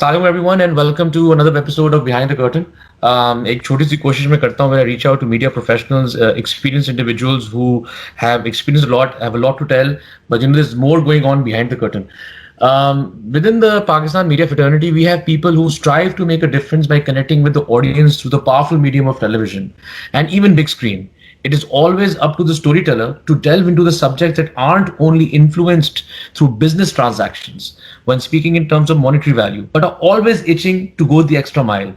Assalamu everyone and welcome to another episode of Behind the Curtain. एक छोटी सी कोशिश मैं करता हूँ. I reach out to media professionals, experienced individuals who have experienced a lot, have a lot to tell, but there's more going on behind the curtain. Within the Pakistan media fraternity, we have people who strive to make a difference by connecting with the audience through the powerful medium of television and even big screen. It is always up to the storyteller to delve into the subjects that aren't only influenced through business transactions when speaking in terms of monetary value, but are always itching to go the extra mile,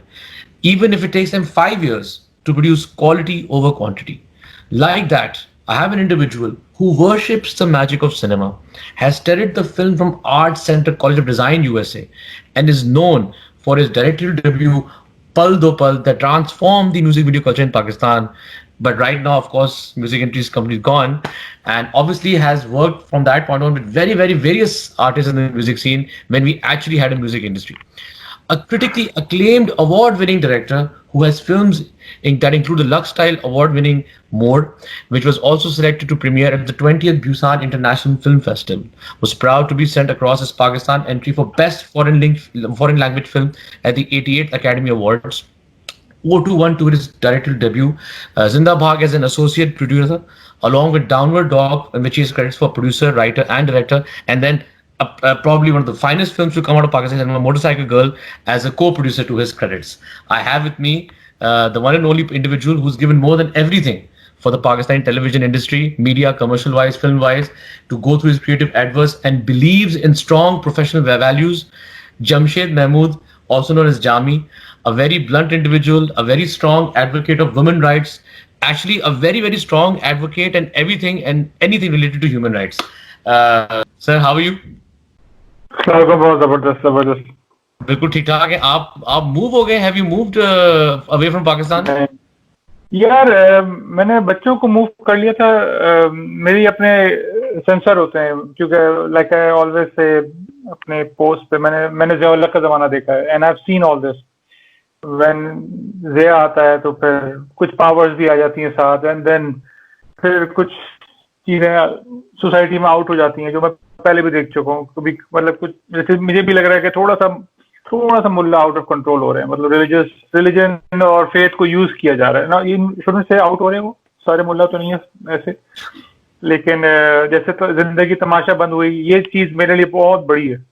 even if it takes them 5 years to produce quality over quantity. Like that, I have an individual who worships the magic of cinema, has studied the film from Art Center College of Design, USA, and is known for his directorial debut, Pal Do Pal, that transformed the music video culture in Pakistan. But right now, of course, music industry's company is gone, and obviously has worked from that point on with very, very various artists in the music scene when we actually had a music industry. A critically acclaimed award-winning director who has films that include the Lux Style award-winning More, which was also selected to premiere at the 20th Busan International Film Festival, was proud to be sent across his Pakistan entry for Best Foreign Language Film at the 88th Academy Awards. O21 to his directorial debut, Zinda Bhag as an associate producer, along with Downward Dog, in which he has credits for producer, writer, and director, and then probably one of the finest films to come out of Pakistan, cinema, Motorcycle Girl, as a co-producer to his credits. I have with me the one and only individual who's given more than everything for the Pakistani television industry, media, commercial-wise, film-wise, to go through his creative adverse and believes in strong professional values. Jamshed Mahmood, also known as Jami, a very blunt individual, a very strong advocate of women rights, actually a very, very strong advocate and everything and anything related to human rights. Sir, how are you? बहुत जबरदस्त जबरदस्त. बिल्कुल ठीक ठाक है. आप move हो गए? Have you moved away from Pakistan? यार मैंने बच्चों को मूव कर लिया था. मेरी अपने सेंसर होते हैं क्योंकि लाइक आई ऑलवेज से अपने पोस्ट पे मैंने ज़िया का जमाना देखा है and I have seen all this. When Zia आता है तो फिर कुछ पावर्स भी आ जाती हैं साथ एंड देन फिर कुछ चीजें सोसाइटी में आउट हो जाती हैं जो मैं पहले भी देख चुका हूँ. कभी मतलब कुछ जैसे मुझे भी लग रहा है कि थोड़ा सा मुल्ला आउट ऑफ कंट्रोल हो रहे हैं. मतलब रिलीजन और फेथ को यूज किया जा रहा है ना. ये शुरू से आउट हो रहे हैं. वो सारे मुल्ला तो नहीं है ऐसे, लेकिन जैसे तो जिंदगी तमाशा बंद हुई, ये चीज मेरे लिए बहुत बड़ी है.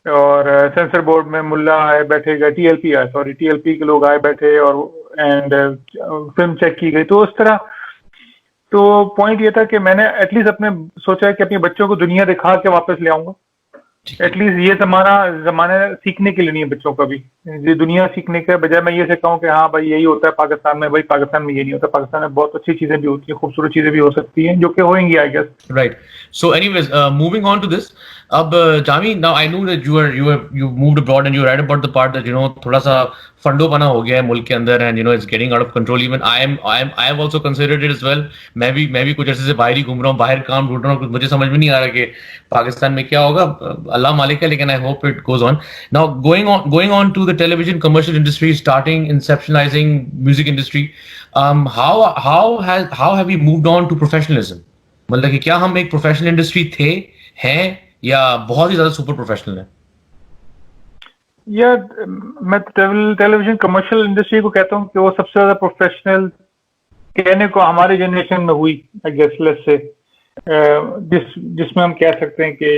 और सेंसर बोर्ड में मुल्ला आए बैठे गए, टीएलपी के लोग आए बैठे और एंड फिल्म चेक की गई. तो उस तरह तो पॉइंट ये था कि मैंने एटलीस्ट अपने सोचा है कि अपने बच्चों को दुनिया दिखा के वापस ले आऊंगा. एटलीस्ट ये जमाना सीखने के लिए नहीं है बच्चों का भी. ये दुनिया सीखने के बजाय मैं ये से कहूँ कि हाँ भाई यही होता है पाकिस्तान में. भाई पाकिस्तान में ये नहीं होता. पाकिस्तान में बहुत अच्छी चीजें भी होती है, खूबसूरत चीजें भी हो सकती हैं जो कि होंगी I guess. Right. So, anyways, moving on to this. अब Jami, now I know that you moved abroad and you read about the part that थोड़ा सा फंडोपना हो गया है मुल्क के अंदर and it's getting out of control. Even I have also considered it as well. मैं भी कुछ अर्से से बाहर ही घूम रहा हूँ, बाहर काम ढूंढ रहा हूँ. कुछ मुझे समझ में नहीं आ रहा कि पाकिस्तान में क्या होगा. अल्लाह मालिक है, लेकिन I hope it goes on. Now going on to the television commercial industry, starting inceptionalizing music industry. How have we moved on to professionalism? मतलब कि क्या हम एक प्रोफेशनल इंडस्ट्री हैं या बहुत ही ज्यादा सुपर प्रोफेशनल है? यार मैं टेलीविजन कमर्शियल इंडस्ट्री को कहता हूँ कि वो सबसे ज्यादा प्रोफेशनल कहने को हमारे जनरेशन में हुई आई गेस. लेट्स से जिसमें हम कह सकते हैं कि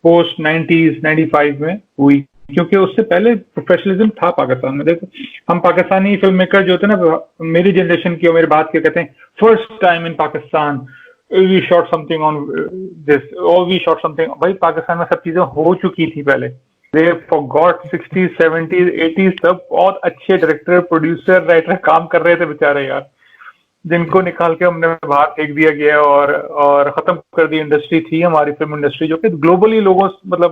पोस्ट 90s 95 में हुई, क्योंकि उससे पहले प्रोफेशनलिज्म था पाकिस्तान में. देखो हम पाकिस्तानी फिल्म मेकर जो होते हैं ना, मेरी जनरेशन की और मेरे बात के कहते हैं first time in Pakistan we shot something on this, or we shot something. भाई पाकिस्तान में सब चीजें हो चुकी थी पहले. They forgot 60s 70s 80s सब बहुत अच्छे डायरेक्टर प्रोड्यूसर राइटर काम कर रहे थे बेचारे यार, जिनको निकाल के हमने बाहर फेंक दिया गया और खत्म कर दी इंडस्ट्री थी हमारी फिल्म इंडस्ट्री, जो कि ग्लोबली लोगों मतलब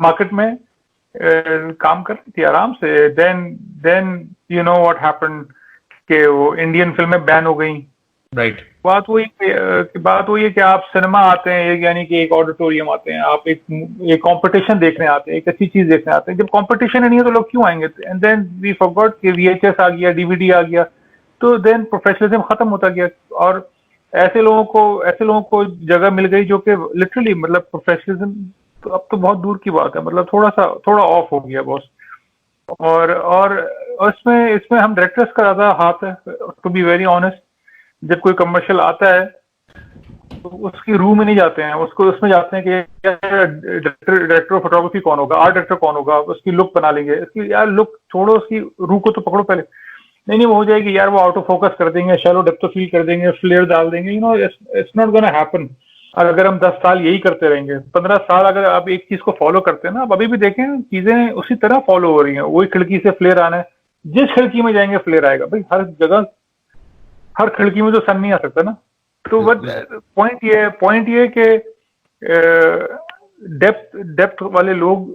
मार्केट में काम कर रही थी आराम से. Then you know what happened कि वो इंडियन फिल्में बैन हो गई. राइट. बात वही है कि आप सिनेमा आते हैं, यानी कि एक ऑडिटोरियम आते हैं, आप एक कंपटीशन देखने आते हैं, एक अच्छी चीज देखने आते हैं. जब कंपटीशन ही नहीं है तो लोग क्यों आएंगे? एंड देन वी फॉरगॉट कि VHS आ गया, DVD आ गया, तो देन प्रोफेशनलिज्म खत्म होता गया. और ऐसे लोगों को जगह मिल गई जो कि लिटरली मतलब अब तो बहुत दूर की बात है, मतलब थोड़ा ऑफ हो गया बॉस। और इसमें इसमें हम डायरेक्टर्स का ज्यादा हाथ है, टू बी वेरी ऑनेस्ट। जब कोई कमर्शियल आता है तो उसकी रूह में नहीं जाते हैं, उसको उसमें जाते हैं कि यार डायरेक्टर ऑफ फोटोग्राफी कौन होगा, आर्ट डायरेक्टर कौन होगा, उसकी लुक बना लेंगे। इसकी यार लुक छोड़ो, उसकी रूह को तो पकड़ो पहले। नहीं नहीं, वो हो जाएगी यार, वो आउट ऑफ फोकस कर देंगे, शैलो डेप्थ ऑफ फील कर देंगे, फ्लेयर डाल देंगे, इट्स नॉट गोना हैपन। अगर हम 10 साल यही करते रहेंगे, 15 साल अगर आप एक चीज को फॉलो करते हैं ना, आप अभी भी देखें चीजें उसी तरह फॉलो हो रही हैं। वही खिड़की से फ्लेयर आना है, जिस खिड़की में जाएंगे फ्लेयर आएगा भाई। हर जगह हर खिड़की में तो सन नहीं आ सकता ना। तो बट पॉइंट ये कि डेप्थ वाले लोग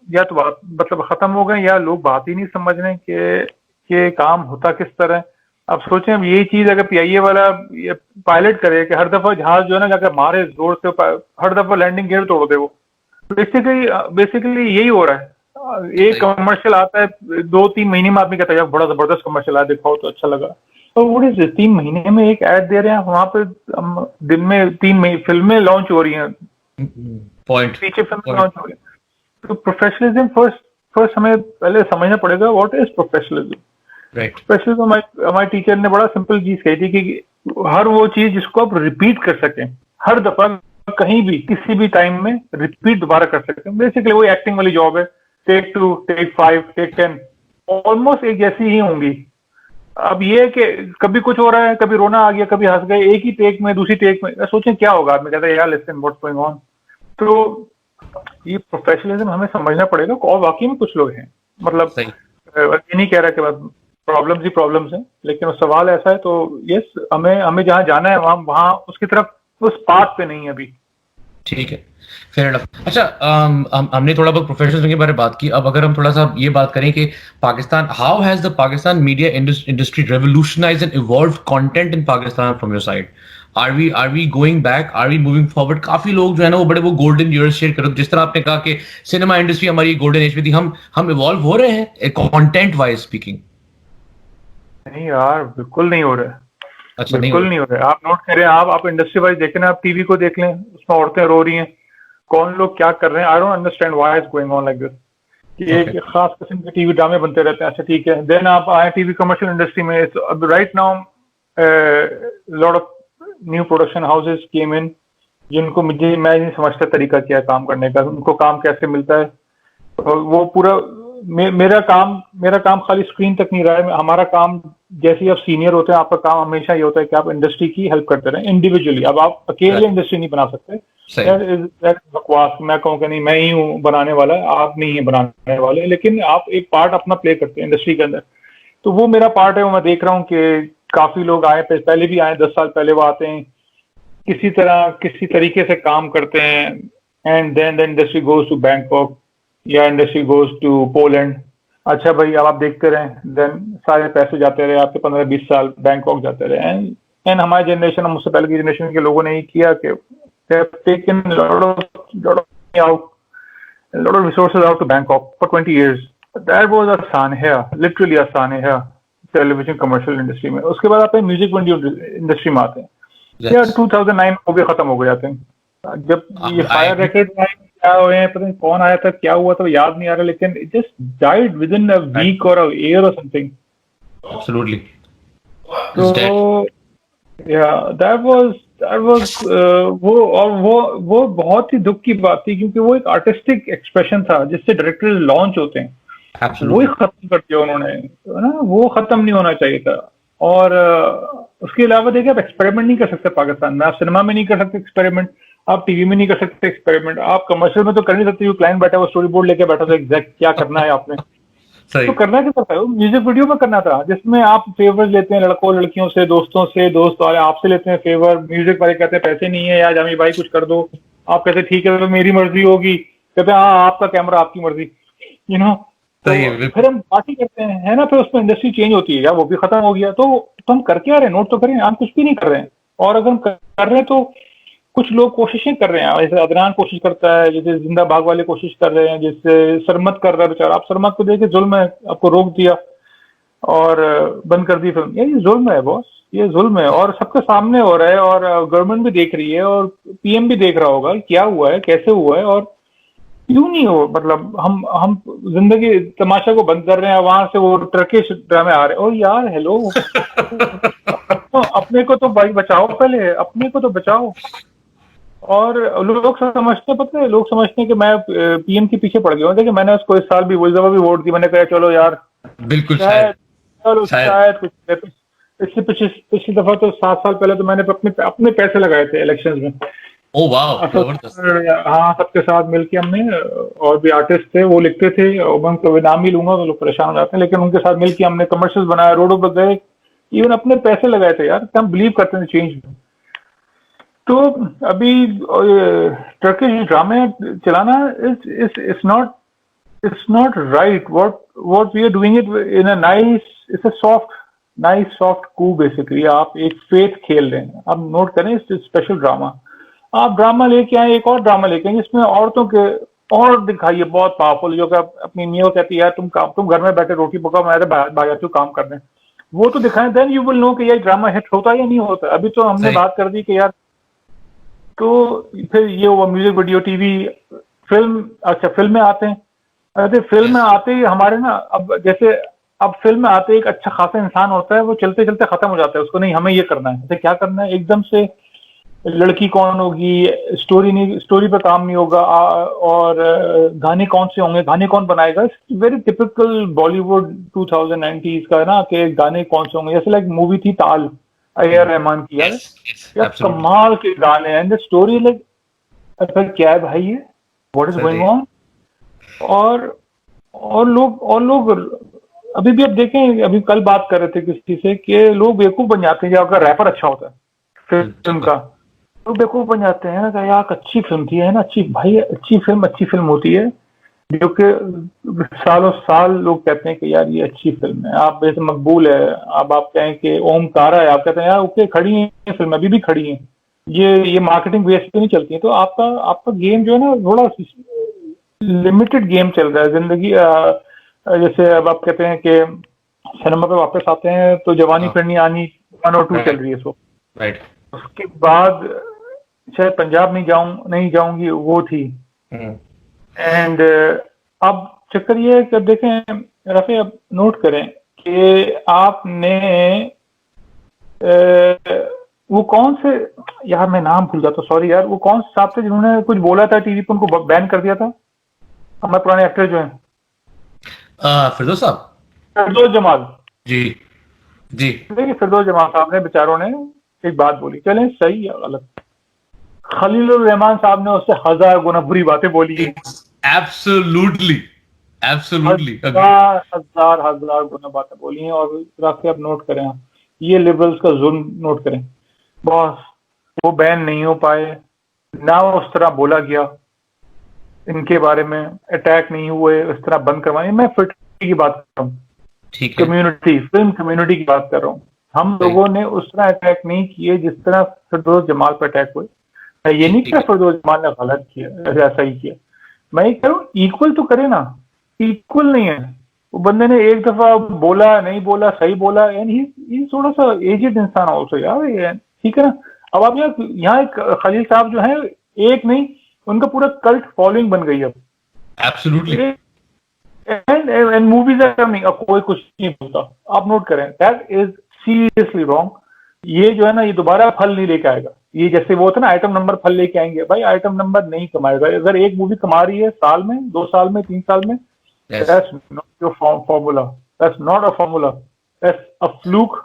या तो मतलब खत्म हो गए, या लोग बात ही नहीं समझ रहे कि काम होता किस तरह। अब सोचें, अब यही चीज अगर पीआईए वाला ये पायलट करे कि हर दफा जहाज जो है ना जाकर मारे जोर से, हर दफा लैंडिंग गियर तोड़ दे, वो बेसिकली यही हो रहा है। एक कमर्शियल आता है 2-3 महीने में, आदमी कहता है यार बड़ा जबरदस्त कमर्शियल आया, दिखाओ तो अच्छा लगा। तो वो 3 महीने में एक ऐड दे रहे हैं, वहां पे दिन में 3 फिल्में लॉन्च हो रही हैं, पीछे फिल्में लॉन्च हो रही हैं। तो प्रोफेशनलिज्म फर्स्ट हमें पहले समझना पड़ेगा, व्हाट इज प्रोफेशनलिज्म। प्रोफेशनलिज्म हमारे टीचर ने बड़ा सिंपल चीज कही थी कि हर वो चीज जिसको आप रिपीट कर सकें, हर दफा कहीं भी किसी भी टाइम में रिपीट दोबारा कर सकें। बेसिकली वो एक्टिंग वाली जॉब है, टेक 2, टेक 5, टेक 10 ऑलमोस्ट एक जैसी ही होंगी। अब ये है कि कभी कुछ हो रहा है, कभी रोना आ गया, कभी हंस गए, एक ही टेक में, दूसरी टेक में सोचें क्या होगा। आदमी कहता है यार लिसन व्हाट्स गोइंग ऑन। तो ये प्रोफेशनलिज्म हमें समझना पड़ेगा। और वाकई में कुछ लोग हैं, मतलब ये नहीं कह रहा कि प्रॉब्लम्स ही प्रॉब्लम्स हैं, लेकिन सवाल ऐसा है तो यस, हमें जहाँ जाना है वहाँ उसकी तरफ, उस पाथ पे नहीं है अभी। ठीक है, फेयर इनफ। अच्छा, हमने थोड़ा बहुत प्रोफेशनल के बारे में बात की। अब अगर हम थोड़ा सा ये बात करें कि Pakistan, how has the Pakistan media industry revolutionised and evolved content in Pakistan from your side? Are we going back, are we moving forward? काफी लोग जो है ना वो बड़े वो गोल्डन ईयर्स शेयर करो, जिस तरह आपने कहा कि सिनेमा इंडस्ट्री हमारी गोल्डन एज में थी, हम इवॉल्व हो रहे हैं कंटेंट वाइज स्पीकिंग? नहीं यार, बिल्कुल नहीं हो रहा है। अच्छा, बिल्कुल नहीं हो रहा है। आप नोट करें, आप इंडस्ट्री वाइज देखें ना, आप टीवी को देख लें, उसमें औरतें रो रही हैं, कौन लोग क्या कर रहे हैं। आई don't understand why is going on like this, कि एक खास किस्म के टीवी ड्रामे बनते रहते हैं। अच्छा ठीक है, देन आप आए टीवी कमर्शियल इंडस्ट्री में। Right now lot of new production houses came in, जिनको मैं नहीं समझता तरीका क्या है काम करने का, उनको काम कैसे मिलता है। और वो पूरा मेरा काम खाली स्क्रीन तक नहीं रहा है। हमारा काम, जैसे आप सीनियर होते हैं, आपका काम हमेशा ये होता है कि आप इंडस्ट्री की हेल्प करते रहें इंडिविजुअली। अब आप अकेले इंडस्ट्री नहीं बना सकते। बकवास, मैं कहूँ कि नहीं मैं ही हूँ बनाने वाला, आप नहीं है बनाने वाले, लेकिन आप एक पार्ट अपना प्ले करते हैं इंडस्ट्री के अंदर। तो वो मेरा पार्ट है। वो मैं देख रहा हूँ कि काफी लोग आए, पहले भी आए, 10 साल पहले वो आते हैं, किसी तरीके से काम करते हैं, and then the industry goes to Bangkok या इंडस्ट्री गोज टू पोलैंड। अच्छा भाई, अब आप देखते रहें, देन सारे पैसे जाते रहे आपके, 15-20 साल बैंकॉक जाते रहे। एंड हमारी जनरेशन, मुझसे पहले की जनरेशन के लोगों ने ही किया कि taken lot of resources out to Bangkok for 20 years. That was a सानहा, literally a सानहा टेलीविजन कमर्शियल इंडस्ट्री में। उसके बाद आपने म्यूजिक वीडियो इंडस्ट्री में आते हैं। यार 2009 हो गए, खत्म हो गए जाते हैं। जब ये फायर रैकेट क्या हुए हैं, पता नहीं कौन आया था, क्या हुआ था, याद नहीं आ रहा, लेकिन it just died within a week or a year or something. Absolutely. तो yeah, that was वो बहुत ही दुख की बात थी, क्योंकि वो एक आर्टिस्टिक एक्सप्रेशन था जिससे डायरेक्टर लॉन्च होते हैं। वो ही खत्म कर दिया उन्होंने, ना, वो खत्म नहीं होना चाहिए था। और उसके अलावा देखिए, आप एक्सपेरिमेंट नहीं कर सकते पाकिस्तान में। आप सिनेमा में नहीं कर सकते एक्सपेरिमेंट, आप टीवी में नहीं कर सकते एक्सपेरिमेंट, आप कमर्शियल में तो कर नहीं सकते। क्लाइंट बैठा, वो स्टोरी बोर्ड लेके बैठा था, एग्जैक्ट क्या करना है आपने। तो करना क्या था, म्यूजिक वीडियो में करना था, जिसमें आप फेवर लेते हैं लड़कों लड़कियों से, दोस्तों से, दोस्त वाले आपसे लेते हैं फेवर। म्यूजिक वाले कहते हैं पैसे नहीं है यार जामी भाई कुछ कर दो, आप कहते हैं ठीक है तो मेरी मर्जी होगी, कहते हैं हाँ आपका कैमरा आपकी मर्जी, यू नो। तो फिर हम पार्टी करते हैं, है ना, फिर उसमें इंडस्ट्री चेंज होती है यार, वो भी खत्म हो गया। तो हम कर क्या रहे हैं, नोट तो करें, हम कुछ भी नहीं कर रहे हैं। और अगर हम कर रहे हैं तो कुछ लोग कोशिशें कर रहे हैं, जैसे अदनान कोशिश करता है, जैसे जिंदा बाग वाले कोशिश कर रहे हैं, जैसे सरमत कर रहा है बेचारा। आप सरमत को देखे, जुल्म है, आपको रोक दिया और बंद कर दी फिल्म। ये जुल्म है बॉस, ये जुल्म है, और सबके सामने हो रहा है, और गवर्नमेंट भी देख रही है, और पीएम भी देख रहा होगा क्या हुआ है, कैसे हुआ है। और क्यों नहीं हो, मतलब हम जिंदगी तमाशा को बंद कर रहे हैं, वहां से वो टर्किश ड्रामे आ रहे हैं। ओ यार हेलो, अपने को तो भाई बचाओ, पहले अपने को तो बचाओ। और लोग समझते हैं, पता है, लोग समझते हैं कि मैं पीएम के पीछे पड़ गया हूँ। देखिए मैंने उसको इस साल भी वही दफा भी वोट दी, मैंने कहा चलो यार बिल्कुल, शायद, शायद चलो शायद। शायद कुछ। पिछली दफा तो 7 साल पहले तो मैंने अपने अपने पैसे लगाए थे इलेक्शंस में। ओ वाह, असल जबरदस्त। हाँ, सबके साथ मिलके हमने, और भी आर्टिस्ट थे वो लिखते थे, और मैं उनका नाम ही लूंगा तो लोग परेशान हो जाते हैं, लेकिन उनके साथ मिलके हमने कमर्शियल्स बनाया, रोडों पर गए, इवन अपने पैसे लगाए थे यार, हम बिलीव करते थे चेंज में। तो अभी टर्किश ड्रामे चलाना it's not right. What we are doing it in a nice, it's a soft coup basically. आप एक फेथ खेल रहे हैं, आप नोट करें, इट्स स्पेशल ड्रामा। आप ड्रामा लेके आए, एक और ड्रामा लेके आए जिसमें औरतों के और दिखाइए बहुत पावरफुल, जो कि अपनी मियाँ कहती है यार तुम घर में बैठे रोटी पकाओ, मैं तो बाहर जाती हूँ काम करने। वो तो दिखाएं, देन यू विल नो कि ये ड्रामा हिट होता है या नहीं होता। अभी तो हमने सही। बात कर दी कि यार, तो फिर ये हुआ म्यूजिक वीडियो, टीवी, फिल्म। अच्छा, फिल्म में आते हैं। अरे फिल्म में यस। आते ही हमारे ना, अब जैसे, अब फिल्म में आते ही एक अच्छा खासा इंसान होता है, वो चलते चलते खत्म हो जाता है, उसको नहीं हमें ये करना है, तो क्या करना है एकदम से, लड़की कौन होगी, स्टोरी नहीं, स्टोरी पे काम नहीं होगा, और गाने कौन से होंगे, गाने कौन बनाएगा। वेरी टिपिकल बॉलीवुड 2090s का है ना, कि गाने कौन से होंगे। जैसे लाइक मूवी थी ताल, ए आर रहमान की, यार यस, यस, यार एब्सोल्युटली। कमाल के गाने एंड द स्टोरी लाइक, अच्छा क्या है भाई ये, व्हाट इज गोइंग सही। ऑन। और और लोग अभी भी, अब देखें, अभी कल बात कर रहे थे किसी से कि लोग बेवकूफ बन जाते हैं जब अगर रैपर अच्छा होता है फिल्म बिल्कुल। का, तो बेवकूफ बन जाते हैं ना, यार अच्छी फिल्म थी, है ना, अच्छी भाई, अच्छी फिल्म होती है, जो कि सालों साल लोग कहते हैं कि यार ये अच्छी फिल्म है, आप वैसे मकबूल है। अब आप कहें कि ओमकारा है, आप कहते हैं यार ओके, खड़ी है फिल्म, अभी भी खड़ी है, ये मार्केटिंग बेस पे नहीं चलती है। तो आपका आपका गेम जो है ना, थोड़ा लिमिटेड गेम चल रहा है जिंदगी। जैसे अब आप कहते हैं कि सिनेमा पे वापस आते हैं तो जवानी हाँ। फिर नहीं आनी 1 और 2 चल राइट। रही है इसको। राइट। उसके बाद शायद पंजाब नहीं जाऊंगी वो थी। हम्म। एंड अब चक्कर ये है कि अब देखें रफी, अब नोट करें कि आपने वो कौन से, यार मैं नाम भूल जाता, सॉरी यार, वो कौन से साहब थे जिन्होंने कुछ बोला था टीवी पे, उनको बैन कर दिया था, हमारे पुराने एक्टर जो हैं, फिरदौस साहब। फिरदौस जमाल। जी। जी। देखिए फिरदौस जमाल साहब ने, बेचारों ने एक बात बोली, चलें सही या गलत, खलीलुर रहमान साहब ने उससे 1000 गुना बुरी बातें बोली हैं। एब्सोल्युटली। Absolutely agree. हजार गुना बातें बोली हैं। और रास्ते आप नोट करें, आप ये लिबरल्स का जुल्म नोट करें, बॉस, वो बैन नहीं हो पाए, ना उस तरह बोला गया, इनके बारे में अटैक नहीं हुए, इस तरह बंद करवाने। मैं फिल्म की बात कर रहा हूँ, ठीक है। कम्युनिटी, फिल्म कम्युनिटी की बात कर रहा हूँ। हम सही। लोगों ने उस तरह अटैक नहीं किए जिस तरह फिरदौस जमाल पर अटैक हुए। मैं ये जी, नहीं ठीक किया है। फिरदौस जमाल ने गलत किया, ऐसा ही किया। मैं ये कह रहा हूँ इक्वल तो करे ना, इक्वल नहीं है। वो बंदे ने एक दफा बोला, नहीं बोला, सही बोला, एंड ही थोड़ा सा एजेड इंसान ऑल्सो यार, ठीक है ना। अब आप यहाँ एक खलील साहब जो है, एक नहीं, उनका पूरा कल्ट फॉलोइंग बन गई है एब्सोल्युटली। अब। एंड मूवीज आर कमिंग, अब कोई कुछ नहीं बोलता। आप नोट करें, दैट इज सीरियसली रॉन्ग। ये जो है ना, ये दोबारा फल नहीं लेके आएगा। ये जैसे वो था ना, आइटम नंबर फल लेके आएंगे, भाई आइटम नंबर नहीं कमाएगा। अगर एक मूवी कमा रही है साल में, 2 साल में, 3 साल में, yes. That's not your formula, that's not a formula, that's a fluke.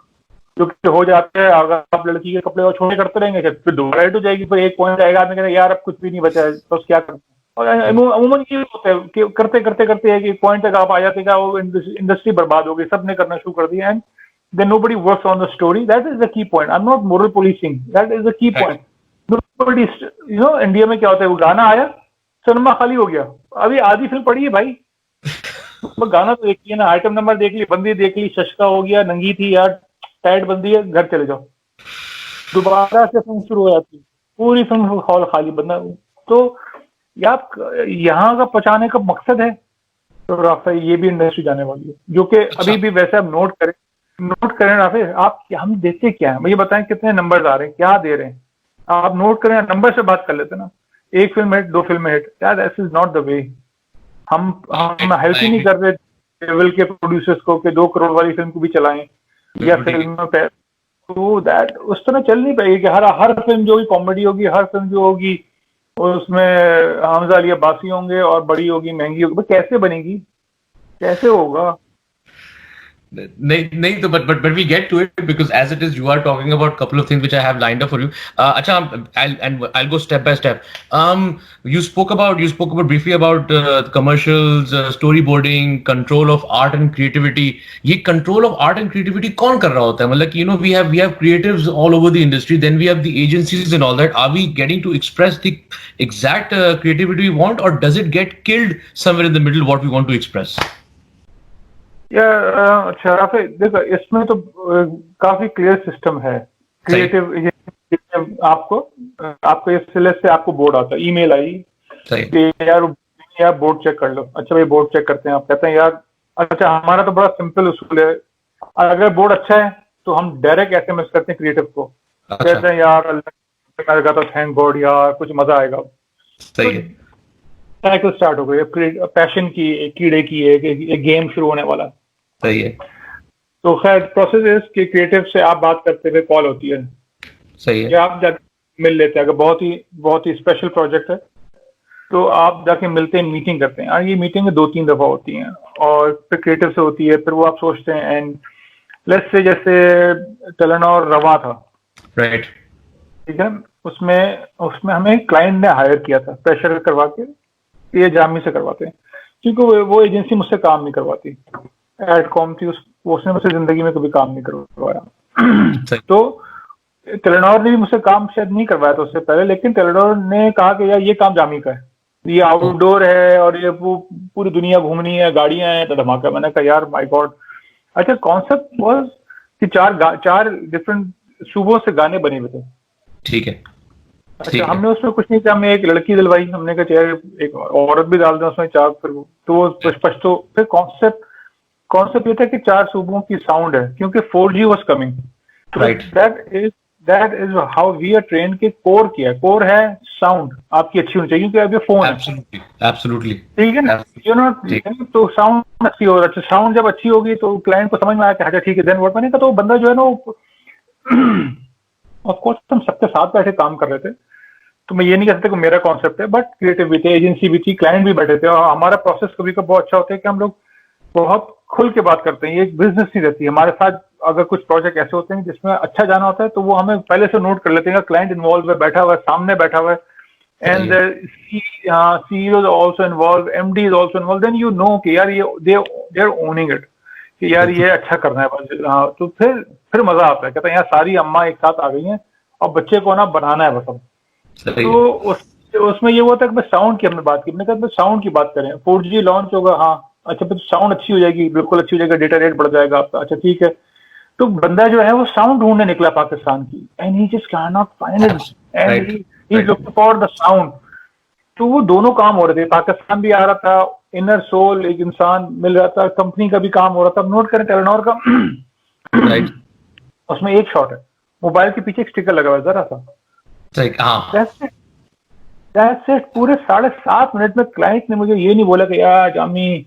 जो कि हो जाते हैं, अगर आप लड़की के कपड़े और छोटे करते रहेंगे फिर दोबारा हिट हो जाएगी, फिर एक पॉइंट आएगा, आदमी कहता है यार अब कुछ भी नहीं बचा है, तो क्या करते हैं। और अमूमन ये होता है कि करते करते करते एक पॉइंट तक आप आ जाते हैं, वो इंडस्ट्री बर्बाद हो गई, सबने करना शुरू कर दिया, and then nobody works on the story. That is the key point. I'm not moral policing. That is the key right. point. Nobody, India में क्या होता है, वो गाना आया, सिनेमा खाली हो गया, अभी आधी फिल्म पड़ी है भाई, वो गाना तो देखिए ना, आइटम नंबर देख ली, बंदी देख ली, शशका हो गया, नंगी थी यार, टाइट बंदी है, घर चले जाओ, दोबारा से फिल्म शुरू हो जाती है, पूरी फिल्म हॉल खाली बंदा। तो यार यहाँ का पहुंचाने का मकसद है, तो राफा ये भी इंडस्ट्री जाने वाली है, जो कि अच्छा। अभी भी वैसे आप नोट करें राफे, आप हम देते क्या है, मुझे बताएं कितने नंबर्स आ रहे हैं, क्या दे रहे हैं। आप नोट करें, नंबर से बात कर लेते ना। एक film hit, 2 film hit, that is not the way. हम हेल्प ही नहीं कर रहे लेवल के प्रोड्यूसर्स को कि 2 करोड़ वाली फिल्म को भी चलाएं या फिल्म पे, तो दैट उस तरह चल नहीं पाएगी कि हर फिल्म जो होगी कॉमेडी होगी, हर फिल्म जो होगी उसमें हमजा अली अब्बासी होंगे और बड़ी होगी, महंगी होगी, कैसे बनेगी, कैसे होगा? नहीं तो but we get to it because as it is you are talking about couple of things which I have lined up for you. Acha, I'll go step by step. You spoke about briefly about commercials, storyboarding, control of art and creativity. ये control of art and creativity कौन कर रहा होता है? मतलब you know we have creatives all over the industry, then we have the agencies and all that. Are we getting to express the exact creativity we want, or does it get killed somewhere in the middle what we want to express? अच्छा Rafe, देखो इसमें तो काफी clear system है। Creative आपको इस से आपको बोर्ड आता है, ईमेल आई कि यार बोर्ड चेक कर लो। अच्छा भाई बोर्ड चेक करते हैं, आप कहते हैं यार अच्छा हमारा तो बड़ा सिंपल उसूल है, अगर बोर्ड अच्छा है तो हम डायरेक्ट एसएमएस करते हैं क्रिएटिव को। अच्छा। कहते हैं यार अल्लाह तो थैंक गॉड यार कुछ मजा आएगा। सही है, साइकिल स्टार्ट हो गई, पैशन की कीड़े की एक गेम शुरू होने वाला। सही है। तो खैर प्रोसेस इज कि क्रिएटिव से आप बात करते हुए कॉल होती है। सही है। या आप जाके मिल लेते हैं, अगर बहुत ही स्पेशल प्रोजेक्ट है तो आप जाके मिलते हैं, मीटिंग करते हैं। ये मीटिंग 2-3 दफा होती हैं और फिर क्रिएटिव से होती है, फिर वो आप सोचते हैं एंड लेट्स से जैसे टेलेनॉर रवा था, राइट, ठीक है, उसमें हमें क्लाइंट ने हायर किया था प्रेशर करवा के, ये जामी से करवाते हैं क्योंकि वो एजेंसी मुझसे काम नहीं करवाती। एडकॉम थी, उसने मुझसे जिंदगी में कभी काम नहीं करवाया। तो टेलेनॉर ने भी मुझसे काम शायद नहीं करवाया था उससे पहले, लेकिन टेलेनॉर ने कहा कि यार ये काम जामी का है, ये आउटडोर है और ये पूरी दुनिया घूमनी है, गाड़ियां हैं, तो धमाका। मैंने कहा यार माय गॉड। अच्छा, कॉन्सेप्ट वाज कि 4 डिफरेंट सूबों से गाने बने हुए थे, ठीक है। अच्छा, हमने उसमें कुछ नहीं किया, हमने एक लड़की दिलवाई, हमने कहा चाहे एक औरत भी डाल दें उसमें, चार, फिर तो वो स्पष्ट हो। फिर कॉन्सेप्ट ये था कि 4 सूबों की साउंड है क्योंकि 4G was coming, right. That is how we are train के कोर किया है। कोर है साउंड आपकी अच्छी होनी चाहिए क्योंकि अब ये फोन है, एब्सोल्युटली, ठीक है ना, यू नो। तो साउंड अच्छी हो, अच्छा साउंड जब अच्छी होगी तो क्लाइंट को समझ में आया कि अच्छा ठीक है, देन व्हाट। मैंने कहा तो बंदा जो है ना, ऑफ कोर्स हम सबके साथ बैठे काम कर रहे थे, तो मैं ये नहीं कह सकता कि मेरा कॉन्सेप्ट है, बट क्रिएटिव भी थे, एजेंसी भी थी, क्लाइंट भी बैठे थे, और हमारा प्रोसेस कभी का बहुत अच्छा होता है कि हम लोग बहुत खुल के बात करते हैं। ये एक बिजनेस नहीं रहती हमारे साथ। अगर कुछ प्रोजेक्ट ऐसे होते हैं जिसमें अच्छा जाना होता है तो वो हमें पहले से नोट कर लेते हैं, क्लाइंट इन्वॉल्व है, बैठा हुआ है, सामने बैठा हुआ है, and CEO is also involve, MD is also involve, then you know कि यार ये दे आर ओनिंग इट, कि यार ये अच्छा करना है बस। तो फिर मजा आता है, कहते हैं यार सारी अम्मा एक साथ आ गई हैं और बच्चे को ना बनाना है बस अब। तो उसमें ये हुआ था कि साउंड की हमने बात की, हमने कहा साउंड की बात करें, 4G लॉन्च होगा, हाँ अच्छा, फिर साउंड अच्छी हो जाएगी, बिल्कुल अच्छी हो जाएगी, डेटा रेट बढ़ जाएगा आपका, अच्छा ठीक है। तो बंदा जो है वो साउंड ढूंढने निकला पाकिस्तान की, and he just can not find it, and he is looking for the sound. तो वो दोनों काम हो रहे थे, पाकिस्तान भी आ रहा था, इनर सोल एक इंसान मिल रहा था, कंपनी का भी काम हो रहा था। नोट करें टेलेनॉर का, राइट, उसमें एक शॉट है, मोबाइल के पीछे एक स्टिकर लगा हुआ है जरा सा, दैट्स इट। पूरे 7.5 मिनट में क्लाइंट ने मुझे ये नहीं बोला कि यार जामी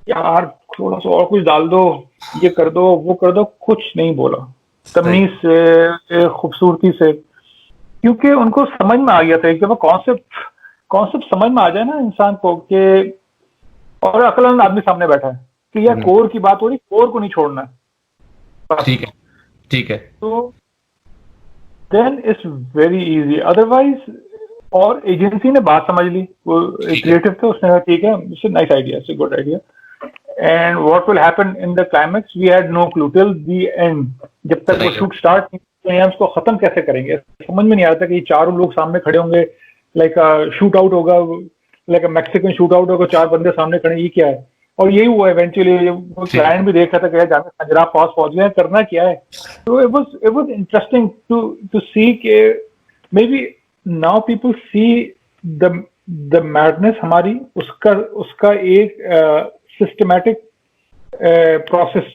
यार थोड़ा सा और कुछ डाल दो, ये कर दो, वो कर दो, कुछ नहीं बोला, तमीज से, खूबसूरती से, क्योंकि उनको समझ में आ गया था कि वो कॉन्सेप्ट समझ में आ जाए ना इंसान को, कि और अक्लमंद आदमी सामने बैठा है कि यार कोर की बात हो रही, कोर को नहीं छोड़ना है, ठीक है। तो then it's very easy, otherwise. और एजेंसी ने बात समझ ली, वो क्रिएटिव थे, उसने कहा ठीक है, it's a nice idea, it's a good idea, and what will happen in the climax we had no clue till the end. जब तक वो शूट स्टार्ट नहीं किया, उसको खत्म कैसे करेंगे समझ में नहीं आ रहा था कि 4 लोग सामने खड़े होंगे, लाइक शूट आउट होगा, लाइक मैक्सिकन शूट आउट होगा, 4 बंदे सामने खड़े, ये क्या है। और यही हुआ इवेंचुअली, क्लाइंट भी देख रहा था कि जाने खजरा पास पहुंच गया, करना क्या है। तो इट वाज इंटरेस्टिंग टू सी के may be now people see the madness हमारी, उसका एक सिस्टमैटिक प्रोसेस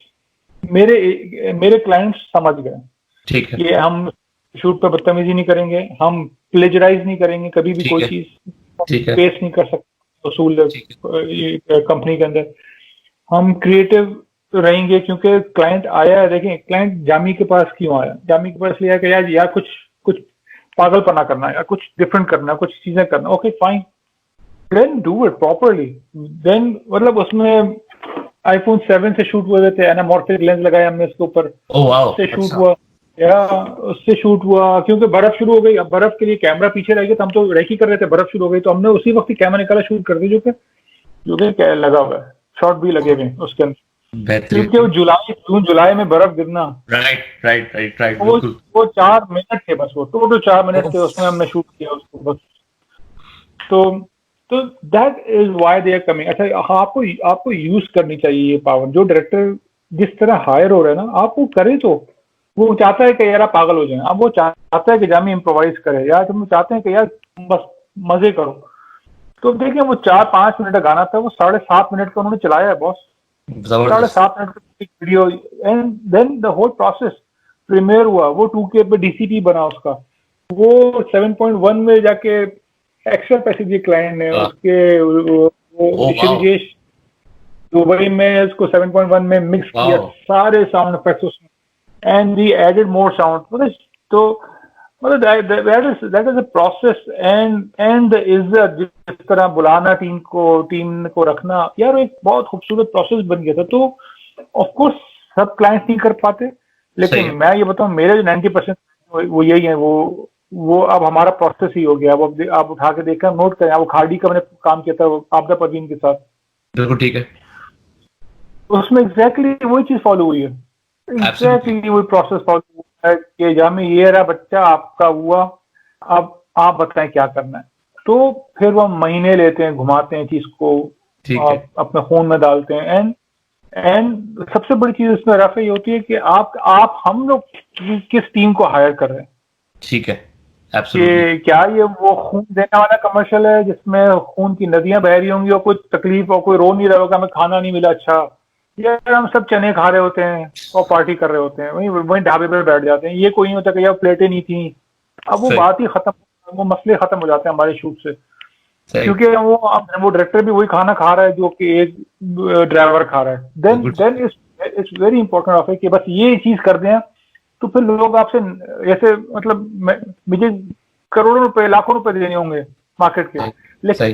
मेरे क्लाइंट्स समझ गए, ठीक है, कि हम शूट पे बदतमीजी नहीं करेंगे, हम प्लेजराइज नहीं करेंगे कभी भी ठीक कोई है, चीज ठीक है, पेश नहीं कर सकते उसूल ठीक है। कंपनी के अंदर। हम क्रिएटिव रहेंगे क्योंकि क्लाइंट आया है। देखें क्लाइंट जामी के पास क्यों आया, जामी के पास लिया कि यार कुछ कुछ पागलपना करना है या कुछ डिफरेंट करना, कुछ चीजें करना, okay fine, then do it properly. Then मतलब उसमें आईफोन 7 से शूट हुए थे, एनामॉर्फिक लेंस लगाया हमने उसके ऊपर, ओह वाओ, उससे शूट अच्छा। हुआ या उससे शूट हुआ क्योंकि बर्फ शुरू हो गई। अब बर्फ के लिए कैमरा पीछे रह गया, तो हम तो रेकी कर रहे थे, बर्फ शुरू हो गई तो हमने उसी वक्त ही कैमरा निकाला, शूट कर दी, जो कि लगा हुआ है, शॉट भी लगे हुए हैं उसके अंदर। क्योंकि वो बेहतरीन। जून जुलाई में बर्फ गिरना, राइट, राइट, राइट, राइट, वो बिल्कुल। वो 4 मिनट थे बस, वो टोटल 4 मिनट थे, ओह, उसमें हमने शूट किया उसको बस। तो तो that is why they are coming. अच्छा, आपको आपको यूज करनी चाहिए ये पावर। जो डायरेक्टर जिस तरह हायर हो रहे हैं ना, आप वो करे, तो वो चाहता है कि यार आप पागल हो जाए, अब वो चाहता है कि जामी इम्प्रोवाइज करे, यार तुम चाहते हैं कि यार बस मजे करो। तो देखिए वो 4-5 मिनट का गाना था, वो 7.5 मिनट का उन्होंने चलाया है बॉस, जबरदस्त। 7.5 मिनट की video. And then the whole process premiere हुआ, वो 2K पे डीसीपी बना उसका, वो 7.1 में जाके एक्स्ट्रा पैसे दिए क्लाइंट ने वाह, उसके, वो ओह वाओ, ऋषिकेश दुबई में उसको 7.1 में मिक्स किया वाओ, सारे साउंड इफेक्ट्स उसमें, and we added more sound. तो मतलब that is a process. And the इज्जत जिस तरह बुलाना टीम को रखना, यार एक बहुत खूबसूरत प्रोसेस बन गया था। तो ऑफ कोर्स सब क्लाइंट्स नहीं कर पाते, सही लेकिन है। मैं ये बताऊं मेरे जो 90% वो यही है, वो अब हमारा प्रोसेस ही हो गया। अब आप उठा के देखकर नोट करें, वो खाड़ी का मैंने काम किया था आपदा परवीन के साथ, बिल्कुल ठीक है। उसमें एग्जैक्टली वही चीज फॉलो हुई है, एब्सोल्युटली। एग्जैक्टली वही प्रोसेस फॉलो हुआ है कि जामे ये रहा बच्चा आपका हुआ, अब आप बताएं क्या करना है। तो फिर वो महीने लेते हैं, घुमाते हैं चीज को, ठीक है, अपने फोन में डालते हैं। एंड सबसे बड़ी चीज इसमें रफा ये होती है कि आप हम लोग किस टीम को हायर कर रहे हैं, ठीक है, एब्सोल्युटली। कि क्या ये वो खून देने वाला कमर्शियल है जिसमें खून की नदियां बह रही होंगी और कुछ तकलीफ और कोई रो नहीं रहा होगा हमें खाना नहीं मिला, अच्छा, या हम सब चने खा रहे होते हैं और पार्टी कर रहे होते हैं, वहीं वहीं ढाबे पे बैठ जाते हैं। ये कोई नहीं होता कि यार प्लेटें नहीं थी, अब वो सही, बात ही खत्म, वो मसले खत्म हो जाते हैं हमारे शूट से। सही, क्योंकि वो डायरेक्टर भी वही खाना खा रहा है जो कि एक ड्राइवर खा रहा है। देन बिल्कुल then it's very important of कि बस ये चीज कर दें, तो फिर लोग आपसे ऐसे मतलब मुझे करोड़ों रुपए लाखों रुपए देने होंगे मार्केट के, सही, लेकिन सही,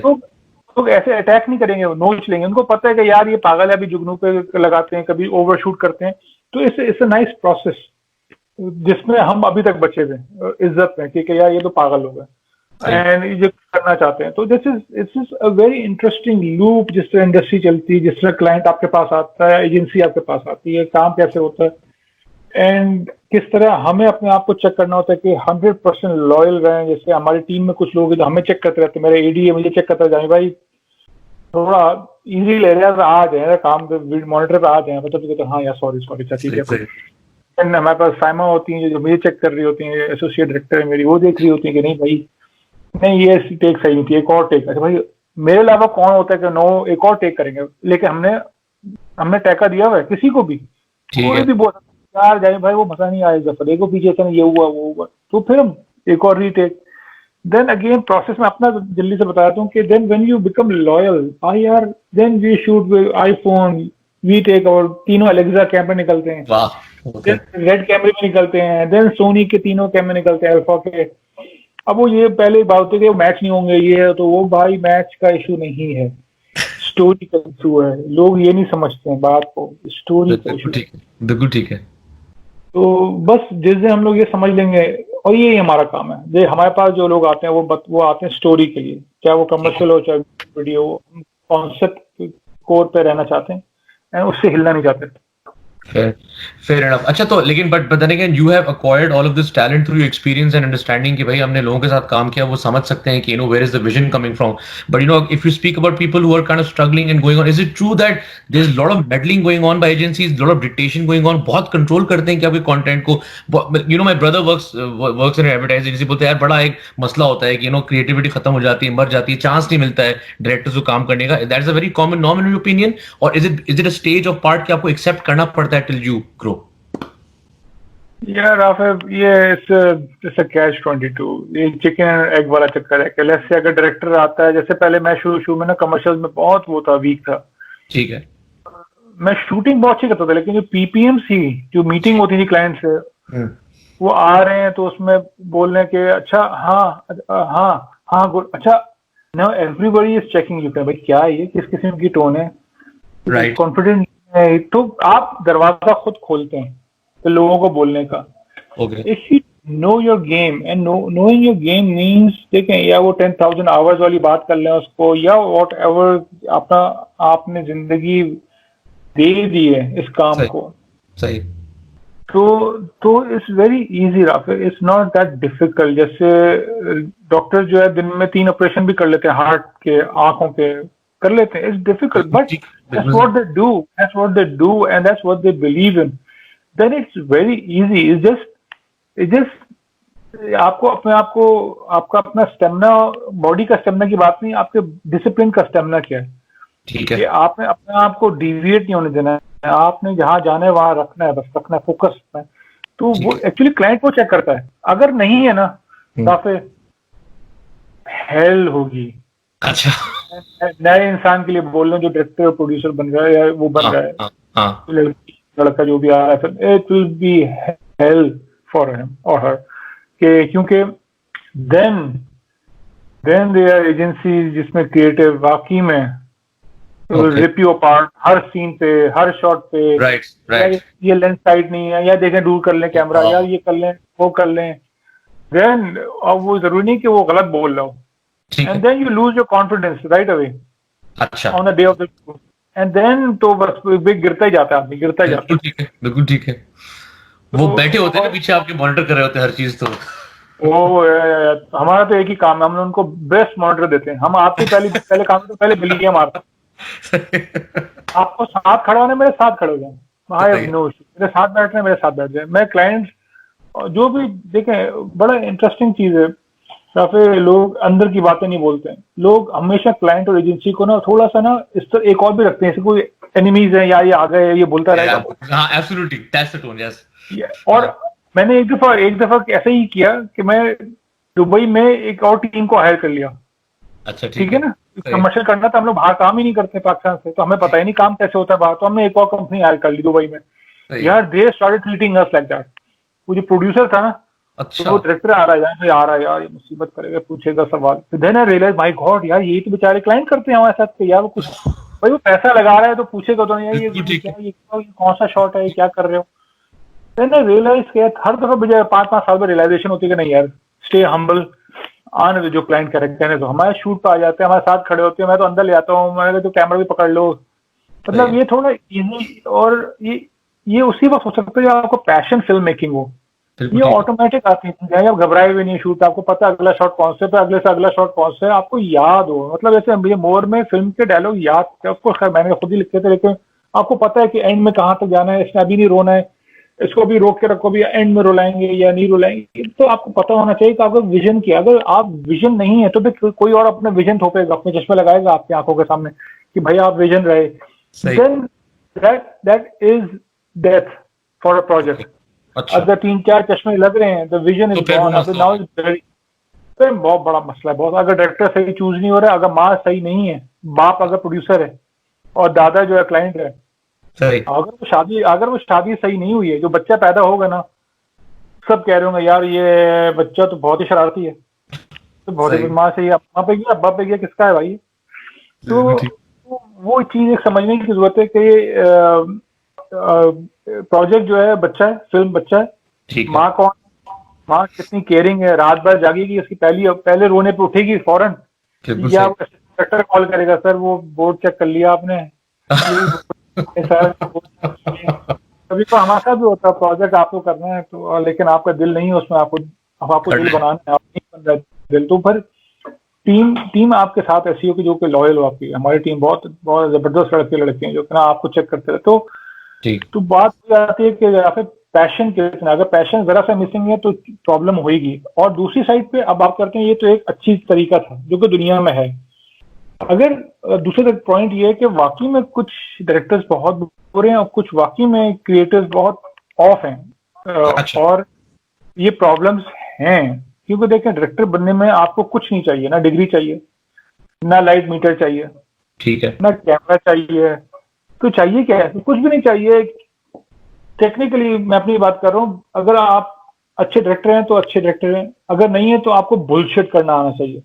लोग ऐसे अटैक नहीं करेंगे, वो नोच लेंगे। उनको पता है कि यार ये पागल है, अभी जुगनू पे लगाते हैं, कभी ओवरशूट करते हैं। तो इट्स अ नाइस प्रोसेस जिसमें हम अभी तक बचे हुए इज्जत में, कि यार ये तो पागल हो गए सही। एंड ये करना चाहते हैं। तो this is a very interesting loop, जिस तरह इंडस्ट्री चलती है, जिस तरह क्लाइंट आपके पास आता है, एजेंसी आपके पास आती है, काम कैसे होता है, एंड किस तरह हमें अपने आप को चेक करना होता है कि 100% लॉयल रहें। जैसे हमारी टीम में कुछ लोग हैं जो हमें चेक करते रहते हैं, मेरे एडी है मुझे चेक करता है, जानी भाई थोड़ा इजी ले रहा है, आ जाए काम पे मॉनिटर पे आ जाए, मतलब तो हाँ यार सॉरी सॉरी ठीक सही, है। सही। हमारे पास साइमा होती हैं जो मुझे चेक कर रही होती हैं, एसोसिएट डायरेक्टर है मेरी, वो देख रही होती है कि नहीं भाई, नहीं ये टेक सही थी, एक और टेक। अच्छा भाई मेरे अलावा कौन होता है कि नो एक और टेक करेंगे, लेकिन हमने टैका दिया हुआ है किसी को भी, ठीक कोई है, भी बोल यार जाए भाई वो मजा नहीं आएगा, पर देखो पीछे से ये हुआ वो हुआ, तो फिर हम एक और रीटेक। देन अगेन प्रोसेस में अपना जल्दी से बताता हूँ कि then when you become loyal, I यार then we shoot with iPhone, we take, और तीनों अलेक्सा कैमरे निकलते हैं, वाह, ओके, रेड कैमरे में निकलते हैं, देन सोनी के तीनों कैमरे निकलते हैं अल्फा के। अब वो ये पहले बात होती है कि वो मैच नहीं होंगे, ये तो वो भाई मैच का इशू नहीं है, स्टोरी का इशू है। लोग ये नहीं समझते हैं बात को, स्टोरी का बिल्कुल इशू। ठीक है, बिल्कुल ठीक है। तो बस जिस दिन हम लोग ये समझ लेंगे, और ये हमारा काम है, ये हमारे पास जो लोग आते हैं वो आते हैं स्टोरी के लिए, चाहे वो कमर्शियल हो चाहे वीडियो हो, कॉन्सेप्ट कोर पे रहना चाहते हैं एंड उससे हिलना नहीं चाहते। Fair enough. अच्छा, तो लेकिन but then again you have acquired all of this talent through your experience and understanding कि भाई हमने लोगों के साथ काम किया, वो समझ सकते हैं कि where is the vision coming from. But if you speak about people who are kind of struggling and going on, is it true that there's a lot of meddling going on by agencies, a lot of dictation going on, बहुत control करते हैं कि आपके content को, my brother works in an advertising agency, बोलते हैं यार बड़ा एक मसला होता है कि creativity खत्म हो जाती है, मर जाती है, chance नहीं मिलता है directors को काम करने का. That's a very common norm in your opinion, or is it a stage of part कि आपको accept करना पड़ता है till you grow? यार आफिफ, ये इट्स कैच 22, ये चिकन एंड एग वाला चक्कर है कि लेट्स से अगर डायरेक्टर आता है, जैसे पहले मैं शुरू में ना कमर्शियल में बहुत वो था, वीक था। ठीक है। मैं शूटिंग बहुत अच्छी करता था, लेकिन जो पीपीएम थी, जो मीटिंग होती थी क्लाइंट से, हम्म। वो आ रहे हैं तो उसमें बोलने के अच्छा हाँ हाँ हाँ गुड अच्छा, now everybody is checking you, भाई क्या है ये, किस किस्म की टोन है, राइट। कॉन्फिडेंट है, तो आप दरवाजा खुद खोलते हैं तो लोगों को बोलने का। Okay. If you know your game, and knowing your game means, देखें, या वो 10,000 आवर्स वाली बात कर लें उसको, या वॉट एवर अपना आपने जिंदगी दे दी है इस काम सही। को, सही। तो it's very easy raffle, it's not that difficult. जैसे डॉक्टर जो है दिन में 3 ऑपरेशन भी कर लेते हैं, हार्ट के, आंखों के कर लेते हैं, इट्स डिफिकल्ट, बिल्कुल बट ठीक। that's बिल्कुल what सही। they do, that's what they do, and that's what they believe in. Then it's very easy. It's just आपको अपने आप को, आपका अपना स्टेमिना, बॉडी का स्टेमिना की बात नहीं, आपके डिसिप्लिन का स्टेमिना क्या है, ठीक कि है। आपने अपने आप को डिविएट नहीं होने देना है, आपने जहां जाना है वहां रखना है, बस रखना है, फोकस रखना है। तो ठीक वो है। एक्चुअली क्लाइंट वो चेक करता है, अगर नहीं है ना, हम्म। तो फिर हेल होगी अच्छा। नए इंसान के लिए। बोल रहे हैं जो डायरेक्टर और प्रोड्यूसर बन रहा है या वो बन हाँ रहा है, हाँ हाँ। लड़की लड़का जो भी आ रहा है, फिर it will be hell for him और हर, के क्योंकि देन दे आर एजेंसी जिसमें क्रिएटिव वाकई में ओके। रिप यू अपार्ट, हर सीन पे, हर शॉट पे, राइट या राइट। ये लेंस टाइट नहीं है, या देखें दूर कर लें कैमरा, या ये कर लें वो कर लें, देन अब वो जरूरी नहीं कि वो गलत बोल रहा हो, ठीक एंड है। Then you lose your confidence right away अच्छा। On the day of the, and then तो बस गिरता ही जाता है आदमी, गिरता ही जाता बिल्कुल ठीक है। बिल्कुल ठीक है। है। वो बैठे होते हैं ना और पीछे आपके, मॉनिटर कर रहे होते हैं हर चीज तो। हमारा तो एक ही काम है, हम उनको बेस्ट मॉनिटर देते हैं। हम आपके पहले काम है तो पहले बिल्लियां मारते हैं, आपको साथ खड़ा होना है, मेरे साथ खड़े हो जाए, आई सही हैव है। नो इशू, मेरे साथ बैठना है, मेरे साथ बैठ जाए। मैं क्लाइंट्स जो भी देखें, बड़ा इंटरेस्टिंग चीज है, या फिर लोग अंदर की बातें नहीं बोलते हैं, लोग हमेशा क्लाइंट और एजेंसी को ना थोड़ा सा ना इस तरह एक और भी रखते हैं, जैसे कोई एनिमीज है, या ये आ गए, ये बोलता रहेगा। हाँ absolutely, that's the tone, yes. और मैंने एक दफा ऐसा ही किया कि मैं दुबई में एक और टीम को हायर कर लिया, अच्छा ठीक ठीक है है। ना, सही। कमर्शियल करना था, हम लोग बाहर काम ही नहीं करते पाकिस्तान से, तो हमें पता ही नहीं काम कैसे होता है बाहर, तो हमने एक और कंपनी हायर कर ली दुबई में। सही। यार they started treating us like that. वो जो प्रोड्यूसर था ना, तो अच्छा। वो डायरेक्टर आ रहा है यार, आ रहा है यार, ये मुसीबत करेगा, पूछेगा सवाल, तो then I realise my god यार, यही तो बेचारे क्लाइंट करते हैं हमारे साथ, कि यार वो कुछ, भाई वो पैसा लगा रहा है तो पूछेगा तो नहीं यार, बिल्कुल ये ठीक क्या, है। ये कौन सा शॉट है, ये क्या कर रहे हो। देन आई रियलाइज कि यार हर दफा मुझे 5-5 साल में रियलाइजेशन होती है कि नहीं यार, स्टे हम्बल, आने दो, जो क्लाइंट कहने दो। हमारे शूट पे आ जाते हैं, हमारे साथ खड़े होते हैं, मैं तो अंदर ले आता हूँ, मैंने कहा तो कैमरा भी पकड़ लो। सही मतलब है। ये थोड़ा इजी, और ये उसी वक्त हो सकता है जब आपको पैशन फिल्म मेकिंग हो, बिल्कुल ये ठीक है। ऑटोमेटिक आती है, आप घबराए हुए नहीं शूट, आपको पता है अगला शॉट कौन से पे, अगले से अगला शॉट कौन से है, आपको याद हो। मतलब जैसे मुझे मोर में फिल्म के डायलॉग याद थे, ऑफकोर्स खैर मैंने खुद ही लिखे थे, लेकिन आपको पता है कि एंड में कहाँ तक जाना है, इसने अभी नहीं रोना है, इसको भी रोक के रखो, भी एंड में रुलाएंगे या नहीं रुलाएंगे, तो आपको पता होना चाहिए कि आपका विजन क्या। अगर आप विजन नहीं है तो फिर कोई और अपना विजन थोपेगा, अपने चश्मे लगाएगा आपकी आंखों के सामने कि भाई आप विजन रहे, सही। Then that is death for a okay. Project. अच्छा। अगर 3-4 चश्मे लग रहे हैं, द विजन तो इज फिर वो गॉन, अब मसला नाउ होगा। इज वेरी, तो बहुत बड़ा मसला है बहुत। अगर डायरेक्टर सही चूज नहीं हो रहा है, अगर माँ सही नहीं है, बाप अगर प्रोड्यूसर है और दादा जो है क्लाइंट है, सही। अगर वो शादी सही नहीं हुई है, जो बच्चा पैदा होगा ना, सब कह रहे होंगे यार ये बच्चा तो बहुत ही शरारती है, तो बहुत ही सही। माँ से, माँ पे गया, अब्बा पे गया, किसका है भाई। बिल्कुल तो ठीक। वो चीज एक समझने की जरूरत है कि प्रोजेक्ट जो है बच्चा है, फिल्म बच्चा है, ठीक है। माँ कौन, माँ कितनी केयरिंग है, रात भर जागेगी, उसकी पहले रोने पे उठेगी फौरन, बिल्कुल या सही। वो डायरेक्टर कॉल करेगा, सर वो बोर्ड चेक कर लिया आपने, प्लीज सर बोर्ड चेक कर लिया। कभी तो हमारे साथ भी होता है, प्रोजेक्ट आपको करना है तो, लेकिन आपका दिल नहीं है उसमें, आपको दिल करना है। बनाना है, आप नहीं बन रहा है दिल, तो फिर टीम आपके साथ ऐसी हो कि जो कि लॉयल हो आपकी। हमारी टीम बहुत बहुत जबरदस्त लड़के हैं जो कि ना आपको चेक करते रहे। ठीक। तो बात हो जाती है कि या फिर पैशन कितना, अगर पैशन जरा सा मिसिंग है तो प्रॉब्लम होगी। और दूसरी साइड पे अब आप करते हैं, ये तो एक अच्छी तरीका था जो कि दुनिया में है। अगर दूसरा पॉइंट ये है कि वाकई में कुछ डायरेक्टर्स बहुत बुरे हैं और कुछ वाकई में क्रिएटर्स बहुत ऑफ हैं, अच्छा। और ये प्रॉब्लम्स हैं क्योंकि देखें डायरेक्टर बनने में आपको कुछ नहीं चाहिए, ना डिग्री चाहिए, ना लाइट मीटर चाहिए, ठीक है। ना कैमरा चाहिए, तो चाहिए क्या है? कुछ भी नहीं चाहिए। टेक्निकली मैं अपनी बात कर रहा हूँ, अगर आप अच्छे डायरेक्टर हैं तो अच्छे डायरेक्टर हैं, अगर नहीं है तो आपको बुलशिट करना आना चाहिए।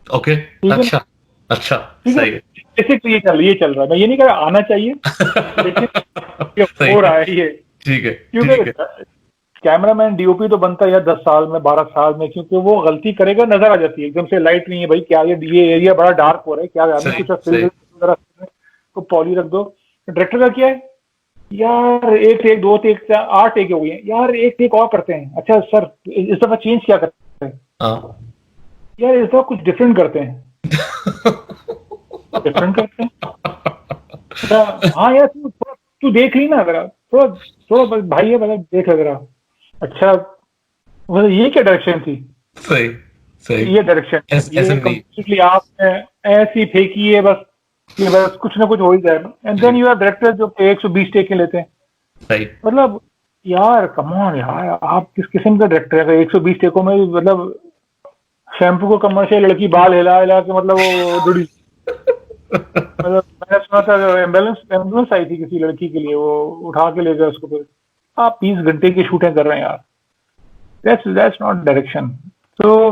ओके। ठीक है ना? अच्छा। अच्छा। ठीक है, सही है। बेसिकली ये चल रहा है। मैं ये नहीं कह रहा आना चाहिए, लेकिन ये सही हो है। रहा है ये। ठीक है। क्योंकि ठीक है। कैमरामैन डीओपी तो बनता है यार 10 साल में, 12 साल में, क्योंकि वो गलती करेगा नजर आ जाती है एकदम से, लाइट नहीं है भाई, क्या ये एरिया बड़ा डार्क हो रहा है, क्या हमें सही कुछ सही। फिल्म तो पॉली रख दो। डायरेक्टर का क्या है यार, एक टेक, दो टेक, 8 टेक हो गए हैं यार, एक टेक और करते हैं। अच्छा सर इस दफा चेंज क्या करते हैं हाँ। यार, इस दफा कुछ डिफरेंट करते हैं, डिफरेंट करते हैं। अच्छा, हाँ यार तू देख ली ना जरा, थोड़ा थोड़ा भाई है मतलब देख ले जरा। अच्छा मतलब ये क्या डायरेक्शन थी, सही सही। ये डायरेक्शन, ऐसे ये नहीं। कम्प्लीटली आपने ऐसी फेंकी है बस कि बस कुछ ना कुछ हो ही जाए। And then you are director जो 120 टेक लेते हैं। सही। मतलब यार कम ऑन यार, आप किस किस्म का डायरेक्टर है? 120 टेकों में मतलब शैम्पू को कमर्शियल, लड़की बाल हिला हिला के मतलब वो जुड़ी। मतलब मैंने सुना था एम्बुलेंस एम्बुलेंस आई थी किसी लड़की के लिए, वो उठा के ले गए उसको। फिर आप 20 घंटे की शूटिंग कर रहे हैं यार, दैट्स नॉट डायरेक्शन। तो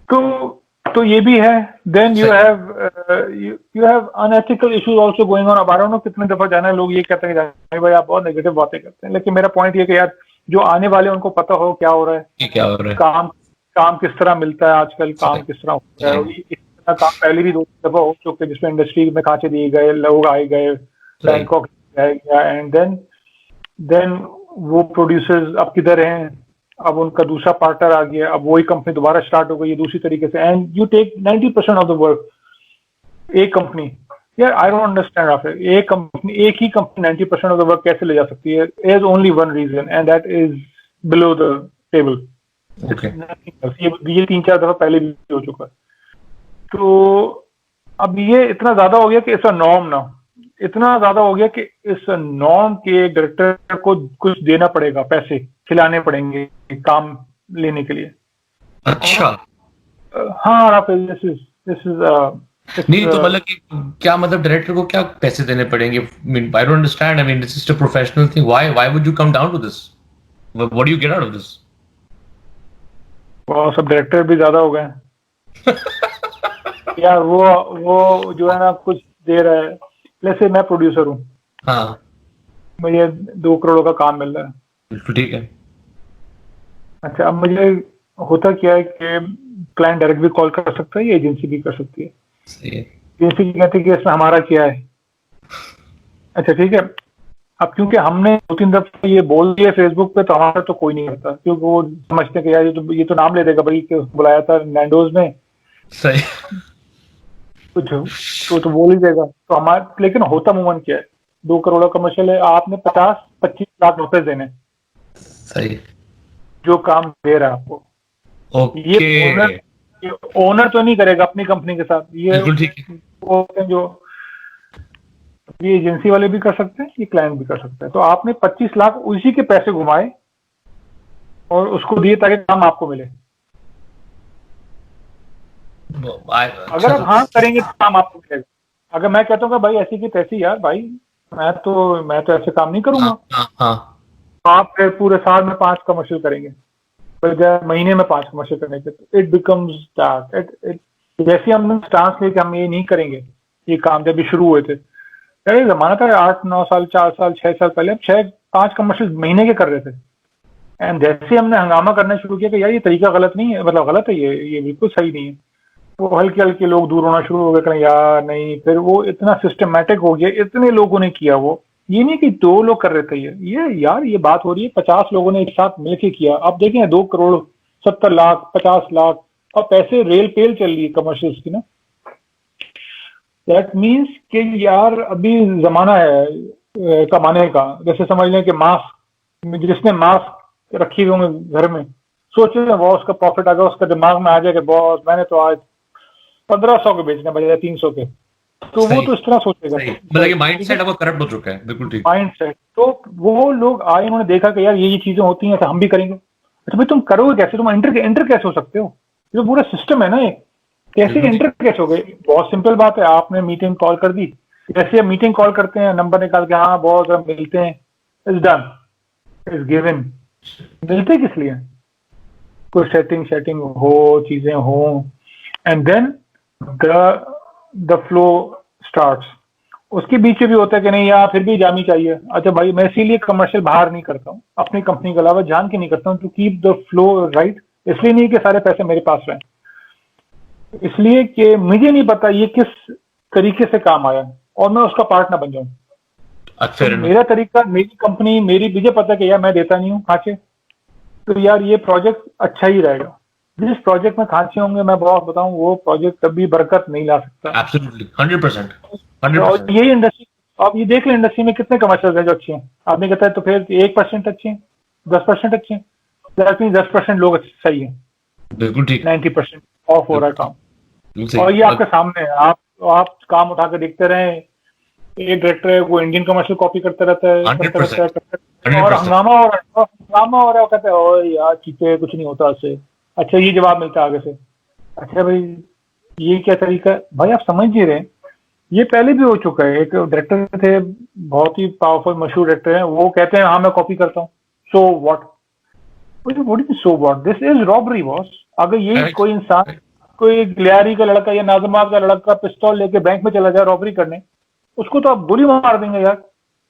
तो तो ये भी है। देन यू सही। Have you have unethical issues also going on. अब आई डोंट नो कितने दफा जाना है, लोग ये कहते हैं कि जाने भाई आप बहुत नेगेटिव बातें करते हैं, लेकिन मेरा पॉइंट ये कि यार जो आने वाले उनको पता हो क्या हो रहा है, ये क्या हो रहा है? काम काम किस तरह मिलता है आजकल, सही काम किस तरह हो रहा है। सही। और इस तरह काम पहले भी 2 दफा हो चुके जिसमें इंडस्ट्री में खांचे दिए गए, लोग आए गए, सही। बैंकॉक गया, एंड देन वो प्रोड्यूसर्स अब किधर हैं? अब उनका दूसरा पार्टनर आ गया, अब वही कंपनी दोबारा स्टार्ट हो गई है दूसरी तरीके से, and you take 90% of the work. एक कंपनी, यार आई डोंट अंडरस्टैंड राफेल, एक ही कंपनी 90% ऑफ द वर्क कैसे ले जा सकती है? Is only one reason and that is below the table. Okay. ये 3-4 दफा पहले भी हो चुका है। तो अब ये इतना ज्यादा हो गया कि इट्स अ नॉर्म ना, इतना ज्यादा हो गया कि इस नॉर्म के डायरेक्टर को कुछ देना पड़ेगा, पैसे खिलाने पड़ेंगे काम लेने के लिए। अच्छा। हाँ राफेल, दिस नहीं तो इज मतलब कि क्या मतलब डायरेक्टर को क्या पैसे देने पड़ेंगे? I don't understand. I mean this is a professional thing. Why would you come down to this? What do you get out of this? सब डायरेक्टर भी ज्यादा हो गए हैं यार। वो जो है ना कुछ दे रहा है। जैसे मैं प्रोड्यूसर हूँ, हाँ। मुझे 2 करोड़ का काम मिल रहा है। बिल्कुल ठीक है। अच्छा, अब मुझे होता क्या है कि क्लाइंट डायरेक्ट भी कॉल कर सकता है, या एजेंसी भी कर सकती है। सही है। एजेंसी कहती है कि इसमें हमारा क्या है। अच्छा ठीक है, अब क्योंकि हमने 2-3 दफा ये बोल दिया फेसबुक पे, तो हमारा तो कोई नहीं करता, क्योंकि वो समझते हैं कि यार ये तो नाम ले देगा भाई कि उसको बुलाया था नैंडोज में सही। कुछ, तो बोल ही देगा। तो हमारे, लेकिन होता मूवमेंट क्या है, 2 करोड़ का कमर्शियल है, आपने 50-25 लाख रुपए देने सही। जो काम दे रहा है आपको। ये ओके। ओनर तो नहीं करेगा अपनी कंपनी के साथ, ये बिल्कुल ठीक है। वो जो ये एजेंसी वाले भी कर सकते हैं, ये क्लाइंट भी कर सकते हैं। तो आपने 25 लाख उसी के पैसे घुमाए और उसको दिए ताकि काम आपको मिले। अगर अच्छा आप तो हाँ करेंगे तो काम आपको मिलेगा। अगर मैं कहता हूँ भाई ऐसी की तैसी यार भाई, मैं तो ऐसे काम नहीं हाँ करूंगा, हाँ हाँ। तो आप फिर पूरे साल में 5 कमर्शियल करेंगे, बजाय महीने में 5 कमर्शियल करने के। तो इट बिकम्स दैट, जैसे हमने स्टांस लिया कि हम ये नहीं करेंगे, ये काम जब भी शुरू हुए थे, यार ये जमाना था 8-9 साल, 4 साल, 6 साल पहले हम 6-5 कमर्शियल महीने के कर रहे थे। एंड जैसे हमने हंगामा करना शुरू किया कि यार ये तरीका गलत नहीं है, मतलब गलत है, ये बिल्कुल सही नहीं है, वो हल्के हल्के लोग दूर होना शुरू हो गए, करें यार नहीं। फिर वो इतना सिस्टमेटिक हो गया, इतने लोगों ने किया वो, ये नहीं कि 2 लोग कर रहे थे, ये यार ये बात हो रही है 50 लोगों ने एक साथ मिलकर किया। अब देखें 2 करोड़ 70 लाख 50 लाख, और पैसे रेल पेल चल रही है कमर्शियल्स की ना। दैट मीन्स कि यार अभी जमाना है कमाने का। जैसे समझ लें कि मास्क, जिसने मास्क रखी हुई होंगे घर में, सोच रहे बॉस का प्रॉफिट आ गया, उसका दिमाग में आ जाएगा बॉस मैंने तो आज 1500 के बेचने बजाय 300 के। तो वो सही तो इस तरह सोचेगा। सही, मतलब ये माइंडसेट आपका करप्ट हो चुका है, बिल्कुल ठीक। Mind set. तो वो लोग आए, उन्होंने देखा कि यार ये चीजें होती हैं तो हम भी करेंगे। अच्छा भाई तुम करोगे कैसे, तुम एंटर एंटर कैसे हो सकते हो, ये तो पूरा सिस्टम है ना ये, कैसे बिल्कुल एंटर ठीक। कैसे हो गए। बहुत सिंपल बात है, आपने मीटिंग कॉल कर दी, जैसे आप मीटिंग कॉल करते हैं नंबर निकाल के, हाँ बहुत हम मिलते हैं, इज डन, इज गिवन। मिलते किस लिए, कोई सेटिंग सेटिंग हो, चीजें हो, and then the flow starts. उसके बीच में भी होता है कि नहीं यार फिर भी जानी चाहिए। अच्छा भाई मैं इसीलिए कमर्शियल बाहर नहीं करता हूँ, अपनी कंपनी के अलावा जान के नहीं करता हूँ, to keep the flow right. इसलिए नहीं कि सारे पैसे मेरे पास रहें, इसलिए कि मुझे नहीं पता ये किस तरीके से काम आया और मैं उसका पार्ट ना बन जाऊं। तो फेयर मेरा तरीका, मेरी कंपनी, मेरी, मुझे पता है कि यार मैं देता नहीं हूँ खांचे, तो यार ये प्रोजेक्ट अच्छा ही रहेगा। जिस प्रोजेक्ट में खांचे होंगे, मैं बहुत बताऊं, वो प्रोजेक्ट कभी बरकत नहीं ला सकता। एब्सोल्युटली 100%। और 100%। यही इंडस्ट्री, आप ये देख लें इंडस्ट्री में कितने कमर्शियल हैं जो अच्छे हैं, आपने कहता है तो फिर 1% अच्छे हैं, 10% अच्छे हैं, दैट मीन 10% लोग सही है, बिल्कुल ठीक। 90% ऑफ हो रहा है बिल्कुल काम। बिल्कुल और सही। ये आपके सामने है, आप काम उठा के देखते रहे। एक डायरेक्टर है वो इंडियन कमर्शियल कॉपी करता रहता है, हंड्रेड करता रहता है, परसेंट करता रहता है, हंड्रेड और परसेंट हंगामा हो रहा है, और हंगामा हो रहा है, वो कहते हैं ओए यार चीते कुछ नहीं होता उससे। अच्छा ये जवाब मिलता है आगे से, अच्छा भाई ये क्या तरीका है भाई, आप समझ नहीं रहे। ये पहले भी हो चुका है, एक डायरेक्टर थे, बहुत ही पावरफुल मशहूर डायरेक्टर हैं, वो कहते हैं हाँ मैं कॉपी करता हूँ, so what, what is so what, this is robbery boss. अगर ये कोई इंसान, कोई गिलियारी का लड़का या नाजमाबाद का लड़का पिस्तौल लेके बैंक में चला जाए रॉबरी करने, उसको तो आप गोली मार देंगे यार,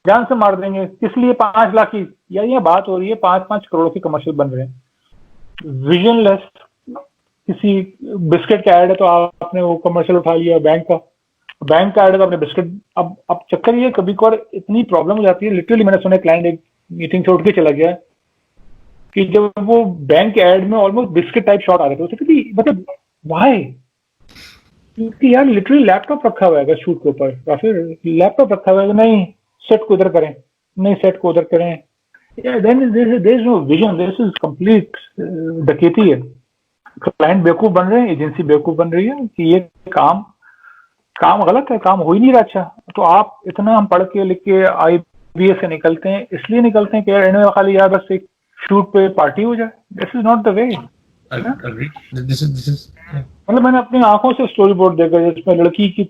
जान से मार देंगे। किस लिए 5 लाख की, यार ये बात हो रही है 5-5 करोड़ के कमर्शियल बन रहे हैं, विजनलेस। किसी बिस्किट का ऐड है तो आपने वो कमर्शियल उठा लिया, बैंक का ऐड है तो आपने बिस्किट। अब चक्कर ये कभी कभार इतनी प्रॉब्लम हो जाती है, लिटरली मैंने सुना क्लाइंट एक मीटिंग से उठ के चला गया कि जब वो बैंक ऐड में ऑलमोस्ट बिस्किट टाइप शॉट आ रहे थे, उसे कभी मतलब वाई, क्योंकि यार लिटरली लैपटॉप रखा हुआ है शूट के ऊपर, या फिर लैपटॉप रखा हुआ है, नहीं सेट को इधर करें, नहीं सेट को उधर करें, then there is no vision, this is complete डकैती है। क्लाइंट बेवकूफ बन रहे हैं, एजेंसी बेवकूफ बन रही है कि ये काम काम गलत है, काम हो ही नहीं रहा अच्छा। तो आप इतना, हम पढ़ के लिख के IBS से निकलते हैं, इसलिए निकलते हैं कि यार इन्हें खाली यार बस एक शूट पे पार्टी हो जाए, this is not the way. agree this is मतलब मैंने अपनी आंखों से स्टोरी बोर्ड देखा जिसमें लड़की की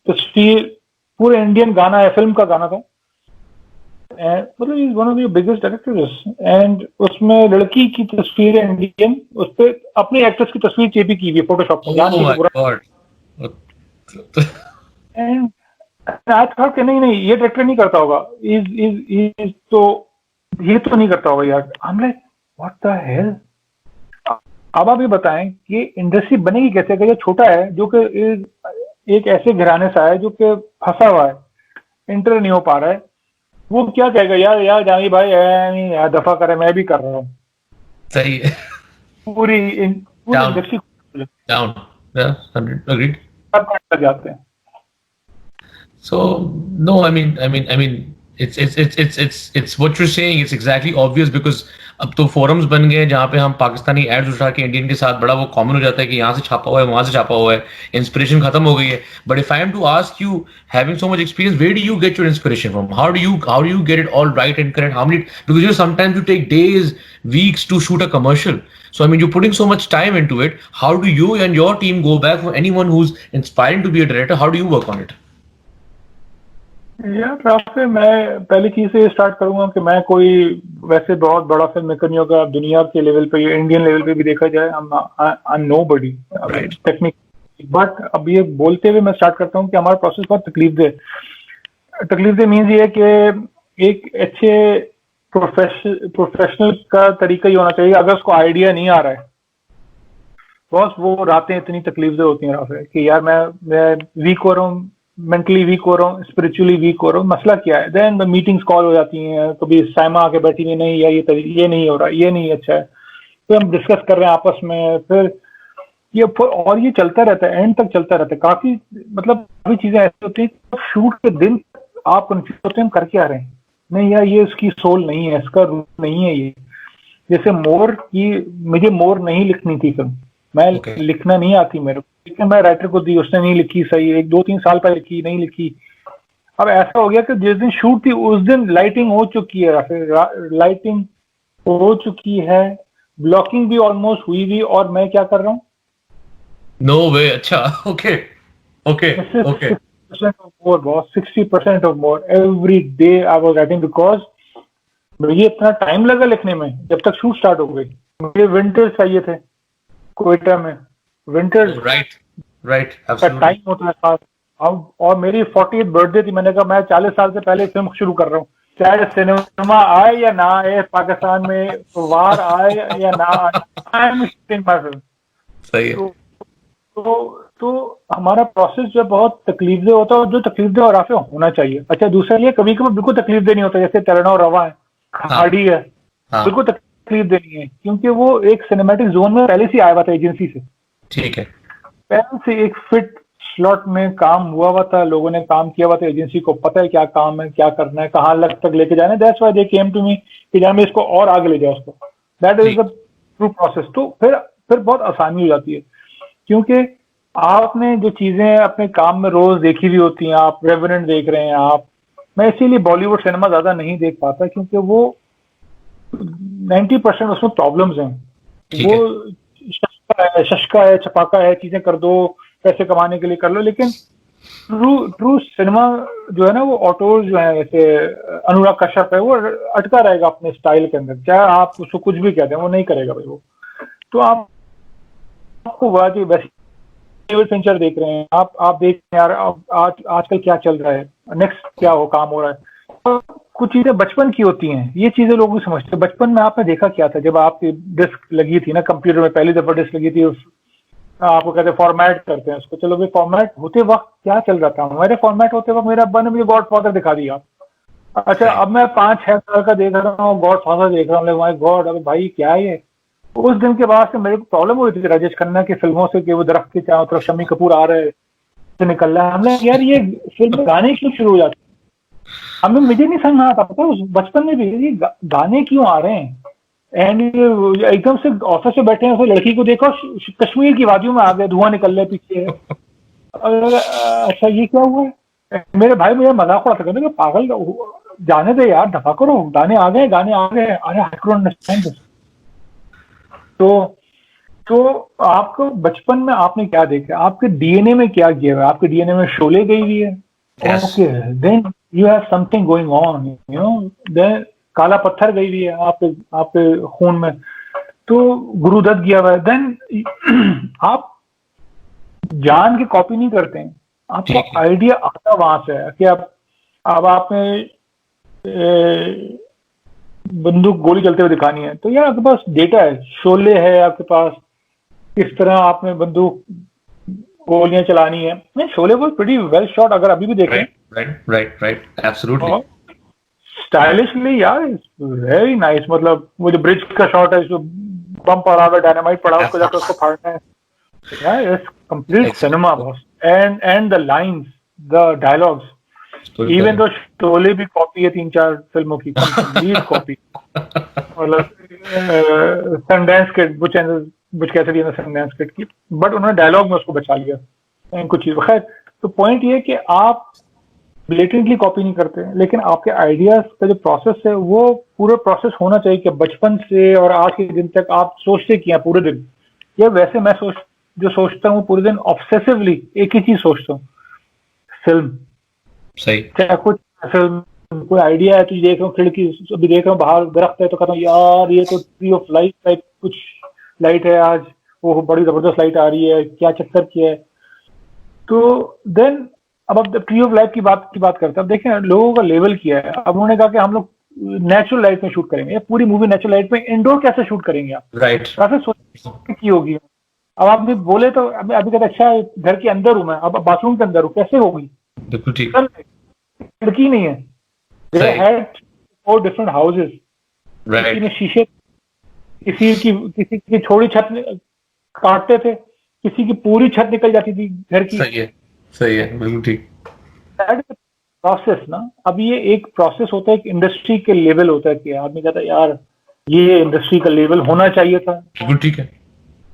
तस्वीर, पूरे इंडियन गाना है, फिल्म का गाना था, मतलब is one of the biggest directors, and उसमें लड़की की तस्वीर है इंडियन, उस पर अपनी एक्ट्रेस की तस्वीर चेपी की हुई है फोटोशॉप में, जान oh के my पूरा। god एंड आज थॉट कि नहीं नहीं ये डायरेक्टर नहीं करता होगा, इज तो ये तो नहीं करता होगा यार। I am like what the hell. अब आप ये बताएं कि इंडस्ट्री बनेगी कैसे अगर ये छोटा है, जो कि एक ऐसे घराने से है जो कि फंसा हुआ है, इंटर नहीं हो पा रहा है, वो क्या कहेगा, यार यार जानी भाई नहीं यार दफा करे, मैं भी कर रहा हूँ। सही है। पूरी पूरी down industry down yeah 100 agreed लग जाते हैं। so no I mean it's what you're saying, it's exactly obvious because अब तो forums बन गए जहाँ पे हम पाकिस्तानी एड्स उठा के इंडियन के साथ बड़ा वो कॉमन हो जाता है कि यहाँ से छापा हुआ है वहां से छापा हुआ है, इंस्पिरेशन खत्म हो गई है। But if I am to ask you, having so much experience, where do you get your inspiration from? How do you get it all right and correct? How many, because you know sometimes you take days, weeks to shoot a commercial, so I mean you're putting so much time into it. How do you and your team go back for anyone who's inspiring to be a director? How do you work on it? यार Rafe, मैं पहली चीज से start करूंगा कि मैं कोई वैसे बहुत बड़ा फिल्म मेकर नहीं होगा दुनिया के लेवल पे, इंडियन लेवल पे भी देखा जाए, I am nobody Right. Technique. But अब ये बोलते हुए मैं स्टार्ट करता हूँ कि हमारा प्रोसेस बहुत तकलीफ दे मीन्स ये है कि एक अच्छे प्रोफेशनल का तरीका ही होना चाहिए। अगर उसको आइडिया नहीं आ रहा है, बस वो रातें इतनी तकलीफ दे होती हैं राफे कि यार मैं वीक हो रहा हूँ, मेंटली वीक हो रहा हूँ, स्पिरिचुअली वीक हो रहा हूँ, मसला क्या है। देन मीटिंग्स कॉल हो जाती हैं, कभी साइमा आके बैठी है, नहीं यार ये नहीं हो रहा, ये नहीं अच्छा है, तो हम डिस्कस कर रहे हैं आपस में, फिर और ये चलता रहता है, एंड तक चलता रहता है काफी। मतलब काफी चीजें ऐसी होती हैं शूट के दिन आप कंफ्यूज होते हैं हम कर क्या रहे हैं, नहीं यार ये इसकी सोल नहीं है, इसका रूप नहीं है ये। जैसे मोर की, मुझे मोर नहीं लिखनी थी फिल्म, मैं Okay. लिखना नहीं आती मेरे को, लेकिन मैं राइटर को दी, उसने नहीं लिखी सही, 1-2-3 साल पहले लिखी, नहीं लिखी। अब ऐसा हो गया कि जिस दिन शूट थी उस दिन लाइटिंग हो चुकी है, फिर लाइटिंग हो चुकी है, ब्लॉकिंग भी ऑलमोस्ट हुई भी, और मैं क्या कर रहा हूँ, No way. अच्छा. Okay. Okay. Okay. 60% of more, boss, 60% of more every day I was writing, because मुझे इतना टाइम लगा लिखने में जब तक शूट स्टार्ट हो गई। मुझे विंटर्स चाहिए थे कोयटा में, विंटर्स Oh, right. Right. का Absolutely. टाइम होता है खास। अब और मेरी 40th बर्थडे थी, मैंने कहा मैं 40 साल से पहले फिल्म शुरू कर रहा हूँ, चाहे सिनेमा आए या ना आए, पाकिस्तान में वार आए या ना आए, I am shooting my film. सही है. तो हमारा प्रोसेस जो है बहुत तकलीफदेह होता है, और जो तकलीफदेह और राफे होना चाहिए। अच्छा, दूसरा ये कभी कभी बिल्कुल तकलीफदेह नहीं होता, जैसे तैरना और रवा है, खाड़ी है, हाँ. बिल्कुल तकलीफदेह नहीं है, क्योंकि वो एक सिनेमैटिक जोन में पहले से आया हुआ था एजेंसी से, ठीक है. पहले से एक फिट स्लॉट में काम हुआ था, लोगों ने काम किया हुआ था, एजेंसी को पता है क्या काम है, क्या करना है, कहाँ लग तक लेके जाना है। That's why they came to me कि जान इसको और आगे ले जाओ उसको। That is the true process. तो फिर बहुत आसानी हो जाती है, क्योंकि आपने जो चीजें अपने काम में रोज देखी हुई होती हैं, आप रेवेनेंट देख रहे हैं आप, मैं इसीलिए बॉलीवुड सिनेमा ज्यादा नहीं देख पाता, क्योंकि वो 90% उसमें प्रॉब्लम्स हैं। ठीक वो शशका है, छपाका है, चीजें कर दो, पैसे कमाने के लिए कर लो, लेकिन ट्रू सिनेमा जो है ना, वो ऑटोज जो है, जैसे अनुराग कश्यप है, वो अटका रहेगा अपने स्टाइल के अंदर, चाहे आप उसको कुछ भी कह दें, वो नहीं करेगा भाई वो। तो आपको वाकई वैसे डेविड फिंचर देख रहे हैं आप देख रहे हैं यार, आजकल क्या चल रहा है, नेक्स्ट क्या हो काम हो रहा है। तो कुछ चीजें बचपन की होती हैं, ये चीजें लोग भी समझते हैं। बचपन में आपने देखा क्या था, जब आपकी डिस्क लगी थी ना कंप्यूटर में, पहली दफा डिस्क लगी थी, आपको कहते हैं फॉर्मेट करते हैं उसको, चलो भाई फॉर्मेट होते वक्त क्या चल रहा था, मेरे फॉर्मेट होते वक्त मेरे अब्बा ने मुझे गॉड फादर दिखा दिया। अच्छा, अब मैं 5-6 साल का देख रहा हूँ, गॉड फादर देख रहा हूँ, माय गॉड, अबे भाई क्या है ये। उस दिन के बाद से मेरे को प्रॉब्लम हुई थी राजेश खन्ना की फिल्मों से, कि वो दरख्त के चारों तरफ शम्मी कपूर आ रहे से निकल रहा है, हमने यार ये फिल्म में गाने क्यों शुरू हो जाते, हमें मुझे नहीं समझ में आता, पता उस बचपन में भी ये गाने क्यों आ रहे हैं। एंड एकदम से ऑफिस में बैठे हैं, लड़की को देखो कश्मीर की वादियों में आ गए, धुआं निकल रहे पीछे। अच्छा ये क्या हुआ है, मेरे भाई मुझे मजाक उड़ाते कहते पागल, जाने दे यार, दफा करो, गाने आ गए, अरे आई डोंट अंडरस्टैंड दिस। तो आपको बचपन में आपने क्या देखा, आपके डीएनए में क्या किया है, आपके डीएनए में शोले गई हुई है, okay, then you have something going on, you know, then Kaala Patthar गई हुई है आपके खून में, तो गुरुदत्त गया हुआ है, देन आप जान के कॉपी नहीं करते हैं, आपको आइडिया आता वहां से है कि अब आपने बंदूक गोली चलते हुए दिखानी है, तो यार आपके पास डेटा है, शोले है आपके पास, किस तरह आपने बंदूक गोलियां चलानी है। नहीं, शोले वो प्रीटी वेल शॉट, अगर अभी भी देखें, राइट, एब्सोल्युटली स्टाइलिशली यार, वेरी नाइस। मतलब वो जो ब्रिज का शॉट है, जो बम पड़ा हुआ, डायनामाइट पड़ा, उसको जाकर उसको फाड़ना है, यार it's complete cinema boss. And the lines, the dialogues, even though Sholay भी कॉपी है 3-4 फिल्मों की, कंप्लीट कॉपी। मतलब सनडांस किड, बुच कैसिडी ने सनडांस किड की, बट उन्होंने डायलॉग में उसको बचा लिया कुछ चीज। खैर, तो पॉइंट ये कि आप ब्लेटेंटली कॉपी नहीं करते, लेकिन आपके आइडियाज का जो प्रोसेस है, वो पूरा प्रोसेस होना चाहिए कि बचपन से और आज के दिन तक आप सोचते किया पूरे दिन, या वैसे मैं जो सोचता हूँ पूरे दिन ऑब्सेसिवली एक ही चीज सोचता हूँ, फिल्म। सही, चाहे कुछ फिल्म, कोई आइडिया है, तुझे देख रहा हूँ खिड़की, अभी देख रहा हूँ बाहर दरख्त है, तो कहता हूँ यार ये तो ट्री ऑफ लाइफ टाइप कुछ लाइट है आज, वो बड़ी जबरदस्त लाइट आ रही है, क्या चक्कर किया है। तो देन अब ट्री ऑफ लाइफ की बात करते हैं। अब देखें लोगों का लेवल किया है, अब उन्होंने कहा कि हम लोग नेचुरल लाइट में शूट करेंगे, पूरी मूवी नेचुरल लाइट में, इंडोर कैसे शूट करेंगे आप, राइट, काफी सोच की होगी। अब आप बोले तो अभी कहते अच्छा घर के अंदर हूं मैं, अब बाथरूम के अंदर हूँ, कैसे होगी, बिल्कुल ठीक, खिड़की नहीं है, they had 4 different houses, किसी में शीशे, किसी की छोटी छत काटते थे, किसी की पूरी छत निकल जाती थी घर की। सही है, बिल्कुल ठीक। प्रोसेस ना, अब ये एक प्रोसेस होता है, एक इंडस्ट्री के लेवल होता है कि आदमी कहता है यार ये इंडस्ट्री का लेवल होना चाहिए था, बिल्कुल ठीक है।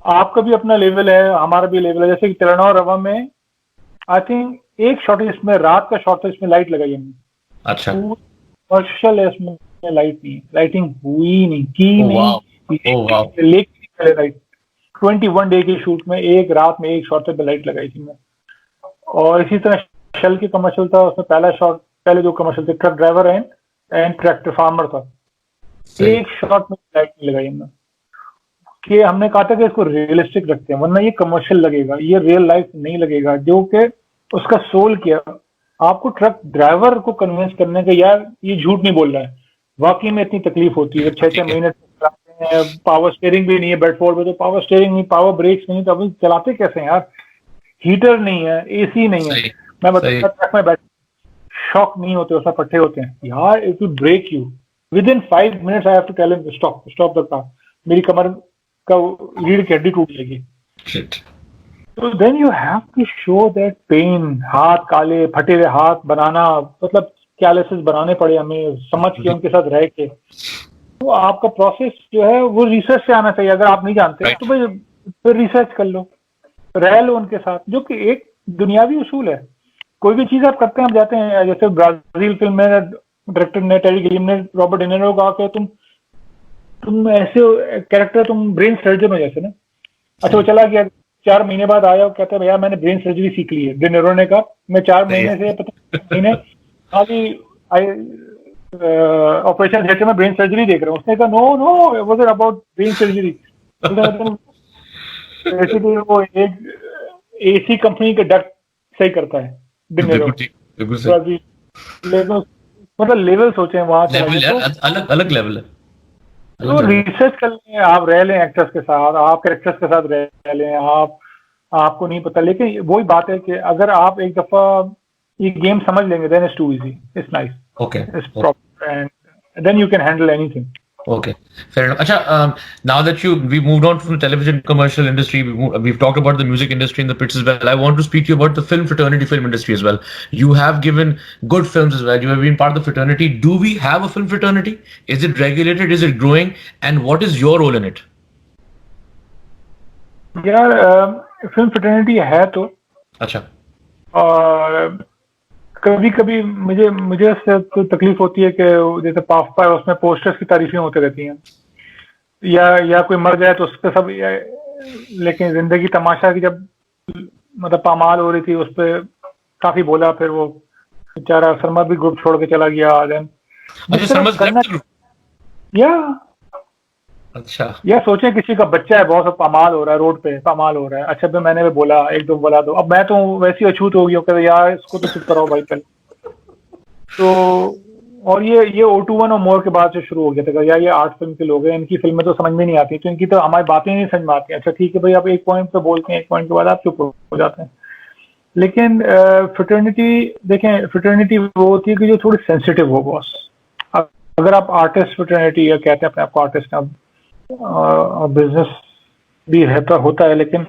आपका भी अपना लेवल है, हमारा भी लेवल है। जैसे कि तिरना और रवा में आई थिंक एक शॉट है इसमें, रात का शॉट था, इसमें लाइट लगाई हमने। अच्छा। कमर्शियल है इसमें, लाइट नहीं, लाइटिंग हुई नहीं, की ओ नहीं, वाओ। Oh wow. लेकिन लाइट 21 डे की शूट में एक रात में एक शॉट पे लाइट लगाई थी मैं। और इसी तरह शेल की कमर्शियल था, उसमें पहला शॉट, पहले जो कमर्शियल थे, truck driver and tractor farmer था, सही। एक शॉट में लाइट नहीं लगाई हमने। कि हमने कहा था कि इसको रियलिस्टिक रखते हैं, वरना ये कमर्शियल लगेगा, ये रियल लाइफ नहीं लगेगा। जो कि उसका सोल किया, आपको ट्रक ड्राइवर को कन्विंस करने का, यार ये झूठ नहीं बोल रहा है, वाकई में इतनी तकलीफ होती है, 6-6 ठीक है। महीने चलाते हैं, पावर स्टेयरिंग भी नहीं है, बेडफोर्ड पे तो पावर स्टेयरिंग नहीं, पावर ब्रेक्स नहीं, तो अभी चलाते कैसे हैं यार, हीटर नहीं है, एसी नहीं है। सही। मैं सही। बता, ट्रक में बैठ, शॉक नहीं होते, उसमें पट्टे होते हैं यार, it will break you within 5 minutes. I have to tell him stop, stop the car, मेरी कमर का रीढ़ की हड्डी टूट जाएगी। शिट। तो then you have to show that pain, हाथ काले फटे हुए हाथ बनाना, मतलब कैलेसेस बनाने पड़े हमें, समझ के उनके साथ रह के। तो आपका प्रोसेस जो है वो रिसर्च से आना चाहिए। अगर आप नहीं जानते राइट। तो भाई फिर रिसर्च कर लो, रह लो उनके साथ, जो कि एक दुनियावी उसूल है। कोई भी चीज आप करते हैं, आप जाते हैं, जैसे ब्राजील फिल्म में डायरेक्टर ने, टेरी गिलिम ने, रॉबर्ट डिनेरो को कहा कि तुम ऐसे कैरेक्टर, तुम ब्रेन सर्जन हो जैसे ना। अच्छा, वो चला गया, 4 महीने बाद आया, वो कहता है भैया मैंने ब्रेन सर्जरी सीख ली है। डिनेरो ने कहा मैं 4 सही महीने है। से, पता महीने अभी ऑपरेशन थिएटर में ब्रेन सर्जरी देख रहा हूँ। उसने कहा no no, it was about brain surgery. Basically वो एक एसी कंपनी के डक्ट सही करता है डिनेरो, बिल्कुल ठीक। बिल्कुल सही। ब्राजील। लेकिन मतलब लेवल सोचे वहां चला लेवल गया। यार, अलग अलग लेवल है। तो अलग लेवल है। रिसर्च कर लें, आप रह लें एक्टर्स के साथ, आप कैरेक्टर्स के साथ रह लें, आप, आपको नहीं पता। लेकिन वही बात है कि अगर आप एक दफा ये गेम समझ लेंगे, then it's too easy, it's nice, okay. It's proper, and then you can handle anything. Okay, fair enough. Acha, now that we moved on from the television commercial industry, we've talked about the music industry in the pits as well. I want to speak to you about the film fraternity film industry as well. You have given good films as well. You have been part of the fraternity. Do we have a film fraternity? Is it regulated? Is it growing? And what is your role in it? यार film fraternity है तो, अच्छा। और कभी कभी मुझे मुझे इससे तो तकलीफ होती है कि जैसे पाफपा है, उसमें पोस्टर्स की तारीफें होती रहती हैं, या कोई मर जाए तो उस पर सब, लेकिन जिंदगी तमाशा की जब मतलब पामाल हो रही थी, उस पर काफी बोला, फिर वो बेचारा शर्मा भी ग्रुप छोड़ के चला गया। देन अच्छा, समझ करना, left. या अच्छा। या सोचें किसी का बच्चा है, बहुत पामाल हो रहा है, रोड पे पामाल हो रहा है, अच्छा भी मैंने भी बोला, एक दो बोला दो, अब मैं तो वैसी अछूत हो गई हूँ कि यार इसको तो चुप कराओ भाई पहले। तो और ये O21 और मोर के बाद से शुरू हो गया था यार, ये आर्ट फिल्म के लोग हैं, इनकी फिल्में तो समझ में नहीं आती, तो इनकी तो हमारी बातें नहीं समझ में आती। अच्छा ठीक है भाई, आप एक पॉइंट पे बोलते हैं, एक पॉइंट के बाद आप चुप हो जाते हैं। लेकिन फ्रेटर्निटी देखें, फ्रेटर्निटी वो होती है कि जो थोड़ी सेंसिटिव हो बॉस। अगर आप आर्टिस्ट फ्रेटर्निटी, या कहते हैं अपने आपको आर्टिस्ट, आप बिजनेस भी रहता होता है, लेकिन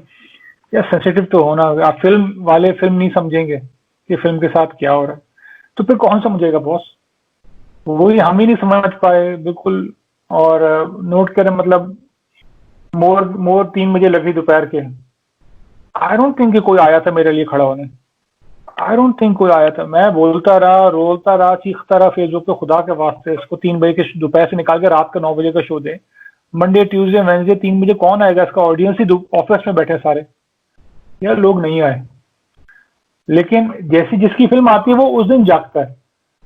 यार सेंसिटिव तो होना। आप फिल्म वाले फिल्म नहीं समझेंगे कि फिल्म के साथ क्या हो रहा है, तो फिर कौन समझेगा बॉस? वही हम ही नहीं समझ पाए बिल्कुल। और नोट करें, मतलब मोर 3 बजे लगी दोपहर के, आई डोंट थिंक कि कोई आया था मेरे लिए खड़ा होने। आई डोंट थिंक कोई आया था। मैं बोलता रहा, रोलता रहा, चीखता रहा फेसबुक पे, खुदा के वास्ते इसको 3 बजे के दोपहर से निकाल के रात का 9 बजे का शो दे। मंडे ट्यूसडे वेडनेसडे 3 बजे कौन आएगा? इसका ऑडियंस ही ऑफिस में बैठे सारे, यार लोग नहीं आए। लेकिन जैसी जिसकी फिल्म आती है वो उस दिन जागता है,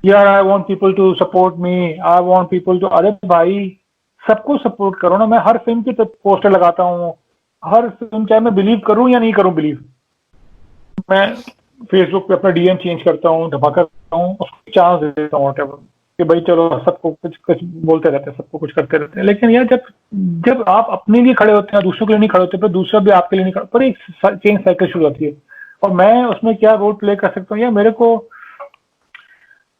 यार I want people to support me, I want people to. अरे भाई सबको सपोर्ट करो ना। मैं हर फिल्म की पोस्टर लगाता हूँ, हर फिल्म, चाहे मैं बिलीव करूं या नहीं करूं बिलीव, मैं फेसबुक पे अपना डीएम चेंज करता हूँ, धमाका करता हूँ, उसको चांस देता हूँ whatever, कि भाई चलो सबको कुछ कुछ बोलते रहते हैं, सबको कुछ करते रहते हैं। लेकिन यार जब आप अपने लिए खड़े होते हैं, दूसरों के लिए नहीं खड़े होते, फिर दूसरा भी आपके लिए नहीं खड़ा, पर एक चेंज साइकिल शुरू होती है। और मैं उसमें क्या रोल प्ले कर सकता हूँ? यार मेरे को,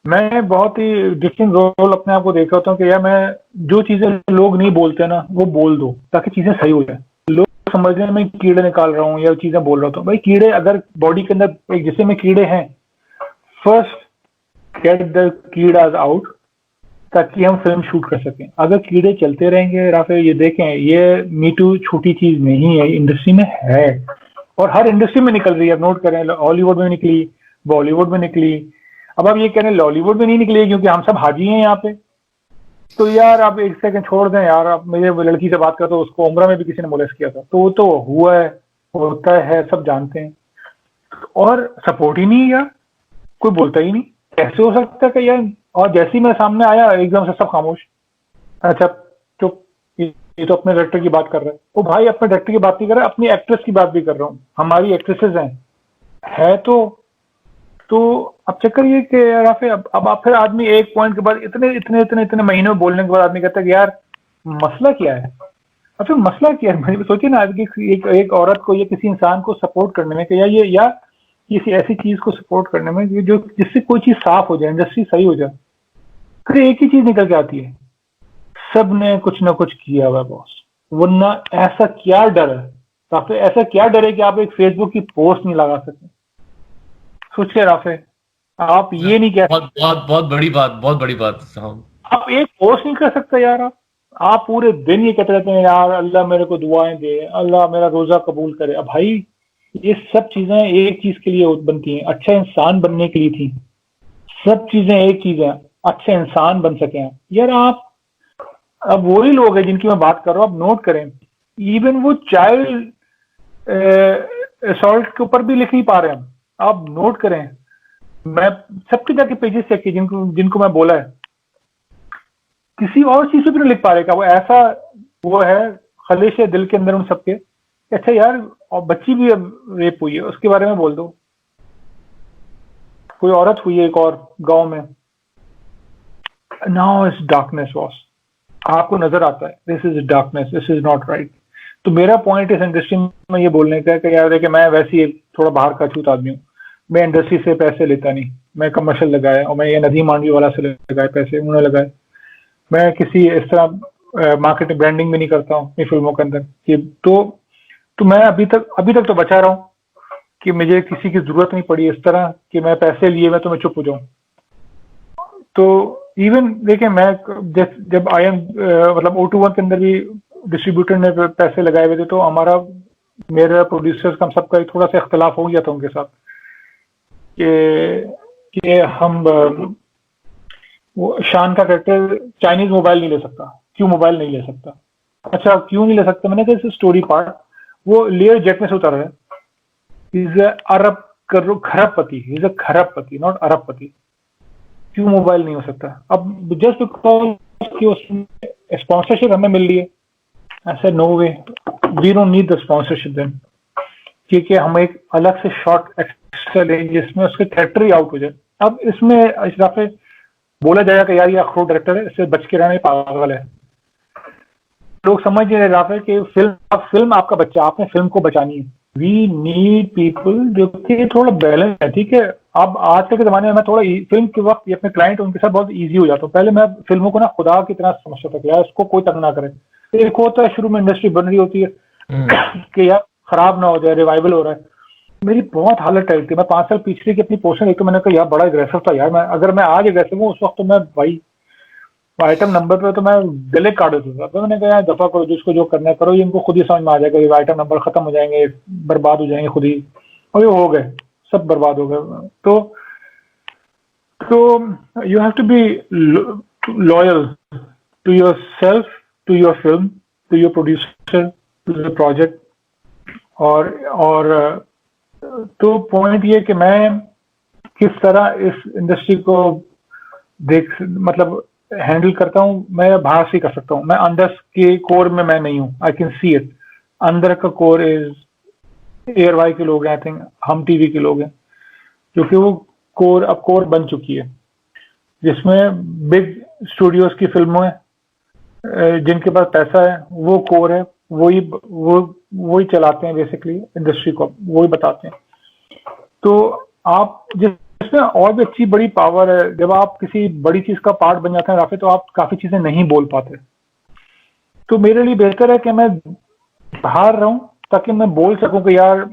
मैं बहुत ही डिफरेंट रोल अपने आप को देख रहा हूँ कि यार मैं जो चीजें लोग नहीं बोलते ना, वो बोल दो ताकि चीजें सही हो जाए। लोग समझ रहे हैं मैं कीड़े निकाल रहा हूँ या चीजें बोल रहा हूँ, भाई कीड़े अगर बॉडी के अंदर एक जिस्म में कीड़े हैं, फर्स्ट गेट द कीड़ाज आउट, ताकि हम फिल्म शूट कर सकें। अगर कीड़े चलते रहेंगे राफे, ये देखें, ये मी टू छोटी चीज नहीं है, इंडस्ट्री में है और हर इंडस्ट्री में निकल रही है। अब नोट करें, हॉलीवुड में निकली, बॉलीवुड में निकली, अब आप ये कह रहे हैं लॉलीवुड में नहीं निकली क्योंकि हम सब हाजी हैं यहाँ पे। तो यार आप एक सेकंड छोड़ दें यार, आप मेरे लड़की से बात करते हो, उसको उम्र में भी किसी ने मोलेस्ट किया था, तो वो तो हुआ है, होता है, सब जानते हैं और सपोर्ट ही नहीं है यार, कोई बोलता ही नहीं। कैसे हो सकता है कि यार, और जैसे ही मैं सामने आया एकदम से सब खामोश। अच्छा चुप, ये तो अपने डायरेक्टर की बात कर रहा है। ओ भाई, अपने डायरेक्टर की बात नहीं कर रहा, अपनी एक्ट्रेस की बात भी कर रहा हूँ, हमारी एक्ट्रेसेस हैं, है तो अब चक्कर ये कि राफे, अब आप फिर आदमी एक पॉइंट के बाद इतने इतने इतने इतने महीनों में बोलने के बाद आदमी कहता है कि यार मसला क्या है। अब फिर मसला क्या है, मैंने सोचिए ना, आज की एक औरत को या किसी इंसान को सपोर्ट करने में, या किसी ऐसी चीज को सपोर्ट करने में जो जिससे कोई चीज साफ हो जाए, इंडस्ट्री सही हो जाए, फिर एक ही चीज निकल के आती है, सब ने कुछ ना कुछ किया हुआ बॉस। वरना ऐसा क्या डर है राफे, ऐसा क्या डर है कि आप एक फेसबुक की पोस्ट नहीं लगा सकते? सोचिए राफे, आप ये नहीं कह, बहुत बहुत बहुत बड़ी बात। हाँ। आप एक पोस्ट नहीं कर सकते यार। आप पूरे दिन ये कहते रहते हैं यार अल्लाह मेरे को दुआएं दे, अल्लाह मेरा रोजा कबूल करे। अब भाई ये सब चीजें एक चीज के लिए बनती हैं, अच्छा इंसान बनने के लिए थी। सब चीजें एक चीज है, अच्छे इंसान बन सके हैं यार आप। अब वही लोग हैं जिनकी मैं बात कर रहा हूँ, आप नोट करें, इवन वो चाइल्ड असॉल्ट के ऊपर भी लिख नहीं पा रहे हैं। आप नोट करें, मैं सबके जाके पेजेस चेक किए जिनको मैं बोला है, किसी और चीज से भी नहीं लिख पा रहे का वो ऐसा वो है खलिश है दिल के अंदर उन सबके। अच्छा यार, और बच्ची भी अब रेप हुई है, उसके बारे में बोल दो। कोई औरत हुई है एक और गांव में, नाउ इज डार्कनेस वॉस, आपको नजर आता है this is darkness, this is not right. तो मेरा पॉइंट इस इंडस्ट्री में ये बोलने का है कि यार देखिए, मैं वैसे ही थोड़ा बाहर का छूत आदमी हूँ, मैं इंडस्ट्री से पैसे लेता नहीं, मैं कमर्शियल लगाए और मैं ये नदीम मांडवी वाला से लगाए पैसे, उन्होंने लगाए। मैं किसी इस तरह मार्केटिंग ब्रांडिंग भी नहीं करता हूँ अपनी फिल्मों के अंदर कि तो मैं अभी तक तो बचा रहा हूँ कि मुझे किसी की जरूरत नहीं पड़ी इस तरह कि मैं पैसे लिए मैं तो मैं चुप हो जाऊं। तो इवन देखिए, मैं जब आई एम मतलब O21 के अंदर भी डिस्ट्रीब्यूटर ने पैसे लगाए हुए थे, तो हमारा मेरा प्रोड्यूसर्स का सबका थोड़ा सा इख्तलाफ हो गया था उनके साथ कि हम वो शान का कैरेक्टर चाइनीज मोबाइल नहीं ले सकता, क्यों मोबाइल नहीं ले सकता? अच्छा क्यों नहीं ले सकता? मैंने कहा स्टोरी पार्ट, वो लेयर जेट में से उतर है, इज अरब खरबपति, इज अ खरबपति नॉट अरबपति, क्यों मोबाइल नहीं हो सकता? अब जस्ट बिकॉज कि उसमें स्पॉन्सरशिप हमें मिल रही है, ऐसे no way, we don't need the sponsorship then, क्योंकि हम एक अलग से शॉर्ट एक्स्ट्रा लें जिसमें उसके कैरेक्टर ही आउट हो जाए। अब इसमें इस दफे बोला जाएगा कि यार ये अखरोट डायरेक्टर है, इससे बच के रहना पागल है। लोग समझ रहे राफे कि फिल्म आपका बच्चा, आपने फिल्म को बचानी है। वी नीड पीपल जो कि थोड़ा बैलेंस है, ठीक है। अब आजकल के जमाने में मैं थोड़ा फिल्म के वक्त अपने क्लाइंट उनके साथ बहुत इजी हो जाता हूँ। पहले मैं फिल्मों को ना खुदा की तरह समझता था कि यार इसको कोई तंग ना करे। एक होता है शुरू में इंडस्ट्री बन रही होती है कि यार खराब ना हो जाए, रिवाइवल हो रहा है। मेरी बहुत हालत टाइट थी, मैं 5 साल पिछले की अपनी पोर्शन एक तो मैंने कहा यार बड़ा एग्रेसिव था यार, मैं अगर मैं आज एग्रेसिव हूँ उस वक्त तो मैं भाई आइटम नंबर पे तो मैं गले काट देता था। तो मैंने कहा यार दफा करो, जिसको जो करना है करो, ये इनको खुद ही समझ में आ जाएगा, ये आइटम नंबर खत्म हो जाएंगे, बर्बाद हो जाएंगे खुद ही, और ये हो गए, सब बर्बाद हो गए। तो you have to be loyal to your self, to your film, to your producer, to the project. और तो पॉइंट ये कि मैं किस तरह इस इंडस्ट्री को मतलब हैंडल करता हूँ, मैं बाहर से कर सकता हूँ, मैं अंदर के कोर में मैं नहीं हूँ। आई कैन सी इट, अंदर का कोर इज एयर वाई के लोग हैं, आई थिंक हम टीवी के लोग हैं, क्योंकि वो कोर अब कोर बन चुकी है, जिसमें बिग स्टूडियोज की फिल्मों जिनके पास पैसा है वो कोर है, वही चलाते हैं बेसिकली इंडस्ट्री को, वही बताते हैं। तो आप जिसमें और भी अच्छी बड़ी पावर है, जब आप किसी बड़ी चीज का पार्ट बन जाते हैं राफे, तो आप काफी चीजें नहीं बोल पाते। तो मेरे लिए बेहतर है कि मैं बाहर रहूं ताकि मैं बोल सकूं कि यार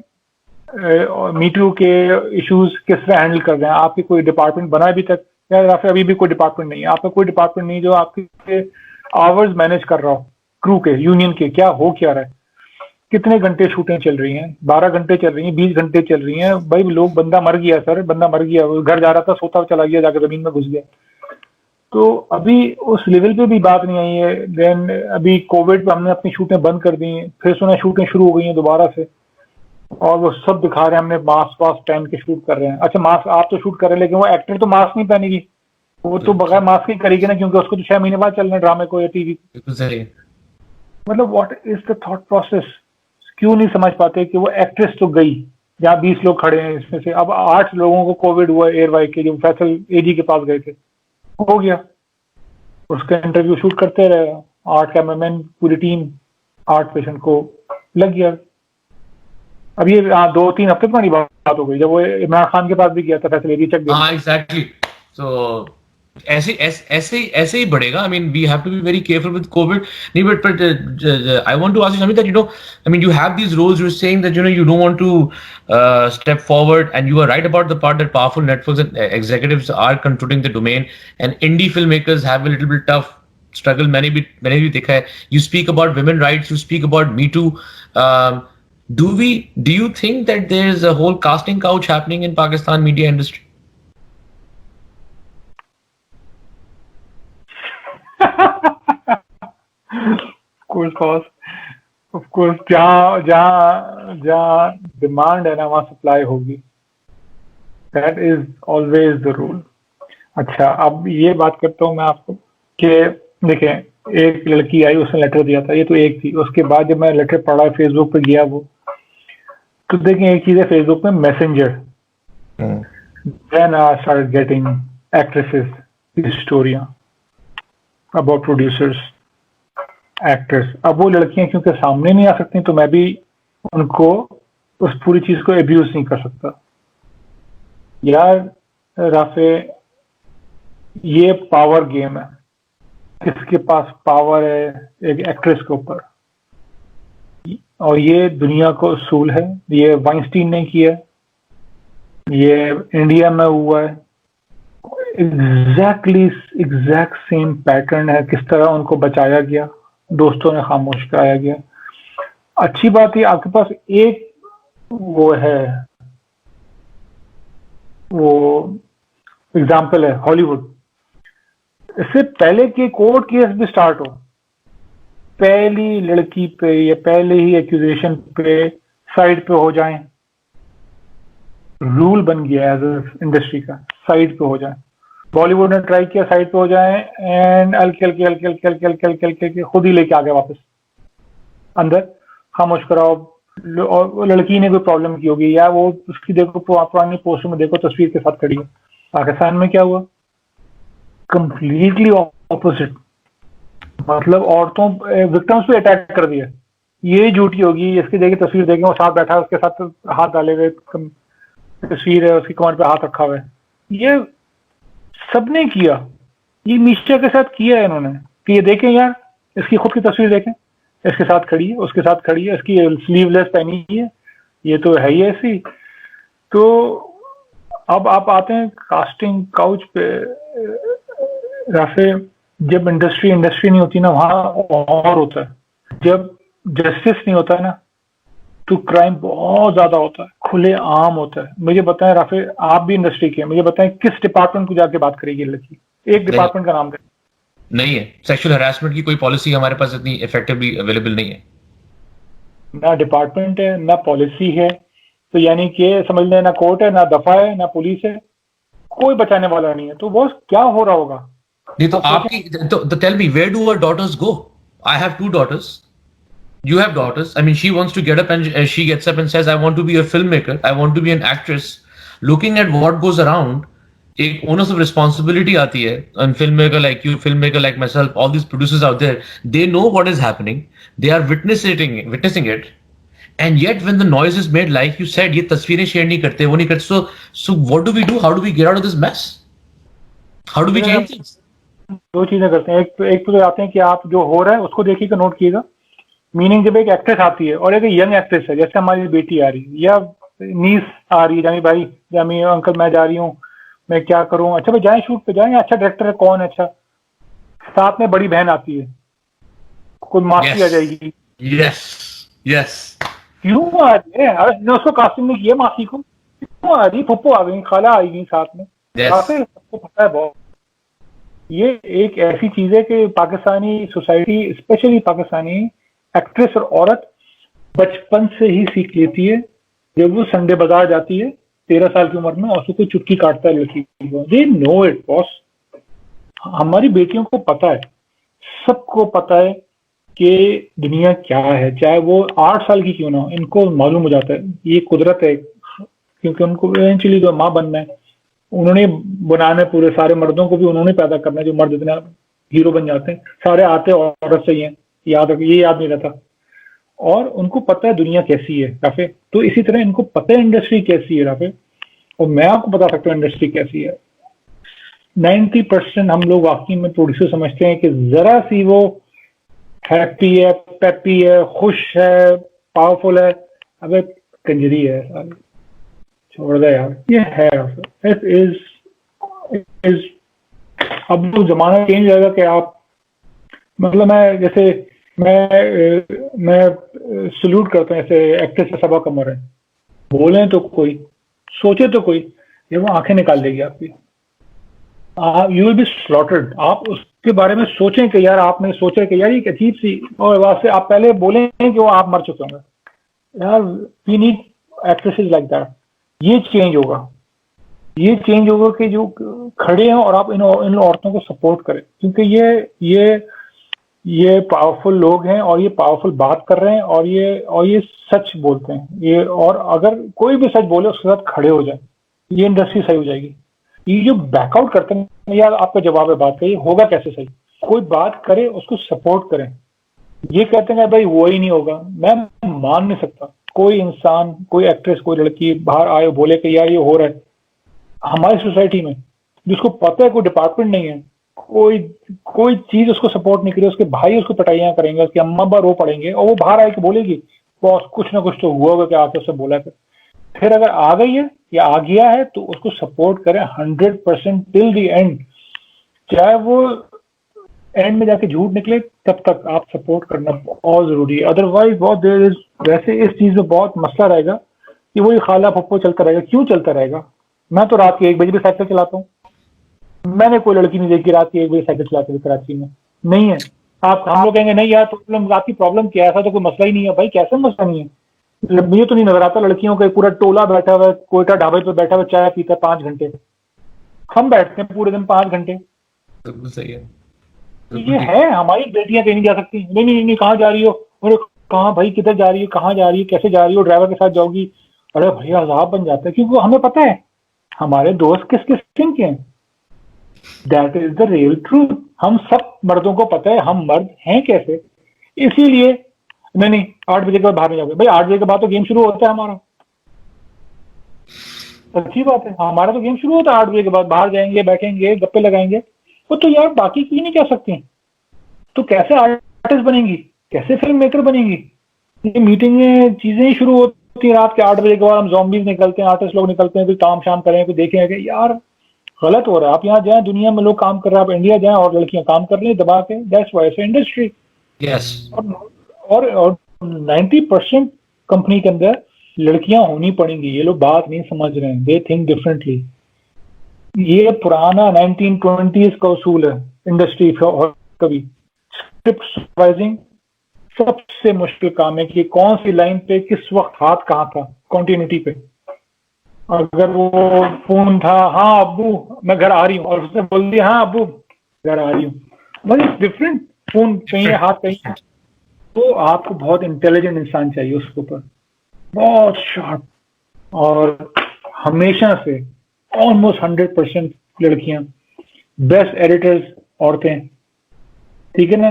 मी टू के इश्यूज किस तरह हैंडल कर रहे हैं। आपकी कोई डिपार्टमेंट बना अभी तक यार राफे अभी भी कोई डिपार्टमेंट नहीं है, आपका कोई डिपार्टमेंट नहीं जो आपके आवर्स मैनेज कर रहा हो, क्रू के, यूनियन के, क्या हो क्या रहा है, कितने घंटे शूटें चल रही हैं, 12 घंटे चल रही हैं, 20 घंटे चल रही हैं भाई, लोग, बंदा मर गया सर, बंदा मर गया, वो घर जा रहा था, सोता चला गया, जाकर जमीन में घुस गया। तो अभी उस लेवल पे भी बात नहीं आई है। देन अभी कोविड पे हमने अपनी शूटें बंद कर दी, फिर सुना शूटें शुरू हो गई हैं दोबारा से, और वो सब दिखा रहे हैं हमने मास्क वास्क पहन के शूट कर रहे हैं। अच्छा मास्क आप तो शूट कर रहे हैं, लेकिन वो एक्टर तो मास्क नहीं पहनेगी, वो तो बगैर मास्क ही करेगी ना, क्योंकि उसको तो 6 महीने बाद चलना है ड्रामे को या टीवी। बिल्कुल सही। मतलब what is the thought process? क्यों नहीं समझ पाते कि वो एक्ट्रेस तो गई, जहाँ 20 लोग खड़े हैं इसमें से अब 8 लोगों को कोविड हुआ एयरवाई के, जो फैसल एजी के पास गए थे, हो गया, उसका इंटरव्यू शूट करते रहे, 8 कैमरामैन, पूरी टीम, 8 पेशेंट को लग गया। अब ये 2-3 हफ्ते पुरानी बात हो गई, जब वो इमरान खान के पास भी गया था फैसल एजी, चेक हाँ एग्जैक्टली। सो ऐसे ही बढ़ेगा। I mean, we have to be very careful with COVID. नहीं, but I want to ask you something that, I mean, you have these roles. You're saying that, you don't want to step forward, and you are right about the part that powerful networks and executives are controlling the domain, and indie filmmakers have a little bit tough struggle. मैंने भी देखा है. You speak about women rights. You speak about Me Too. Um, do you think that there's a whole casting couch happening in Pakistan media industry? Of course जहाँ demand है ना, वहाँ supply होगी, that is always the rule. अच्छा अब ये बात करता हूँ मैं आपको कि देखें, एक लड़की आई, उसने लेटर दिया था, ये तो एक थी। उसके बाद जब मैं लेटर पढ़ा, फेसबुक पे गया वो, तो देखें एक चीज है फेसबुक में messenger, then I started getting actresses की स्टोरियां अबाउट प्रोड्यूसर्स, एक्टर्स। अब वो लड़कियां क्योंकि सामने नहीं आ सकती, तो मैं भी उनको उस पूरी चीज को एब्यूज नहीं कर सकता। यार राफे, ये पावर गेम है, किसके पास पावर है एक एक्ट्रेस के ऊपर, और ये दुनिया को उसूल है। ये वाइंस्टीन ने किया, ये इंडिया में हुआ है, एग्जैक्ट सेम पैटर्न है। किस तरह उनको बचाया गया, दोस्तों ने खामोश कराया गया। अच्छी बात है आपके पास एक वो है, वो एग्जाम्पल है हॉलीवुड। इससे पहले कि कोर्ट केस भी स्टार्ट हो, पहली लड़की पे या पहले ही एक्यूजेशन पे साइड पे हो जाएं, रूल बन गया एज इंडस्ट्री का, साइड पे हो जाएं। बॉलीवुड ने ट्राई किया साइड पे हो जाए, एंड हल्के खुद ही लेके आ गए वापस अंदर, खामोश कराओ। और लड़की ने कोई प्रॉब्लम की होगी, या वो उसकी देखो पुरानी पोस्ट में देखो तस्वीर के साथ खड़ी है। पाकिस्तान में क्या हुआ, कंप्लीटली ऑपोजिट, मतलब औरतों विक्टिम्स पे अटैक कर दिया। ये झूठी होगी, इसकी देखिए तस्वीर देखें, वो साथ बैठा है, उसके साथ हाथ डाले हुए तस्वीर है, उसकी कमर पे हाथ रखा हुआ है। ये सबने किया, ये मीशा के साथ किया है इन्होंने, कि ये देखें यार, इसकी खुद की तस्वीर देखें, इसके साथ खड़ी है, उसके साथ खड़ी है, इसकी स्लीवलेस पहनी है, ये तो है ही ऐसी। तो अब आप आते हैं कास्टिंग काउच पे राफे। जब इंडस्ट्री नहीं होती ना, वहां और होता है। जब जस्टिस नहीं होता है ना, तो क्राइम बहुत ज्यादा होता है, खुले आम होता है। मुझे बताएं राफे, आप भी इंडस्ट्री के, मुझे बताएं किस डिपार्टमेंट को जाके बात करेगी लड़की, एक डिपार्टमेंट का नाम दें। नहीं है, सेक्सुअल हरासमेंट की कोई पॉलिसी हमारे पास इतनी इफेक्टिवली अवेलेबल नहीं है। ना डिपार्टमेंट है, ना पॉलिसी है, तो यानी कि समझ लें ना कोर्ट है, ना दफा है, ना पुलिस है, कोई बचाने वाला नहीं है। तो बॉस क्या हो रहा होगा? नहीं तो आपकी तो tell me, where do our daughters go? I have 2 daughters. You have daughters. I mean, she wants to get up and she gets up and says, I want to be a filmmaker. I want to be an actress. Looking at what goes around, एक onus of responsibility आती है. And filmmaker like you, filmmaker like myself, all these producers out there, they know what is happening. They are witnessing it. And yet when the noise is made, like you said, ये तस्वीरें share नहीं करते, वो नहीं करते. So what do we do? How do we get out of this mess? How do we change things? दो चीजें करते हैं। एक तो आते हैं कि आप जो हो रहा है उसको देखिएगा, नोट कीजिएगा। मीनिंग जब एक एक्ट्रेस आती है और एक यंग एक्ट्रेस है, जैसे हमारी बेटी आ रही है या नीस आ रही है, जामी भाई, जामी अंकल मैं जा रही हूँ, मैं क्या करूं, अच्छा भाई जाए शूट पे जाएंगे, अच्छा डायरेक्टर है कौन है, अच्छा साथ में बड़ी बहन आती है, कोई मासी आ Yes. जाएगी, Yes. Yes. क्यों आ रही है, अरे ने उसको कास्टिंग नहीं किया मासी को, क्यों आ रही, फुप्पो आ गई, खाला आ गई साथ में, काफी Yes. सबको पता है बहुत। ये एक ऐसी चीज है कि Pakistani society, specially Pakistani actress और औरत बचपन से ही सीख लेती है। जब वो संडे बाजार जाती है 13 साल की उम्र में और उसको कोई चुटकी काटता है लड़की को, दे नो इट बॉस। हमारी बेटियों को पता है, सबको पता है कि दुनिया क्या है, चाहे वो 8 साल की क्यों ना हो, इनको मालूम हो जाता है ये कुदरत है, क्योंकि उनको इवेंचुअली तो माँ बनना है, उन्होंने बनाना है, पूरे सारे मर्दों को भी उन्होंने पैदा करना है, जो मर्द इतना हीरो बन जाते हैं, सारे आते औरत से ही हैं, याद रख, ये याद नहीं रहता। और उनको पता है दुनिया कैसी है राफे, तो इसी तरह इनको पता है इंडस्ट्री कैसी है राफे, और मैं आपको बता सकता हूँ इंडस्ट्री कैसी है। 90% हम लोग वाकई में प्रोड्यूसर समझते हैं कि जरा सी वो हैप्पी है, पेपी है, खुश है, पावरफुल है, अबे कंजरी है सारी, छोड़ दे यार, ये है इट इज। अब तो जमाना चेंज आएगा कि आप, मतलब मैं जैसे मैं सल्यूट करता हूँ ऐसे एक्ट्रेस से, सबा कमर है, बोले तो कोई, सोचे तो कोई, ये वो आंखें निकाल देगी आपकी, यू विल बी स्लॉटर्ड। आप उसके बारे में सोचें कि यार, आपने सोचा कि यार ये अजीब सी, और वास्ते आप पहले बोलें कि वो आप मर चुके होंगे यार, we need actresses like that. ये चेंज होगा, ये चेंज होगा कि जो खड़े हैं और आप इन औरतों को सपोर्ट करें, क्योंकि ये पावरफुल लोग हैं और ये पावरफुल बात कर रहे हैं, और ये सच बोलते हैं ये, और अगर कोई भी सच बोले उसके साथ खड़े हो जाए, ये इंडस्ट्री सही हो जाएगी। ये जो बैकआउट करते हैं यार, आपका जवाब है बात का, ये होगा कैसे सही, कोई बात करे उसको सपोर्ट करें, ये कहते हैं भाई वो ही नहीं होगा, मैं मान नहीं सकता कोई इंसान, कोई एक्ट्रेस, कोई लड़की बाहर आए बोले कि यार ये हो रहा है हमारी सोसाइटी में, जिसको पता है कोई डिपार्टमेंट नहीं है, कोई चीज उसको सपोर्ट नहीं करी, उसके भाई उसको पिटाइयां करेंगे, उसके अम्मा अब्बा रो पड़ेंगे, और वो बाहर आके बोलेगी बॉस कुछ ना कुछ तो हुआ होगा कि आपने उससे बोला था। फिर अगर आ गई है या आ गया है तो उसको सपोर्ट करें 100% टिल द एंड, चाहे वो एंड में जाके झूठ निकले, तब तक आप सपोर्ट करना बहुत जरूरी है। अदरवाइज बहुत देर वैसे इस चीज में बहुत मसला रहेगा कि वही खाला पप्पो चलता रहेगा। क्यों चलता रहेगा? मैं तो रात के 1 बजे भी साइकिल चलाता हूँ, मैंने कोई लड़की नहीं देखी रात के 1 बजे साइकिल चलाते हुए कराची में, नहीं है। आप हम लोग कहेंगे नहीं यार प्रॉब्लम, आपकी प्रॉब्लम क्या है, ऐसा तो कोई मसला ही नहीं है। भाई कैसे मसला नहीं है? मुझे तो नहीं नजर आता लड़कियों का पूरा टोला बैठा हुआ है कोयटा ढाबे पे, बैठा हुआ चाय पीता 5 घंटे, हम बैठते हैं पूरे दिन 5 घंटे। बिल्कुल सही है। ये है, हमारी बेटियां कहीं नहीं जा सकती, नहीं नहीं नहीं कहाँ जा रही हो, अरे कहाँ भाई, किधर जा रही है, कहाँ जा रही है, कैसे जा रही हो, ड्राइवर के साथ जाओगी, अरे भैया अजाब बन जाता है, क्योंकि हमें पता है हमारे दोस्त किस किस्म के हैं। That is the real truth. हम सब मर्दों को पता है हम मर्द हैं कैसे, इसीलिए नहीं 8 बजे के बाद बाहर नहीं जाओगे। भाई 8 बजे के बाद तो गेम शुरू होता है हमारा, अच्छी बात है, हमारा तो गेम शुरू होता है 8 बजे के बाद, बाहर जाएंगे, बैठेंगे, गप्पे लगाएंगे। वो तो यार बाकी क्यों नहीं कह सकती, तो कैसे आर्टिस्ट बनेंगी, कैसे फिल्म मेकर बनेंगी? ये मीटिंगें चीजें ही शुरू होती है रात के 8 बजे के बाद, हम ज़ॉम्बीज निकलते हैं, आर्टिस्ट लोग निकलते हैं, कोई काम शाम करें, कोई देखें कि यार गलत हो रहा है। आप यहाँ जाए, दुनिया में लोग काम कर रहे हैं, आप इंडिया जाए और लड़कियां काम कर रही हैं दबा के, that's why it's industry. Yes. और 90% कंपनी के अंदर लड़कियां होनी पड़ेंगी, ये लोग बात नहीं समझ रहे हैं, दे थिंक डिफरेंटली। ये पुराना 1920s का उसूल है इंडस्ट्री कभी। स्क्रिप्ट सुपरवाइजिंग सबसे मुश्किल काम है कि कौन सी लाइन पे किस वक्त हाथ कहाँ था, कॉन्टिन्यूटी पे। अगर वो फोन था, हाँ अब्बू मैं घर आ रही हूँ, और उसने बोल दिया हाँ अब्बू घर आ रही हूँ, मतलब डिफरेंट, फोन कहीं है, हाथ कहीं है। तो आपको बहुत इंटेलिजेंट इंसान चाहिए उसके ऊपर, बहुत शार्प। और हमेशा से ऑलमोस्ट 100% लड़कियां, बेस्ट एडिटर्स औरतें, ठीक है ना।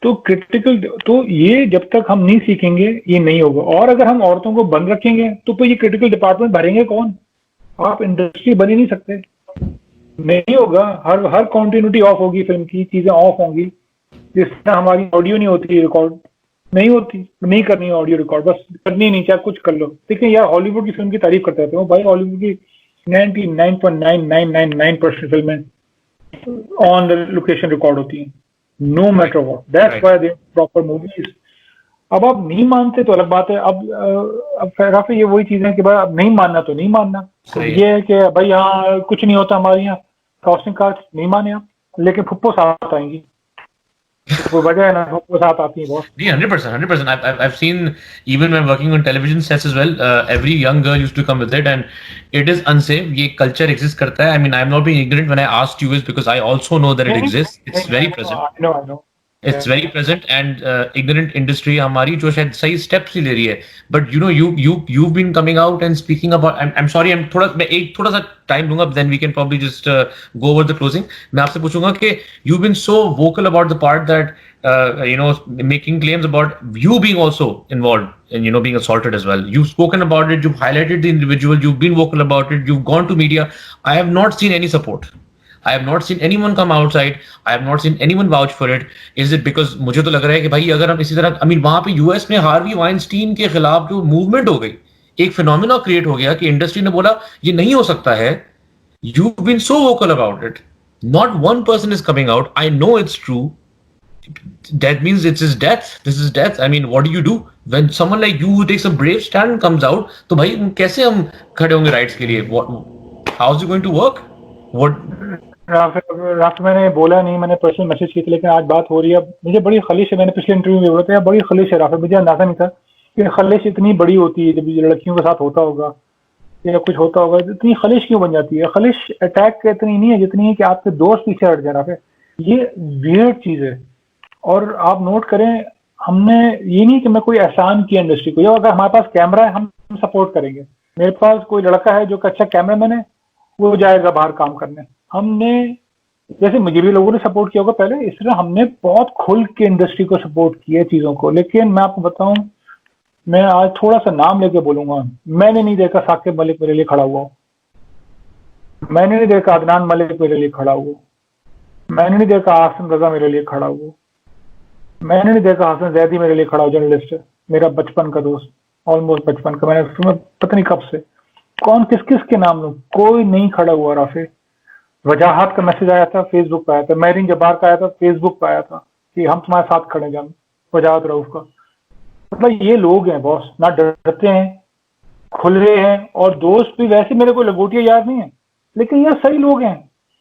तो क्रिटिकल, तो ये जब तक हम नहीं सीखेंगे ये नहीं होगा। और अगर हम औरतों को बंद रखेंगे तो फिर ये क्रिटिकल डिपार्टमेंट भरेंगे कौन? आप इंडस्ट्री बन ही नहीं सकते, नहीं होगा। हर कॉन्टिन्यूटी ऑफ होगी, फिल्म की चीजें ऑफ होंगी, जिस तरह हमारी ऑडियो नहीं होती रिकॉर्ड, नहीं होती, नहीं करनी ऑडियो रिकॉर्ड, बस करनी नहीं, चाहे कुछ कर लो। देखिए यार हॉलीवुड की फिल्म की तारीफ करते रहते हो भाई, हॉलीवुड की 99.9999% फिल्में ऑन द लोकेशन रिकॉर्ड होती हैं, no matter what, that's why they proper movies. अब आप नहीं मानते तो अलग बात है। अब राफी ये वही चीज है कि भाई अब नहीं मानना तो नहीं मानना, तो ये है कि भाई यहाँ कुछ नहीं होता, हमारे यहाँ कास्टिंग कार्ड नहीं माने आप, लेकिन फुप्पो साथ आएंगी, कोई वजह है ना, फुप्पो साथ आती है बहुत। Yeah, 100%, 100%. I've seen, even when working on television sets as well, every young girl used to come with it, and it is unsafe. ये culture exists करता है. I mean, I'm not being ignorant when I asked you is because I also know that it exists. It's very present. I know. It's very present, and ignorant industry हमारी जो शायद सही steps नहीं ले रही है. But you've been coming out and speaking about. I'm sorry, मैं एक थोड़ा सा time लूंगा, then we can probably just go over the closing. मैं आपसे पूछूंगा कि you've been so vocal about the part that making claims about you being also involved in being assaulted as well. You've spoken about it. You've highlighted the individual. You've been vocal about it. You've gone to media. I have not seen any support. I have not seen anyone come outside. I have not seen anyone vouch for it. Is it because मुझे तो लग रहा है कि भाई अगर हम इसी तरह, I mean, वहां पे यूएस में हार्वी वाइनस्टीन के खिलाफ जो मूवमेंट हो गई, एक फिनोमिना क्रिएट हो गया कि इंडस्ट्री ने बोला ये नहीं हो सकता है. You've been so vocal about it. Not one person is coming out. I know it's true. That means it's his death. This is death. I mean, what do? When someone like you who takes a brave stand and comes out, तो भाई कैसे हम खड़े होंगे rights के लिए? How is it going to work? What? Rafi मैंने बोला नहीं, मैंने पर्सनल मैसेज की थी, लेकिन आज बात हो रही है, मुझे बड़ी खलिश है। मैंने पिछले इंटरव्यू में बोला था बड़ी खलिश है राफी, मुझे अंदाजा नहीं था कि खलिश इतनी बड़ी होती है। जब लड़कियों के साथ होता होगा या कुछ होता होगा, इतनी खलिश क्यों बन जाती है? खलिश अटैक इतनी नहीं है जितनी है कि आपके दोस्त पीछे हट जाए राफी, ये वियर्ड चीज है। और आप नोट करें, हमने ये नहीं कि मैं कोई एहसान किया इंडस्ट्री को, या अगर हमारे पास कैमरा है हम सपोर्ट करेंगे। मेरे पास कोई लड़का है जो अच्छा कैमरामैन है, वो जाएगा बाहर काम करने। हमने, जैसे मुझे भी लोगों ने सपोर्ट किया होगा पहले, इस तरह हमने बहुत खुल के इंडस्ट्री को सपोर्ट किया चीजों को। लेकिन मैं आपको बताऊं, मैं आज थोड़ा सा नाम लेके बोलूंगा, मैंने नहीं देखा साकिब मलिक मेरे लिए खड़ा हुआ, मैंने नहीं देखा अदनान मलिक मेरे लिए खड़ा हुआ, मैंने नहीं देखा आसिम रजा मेरे लिए खड़ा हुआ, मैंने नहीं देखा हसन जैदी मेरे लिए खड़ा हो, जर्नलिस्ट है मेरा बचपन का दोस्त, ऑलमोस्ट बचपन का। मैंने तुम्हें पता नहीं कब से, कौन किस किस के नाम लूं, कोई नहीं खड़ा हुआ राफे। वजाहत का मैसेज आया था, फेसबुक पे आया था। मैरिन जब्बार का आया था, फेसबुक पे आया था कि हम तुम्हारे साथ खड़े जान, वजाहत रऊफ का। मतलब ये लोग हैं बॉस, ना डरते हैं, खुल रहे हैं, और दोस्त भी वैसे मेरे को लंगोटिया याद नहीं है, लेकिन ये सही लोग हैं,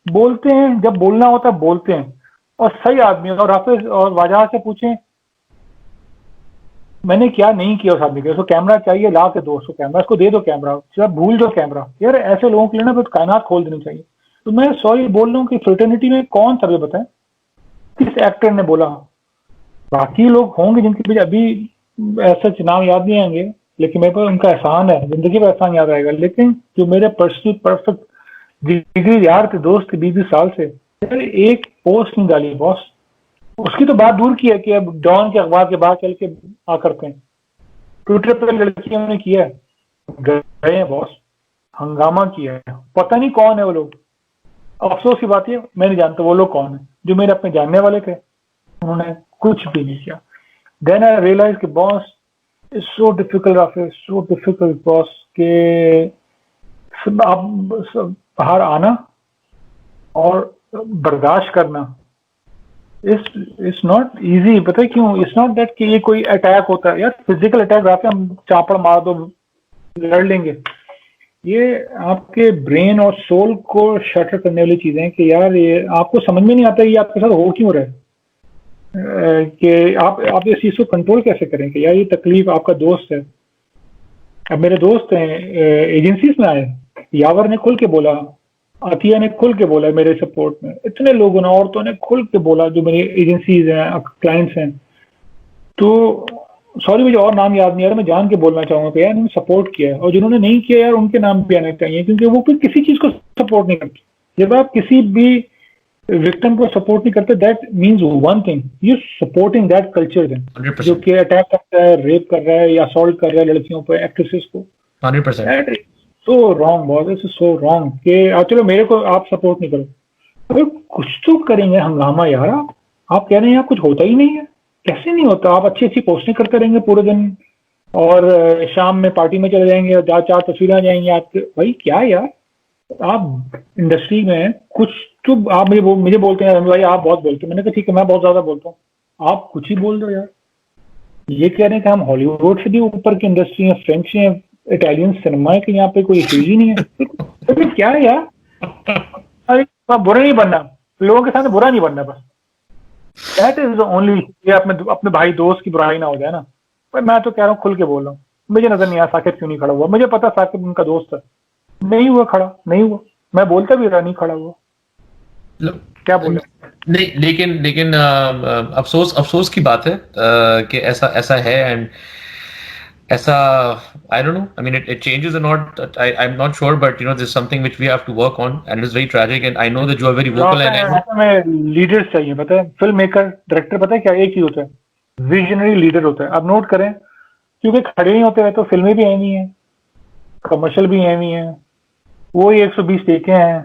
बोलते हैं जब बोलना होता है बोलते हैं, और सही आदमी। और राफेज और वजाहत से पूछें मैंने क्या नहीं किया उस आदमी के, उसको कैमरा चाहिए, ला के दो उसको कैमरा, उसको दे दो कैमरा, सिर्फ भूल दो कैमरा। यार ऐसे लोगों के लिए ना कायनात खोल देनी चाहिए। तो मैं सॉरी बोल रहा हूँ कि फ्रेटर्निटी में कौन था, बताएं किस एक्टर ने बोला? बाकी लोग होंगे जिनके पीछे अभी ऐसा नाम याद नहीं आएंगे, लेकिन मेरे पास उनका एहसान है, जिंदगी का एहसान याद आएगा। लेकिन जो मेरे पर्सनल परफेक्ट जिगरी यार थे, दोस्त थे 20 साल से, एक पोस्ट नहीं डाली बॉस। उसकी तो बात दूर की है कि अब डॉन के अखबार के बाहर चल के आ करते हैं, ट्विटर पर लड़कियों ने किया है, गए हैं बॉस, हंगामा किया है। पता नहीं कौन है वो लोग, अफसोस की बात है मैं नहीं जानता वो लोग कौन है। जो मेरे अपने जानने वाले थे उन्होंने कुछ भी नहीं किया। देन आई रियलाइज कि boss is so difficult, after so difficult boss, के आप बाहर आना और बर्दाश्त करना इट्स नॉट इजी। पता है क्यों? इट्स नॉट दैट कि ये कोई अटैक होता है यार, फिजिकल अटैक आते हम चापड़ मार दो लड़ लेंगे। ये आपके ब्रेन और सोल को शटर करने वाली चीजें हैं कि यार ये आपको समझ में नहीं आता ये आपके साथ हो क्यों रहा है, कि आप इस चीज को कंट्रोल कैसे करें कि यार ये तकलीफ आपका दोस्त है। अब मेरे दोस्त हैं एजेंसीज में आए, यावर ने खुल के बोला, अतिया ने खुल के बोला मेरे सपोर्ट में, इतने लोगों ने, औरतों ने खुल के बोला जो मेरी एजेंसीज हैं, क्लाइंट्स हैं। तो सॉरी मुझे और नाम याद नहीं आ रहा, मैं जान के बोलना चाहूंगा कि यार इन्होंने सपोर्ट किया है, और जिन्होंने नहीं किया यार उनके नाम भी आने चाहिए, क्योंकि वो फिर किसी चीज को सपोर्ट नहीं करते। जब आप किसी भी विक्टिम को सपोर्ट नहीं करते, that means one thing, you supporting that culture जो कि अटैक करता है, रेप कर रहा है या असॉल्ट कर रहा है लड़कियों पर, एक्ट्रेसेस को। 100%। So wrong boss, it's so wrong कि चलो मेरे को आप सपोर्ट नहीं करो, अरे कुछ तो करेंगे हंगामा यार। आप कह रहे हैं यार कुछ होता ही नहीं है, कैसे नहीं होता? आप अच्छी अच्छी पोस्टिंग करते रहेंगे पूरे दिन, और शाम में पार्टी में चले जाएंगे और 4 तस्वीरें आ जाएंगी आपके। भाई क्या यार, आप इंडस्ट्री में कुछ तो आप मुझे बोलते हैं भाई आप बहुत बोलते हो, मैंने कहा ठीक है मैं बहुत ज्यादा बोलता हूँ, आप कुछ ही बोल दो यार। ये कह रहे हैं कि हम हॉलीवुड से भी ऊपर की इंडस्ट्री है, फ्रेंच है, इटालियन सिनेमा है, कि यहाँ पे कोई इश्यूज ही नहीं है। तो क्या है यार, अरे बुरा नहीं बनना, लोगों के साथ बुरा नहीं बनना, बस दैट इज ओनली। ये अपने भाई दोस्त की बुराई ना हो जाए ना। पर मैं तो कह रहा हूँ खुल के बोल रहा हूँ, मुझे नजर नहीं आया साकिब क्यों नहीं खड़ा हुआ। मुझे पता साकिब उनका दोस्त है, नहीं हुआ खड़ा, नहीं हुआ, मैं बोलता भी रहा नहीं खड़ा हुआ, क्या बोले। नहीं, लेकिन लेकिन अफसोस अफसोस की बात है कि ऐसा ऐसा है। एंड ऐसा, I don't know. I mean, it changes or not. I'm not sure, but this is something which we have to work on, and it's very tragic. And I know that you are very vocal, and I know. हमें leaders चाहिए, पता है, film maker director, पता है क्या एक ही होता है, विजनरी लीडर होता है। आप नोट करें, क्योंकि खड़े नहीं होते हैं तो फिल्में भी ऐनी है, कमर्शियल भी ऐनी है, वो ही 120 टेके हैं,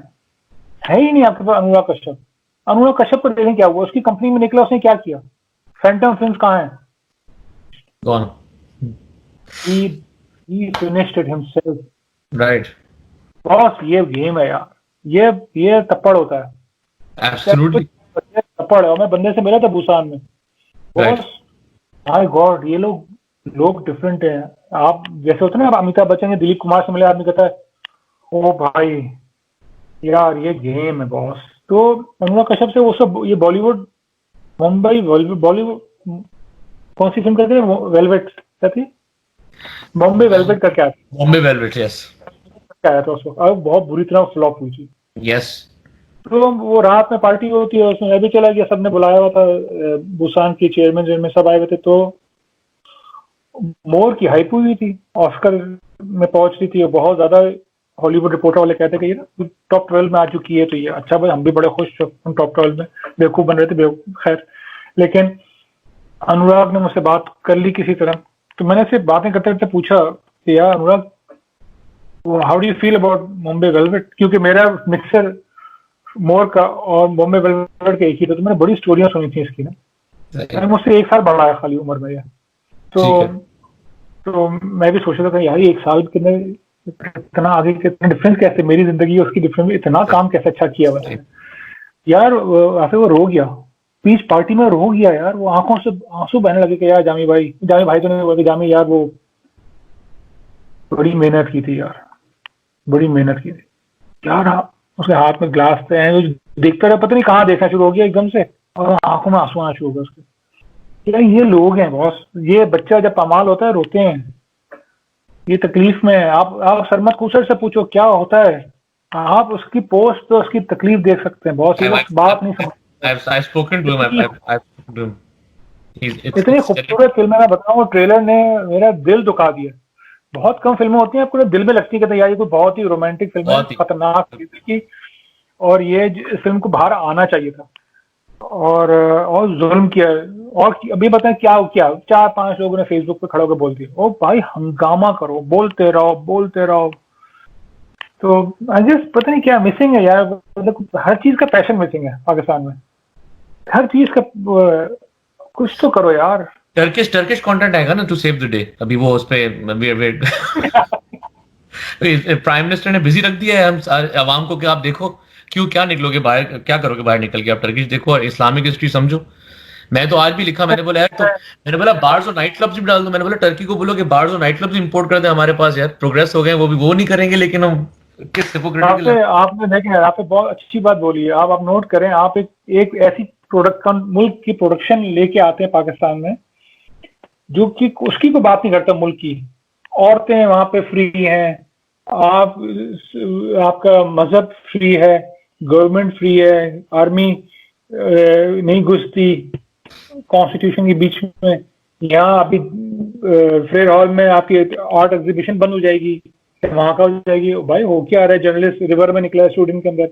है ही नहीं आपके पास। अनुराग कश्यप, अनुराग कश्यप को देखें क्या हुआ, उसकी कंपनी में निकला, उसने क्या किया, फैंटम फिल्म्स कहाँ है, Gone. he finished it himself. Right. Boss ये गेम है यार, ये तप्पड़ होता है, Absolutely. तप्पड़ है। और मैं बंदे से मिला था बुसान में, Right. बॉस माय गॉड, ये लोग डिफरेंट हैं। आप जैसे होते हैं ना, अमिताभ बच्चन या दिलीप कुमार से मिले, आदमी कहता है ओ भाई यार ये गेम है बॉस। तो अनुराग कश्यप से वो सब, ये बॉलीवुड, मुंबई बॉलीवुड, कौन सी फिल्म करते हैं, वेलवेट क्या थी, बॉम्बे वेलवेट का क्या Bombay Velvet, yes. आया था उसको, और बहुत बुरी तरह फ्लॉप हुई थी। Yes. तो वो रात में पार्टी होती है, उसमें मैं भी चला गया, सबने बुलाया हुआ था, बुसान की चेयरमैन में सब आए हुए थे। तो मोर की हाइप हुई थी, ऑस्कर में पहुंच रही थी, बहुत ज्यादा। हॉलीवुड रिपोर्टर वाले कहते कि ये ना टॉप 12 में आ चुकी है, तो ये अच्छा भाई, हम भी बड़े खुश थे, हम टॉप 12 में बेवकूफ बन रहे थे, बेवकूफ खैर। लेकिन अनुराग ने मुझसे बात कर ली किसी तरह, तो मैंने सिर्फ बातें करते करते पूछा कि यार Anurag, how do you feel about Bombay Velvet, क्योंकि मेरा मिक्सर मोर का और बॉम्बे वेलवेट का एक ही था, तो मैंने बड़ी स्टोरियां सुनी थी इसकी ना। मैंने मुझसे 1 साल बड़ा है खाली उम्र में, तो मैं भी सोच रहा था यार, 1 साल कितने, इतना आगे, कितना डिफरेंस, कैसे मेरी जिंदगी और उसकी डिफरेंस, इतना काम कैसे अच्छा किया हुआ है यार। आफिर वो रो गया, पीच पार्टी में रो गया यार, वो आंखों से आंसू बहने लगे कि यार जामी भाई तो नहीं बोला, जामी यार वो बड़ी मेहनत की थी यार, बड़ी मेहनत की थी यार। उसके हाथ में ग्लास थे, देखता रहा, पता नहीं कहाँ देखना शुरू हो गया एकदम से, और आंखों में आंसू आना शुरू हो गया उसके। यार ये लोग हैं बॉस, ये बच्चा जब पामाल होता है रोते हैं, ये तकलीफ में है। आप सरमत कुसर से पूछो क्या होता है, आप उसकी पोस्ट तो उसकी तकलीफ देख सकते हैं बॉस, ये लोग बात नहीं समझते। I've spoken to him. I've spoken to him. इतनी खूबसूरत फिल्म है, मैं बताऊं, ट्रेलर ने मेरा दिल दुखा दिया। बहुत कम फिल्में होती हैं आपको दिल में लगती है कि यार ये कोई बहुत ही रोमांटिक फिल्म है, खतरनाक की, और ये इस फिल्म को बाहर आना चाहिए था, और जुल्म किया। और अभी बताएं क्या 4-5 लोगों ने फेसबुक पे खड़े होकर बोल दिया, ओ भाई हंगामा करो, बोलते रहो। तो आई जस्ट, पता नहीं क्या मिसिंग है यार, मतलब हर चीज का पैशन मिसिंग है पाकिस्तान में, हर चीज का कुछ तो करो यार। टर्किश कंटेंट आएगा ना टू सेव द डे, अभी वो उस पे प्राइम मिनिस्टर ने बिजी रख दिया है हम आवाम को कि आप देखो क्या निकलोगे बाहर, क्या करोगे बाहर निकल के, आप टर्किश देखो और इस्लामिक हिस्ट्री समझो। मैं तो आज भी लिखा, मैंने बोला यार, तो मैंने बोला बार्स और नाइट क्लब्स भी डाल दो, मैंने बोला टर्की को बोलो कि बार्स और नाइट क्लब्स इंपोर्ट कर दे हमारे पास, यार प्रोग्रेस हो गए, वो नहीं करेंगे, लेकिन हम किस हिपोक्रेटिकल। आपने देखें, आपने बहुत अच्छी बात बोली है। आप नोट करें, आप एक ऐसी प्रोडक्ट मुल्क की प्रोडक्शन लेके आते हैं पाकिस्तान में, जो कि उसकी कोई बात नहीं करता मुल्क की। औरतें वहां पे फ्री हैं, आपका मजहब फ्री है, गवर्नमेंट फ्री है, आर्मी नहीं घुसती कॉन्स्टिट्यूशन के बीच में। यहाँ अभी फेयर हॉल में आपकी आर्ट एग्जीबिशन बंद हो जाएगी, वहां का हो जाएगी। भाई हो क्या आ रहा है, जर्नलिस्ट रिवर में निकला है स्टूडेंट के अंदर,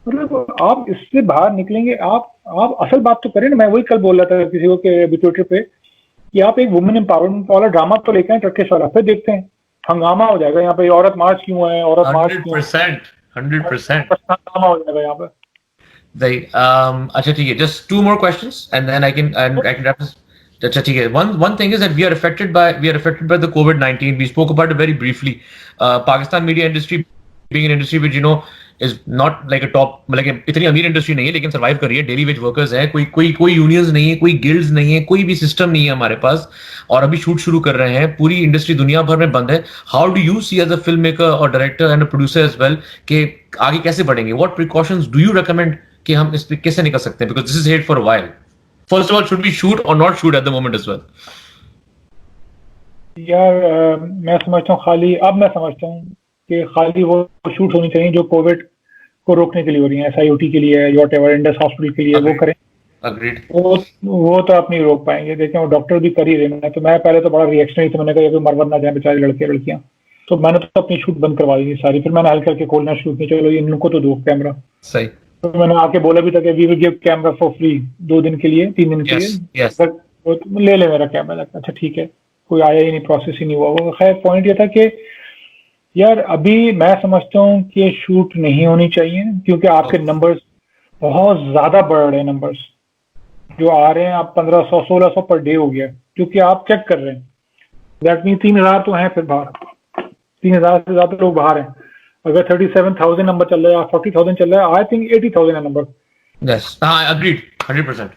मतलब आप इससे बाहर निकलेंगे। आप असल बात तो करें ना। मैं वही कल बोल रहा था किसी को के ट्विटर पे कि आप एक वुमेन एम्पावरमेंट वाला ड्रामा तो लेके आए टर्किश वाला, फिर देखते हैं हंगामा हो जाएगा यहाँ पे। औरत मार्च क्यों है, औरत मार्च 100% हंगामा हो जाएगा यहाँ पे। अच्छा ठीक है, just 2 more questions and then I can wrap this. अच्छा ठीक है, one thing is that we are affected by the COVID-19. We spoke about it very briefly. Pakistan media industry being an industry which is not like a top, like इतनी अमीर industry नहीं है लेकिन survive कर रही है, daily veg workers है, कोई यूनियंस नहीं है, कोई गिल्ड्स नहीं है, कोई भी सिस्टम नहीं है हमारे पास, और अभी शूट शुरू कर रहे हैं, पूरी इंडस्ट्री दुनिया भर में बंद है. How do you see as a film maker और director and producer as well कि आगे कैसे बढ़ेंगे? What precautions do you recommend कि हम इस पे कैसे निकल सकते हैं? Because this is hate for a while. First of all, should we shoot और not shoot at the moment as well? यार मैं समझता हूँ कि खाली वो शूट होनी चाहिए जो कोविड को रोकने के लिए हो रही है, SIOT के लिए, व्हाटएवर, इंडस हॉस्पिटल के लिए, वो करें. Agreed. वो तो आप नहीं रोक पाएंगे. देखें, वो डॉक्टर भी कर ही रहे हैं. तो मैं पहले तो बड़ा रिएक्शनरी था, मैंने कहा ये मर ना जाए बेचारे लड़के लड़कियां, तो मैंने तो अपनी शूट बंद करवा दी सारी. फिर मैंने हल्के हल्के खोलना शुरू किया, चलो इनको तो दो कैमरा. सही. तो मैंने आके बोला भी था कि we will give camera for free 2 दिन के लिए, 3 दिन के लिए. ले ले मेरा कैमरा. अच्छा ठीक है, कोई आया ही नहीं, प्रोसेस ही नहीं हुआ. वो खैर पॉइंट ये था कि यार अभी मैं समझता हूँ कि शूट नहीं होनी चाहिए, क्योंकि आपके नंबर्स बहुत ज्यादा बढ़ रहे हैं. नंबर्स जो आ रहे हैं, आप 1500 1600 पर डे हो गया, क्योंकि आप चेक कर रहे हैं. दैट मीन 3000 तो हैं फिर बाहर, 3000 से ज्यादा लोग बाहर हैं. अगर 37,000 नंबर चल रहा है, 40,000 चल रहा है, आई थिंक 80,000 है नंबर. Yes, agreed 100%.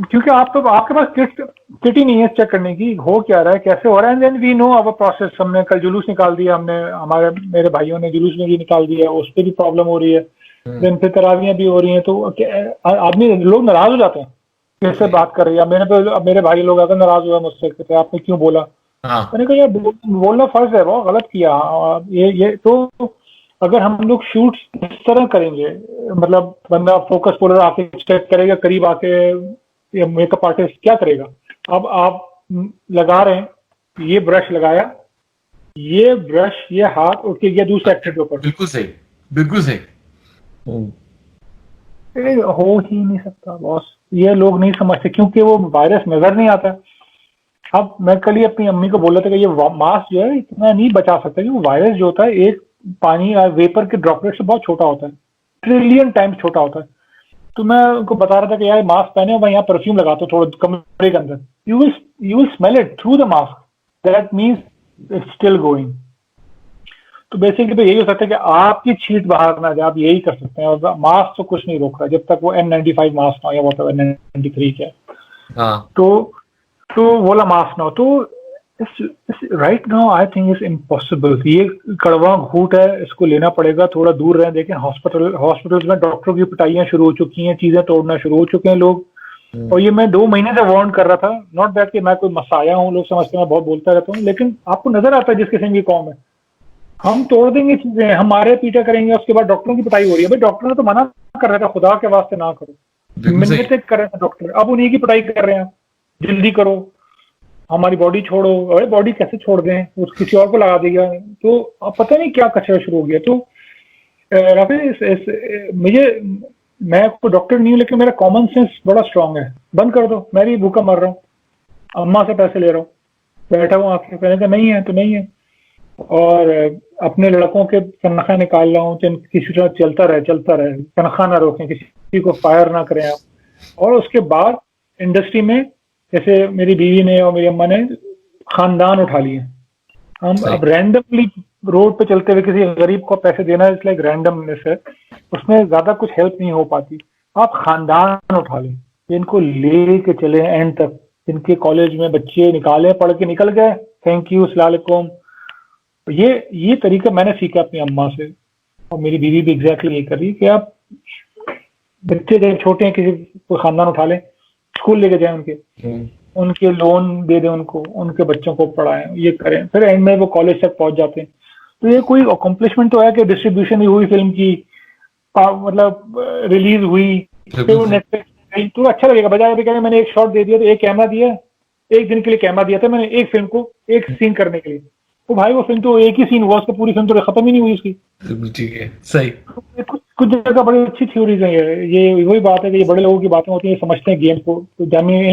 क्योंकि आपके पास किट ही नहीं है चेक करने की हो क्या रहा है, कैसे हो रहा है. And then we know our process. हमने कल जुलूस निकाल दिया, मेरे भाइयों ने जुलूस में भी निकाल दिया, उस पर भी प्रॉब्लम हो रही है. देन फिर तरावियां भी हो रही हैं, तो आदमी लोग नाराज हो जाते हैं, कैसे बात कर रही है. मेरे भाई लोग आकर नाराज हुआ मुझसे, कहते आपने क्यों बोला. मैंने कहा यार बोलना फर्ज है, बहुत गलत किया. ये तो अगर हम लोग शूट इस तरह करेंगे, मतलब बंदा फोकस पुलर आके चेक करेगा, करीब आके मेकअप आर्टिस्ट क्या करेगा. अब आप लगा रहे हैं, ये ब्रश लगाया, ये ब्रश, ये हाथ उठ के गया दूसरे एक्टर के ऊपर. बिल्कुल सही, बिल्कुल सही. हो ही नहीं सकता बॉस. ये लोग नहीं समझते क्योंकि वो वायरस नजर नहीं आता. अब मैं कल ही अपनी अम्मी को बोला था कि ये मास्क जो है इतना नहीं बचा सकता, कि वो वायरस जो होता है एक पानी या वेपर के ड्रॉपलेट से बहुत छोटा होता है, ट्रिलियन टाइम्स छोटा होता है. तो मैं उनको बता रहा था कि यार मास्क पहने, मैं यहाँ परफ्यूम लगाता हूँ थोड़ा कमरे के अंदर, you will smell it through the mask, that means it's still going. तो बेसिकली तो यही हो सकता है कि आपकी छींट बाहर ना जाए, आप यही कर सकते हैं. और मास्क तो कुछ नहीं रोक रहा जब तक वो N95 मास्क ना हो, या वो N93 के. तो वाला मास्क ना हो. तो right now I think it's impossible. ये कड़वा घूट है, इसको लेना पड़ेगा. थोड़ा दूर रहें. देखें हॉस्पिटल्स में डॉक्टरों की पिटाइयां शुरू हो चुकी हैं, चीजें तोड़ना शुरू हो चुके हैं लोग. और ये मैं 2 महीने से वार्न कर रहा था. नॉट दैट कि मैं कोई मसाया हूँ, लोग समझते हैं मैं बहुत बोलता रहता हूँ, लेकिन आपको नजर आता है जिस किस्म की कौम है, हम तोड़ देंगे चीजें, हमारे पीछा करेंगे. उसके बाद डॉक्टरों की पिटाई हो रही है. भाई डॉक्टर ने तो मना कर रहा था, खुदा के वास्ते ना करो, मिन्नतें कर रहे थे डॉक्टर, अब उन्हीं की पिटाई कर रहे हैं. जल्दी करो, हमारी बॉडी छोड़ो. अरे बॉडी कैसे छोड़ दें, किसी और को लगा देगा. तो अब पता नहीं क्या कचरा शुरू हो गया. तो राफी, मैं कोई डॉक्टर नहीं हूँ, लेकिन मेरा कॉमन सेंस बड़ा स्ट्रांग है. बंद कर दो, मैं भी भूखा मर रहा हूँ, अम्मा से पैसे ले रहा हूँ, बैठा हूँ आके, कहने का नहीं है तो नहीं है. और अपने लड़कों के तनख्वाह निकाल रहा हूँ, किसी तरह चलता रहे, तनख्वाह ना रोकें, किसी को फायर ना करें आप. और उसके बाद इंडस्ट्री में जैसे मेरी बीवी ने और मेरी अम्मा ने खानदान उठा लिए. हम अब रैंडमली रोड पे चलते हुए किसी गरीब को पैसे देना, इट्स लाइक रैंडमनेस है, उसमें ज्यादा कुछ हेल्प नहीं हो पाती. आप खानदान उठा लें, इनको ले के चले एंड तक. इनके कॉलेज में बच्चे निकाले, पढ़ के निकल गए, थैंक यू, अस्सलाम वालेकुम. ये तरीका मैंने सीखा अपनी अम्मा से, और मेरी बीवी भी एग्जैक्टली ये कर रही है कि आप बच्चे जब छोटे हैं, किसी को खानदान उठा लें, स्कूल लेके जाए, उनके लोन दे दें, उनके बच्चों को पढ़ाएं, ये करें. फिर एंड में वो कॉलेज तक पहुंच जाते हैं. तो ये कोई अकम्पलिशमेंट तो है कि डिस्ट्रीब्यूशन भी हुई फिल्म की, मतलब रिलीज हुई, फिर वो नेटफ्लिक्स, तो अच्छा लगेगा. बजाय अभी मैंने एक शॉट दे दिया, तो एक कैमरा दिया, एक दिन के लिए कैमरा दिया था मैंने, एक फिल्म को एक सीन करने के लिए. तो भाई वो फिल्म तो एक ही सीन हुआ, उसका पूरी फिल्म तो खत्म ही नहीं हुई उसकी. ठीक है, सही. कुछ जगह बड़ी अच्छी थ्योरीज हैं. ये वही बात है कि ये बड़े लोगों की बातें होती हैं, समझते हैं गेम को. तो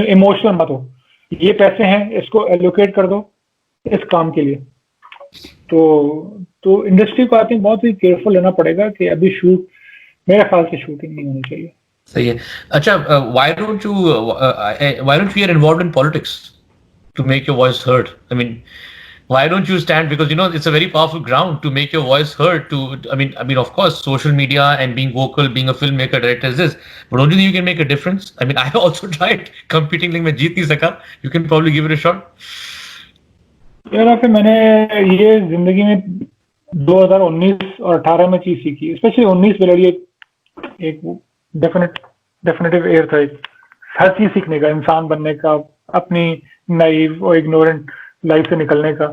इमोशनल मत हो, ये पैसे हैं, इसको एलोकेट कर दो इस काम के लिए. तो इंडस्ट्री को आई थिंक बहुत ही केयरफुल लेना पड़ेगा कि अभी मेरे ख्याल से शूटिंग नहीं होनी चाहिए. सही है. अच्छा, why don't you get involved in politics to make your voice heard? I mean, Why don't you stand? Because it's a very powerful ground to make your voice heard. Of course, social media and being vocal, being a filmmaker, director is this. But don't you think you can make a difference? I mean, I also tried competing, like मैं जीत नहीं सका. You can probably give it a shot. यार फिर मैंने ये जिंदगी में 2019 और 18 में चीज सीखी, स्पेशली 19 मेरे लिए एक डेफिनेटिव एयर था, एक हर चीज सीखने का, इंसान बनने का, अपनी नाइव और इग्नोरेंट लाइफ से निकलने का।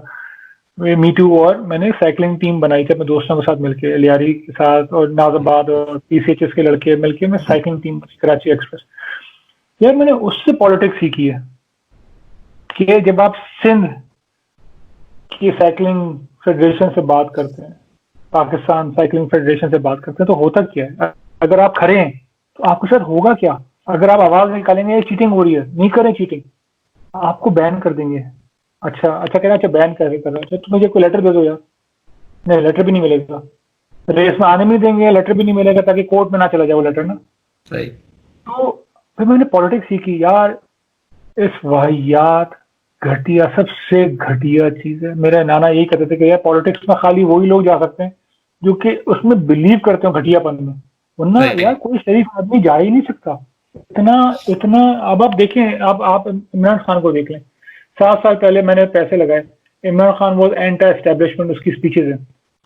मी टू, और मैंने साइकिलिंग टीम बनाई थी अपने दोस्तों के साथ मिलके, लियारी के साथ और नाजाबाद और पीसीएचएस के लड़के मिलके मैं साइकिलिंग टीम, कराची एक्सप्रेस। यार मैंने उससे पॉलिटिक्स सीखी है कि जब आप सिंध की साइकिलिंग फेडरेशन से बात करते हैं, पाकिस्तान साइकिलिंग फेडरेशन से बात करते हैं, तो होता क्या है? अगर आप खड़े हैं तो आपके साथ होगा क्या? अगर आप आवाज निकालेंगे ये चीटिंग हो रही है, नहीं करें चीटिंग, आपको बैन कर देंगे। अच्छा कह रहे, अच्छा बैन कर रहे, अच्छा तो मुझे कोई लेटर दे दो यार। नहीं, लेटर भी नहीं मिलेगा, रेस में आने भी नहीं देंगे, लेटर भी नहीं मिलेगा, ताकि कोर्ट में ना चला जाए वो लेटर ना। सही। तो फिर मैंने पॉलिटिक्स सीखी यार, इस वाहियात घटिया, सबसे घटिया चीज है। मेरे नाना यही कहते थे कि यार पॉलिटिक्स में खाली वही लोग जा सकते हैं जो कि उसमें बिलीव करते हो घटियापन में, वरना यार कोई शरीफ आदमी जा ही नहीं सकता। इतना अब आप देखें, आप इमरान खान को देख लें, 7 साल पहले मैंने पैसे लगाए, इमरान खान वो एंटी एस्टेब्लिशमेंट, उसकी स्पीचेज है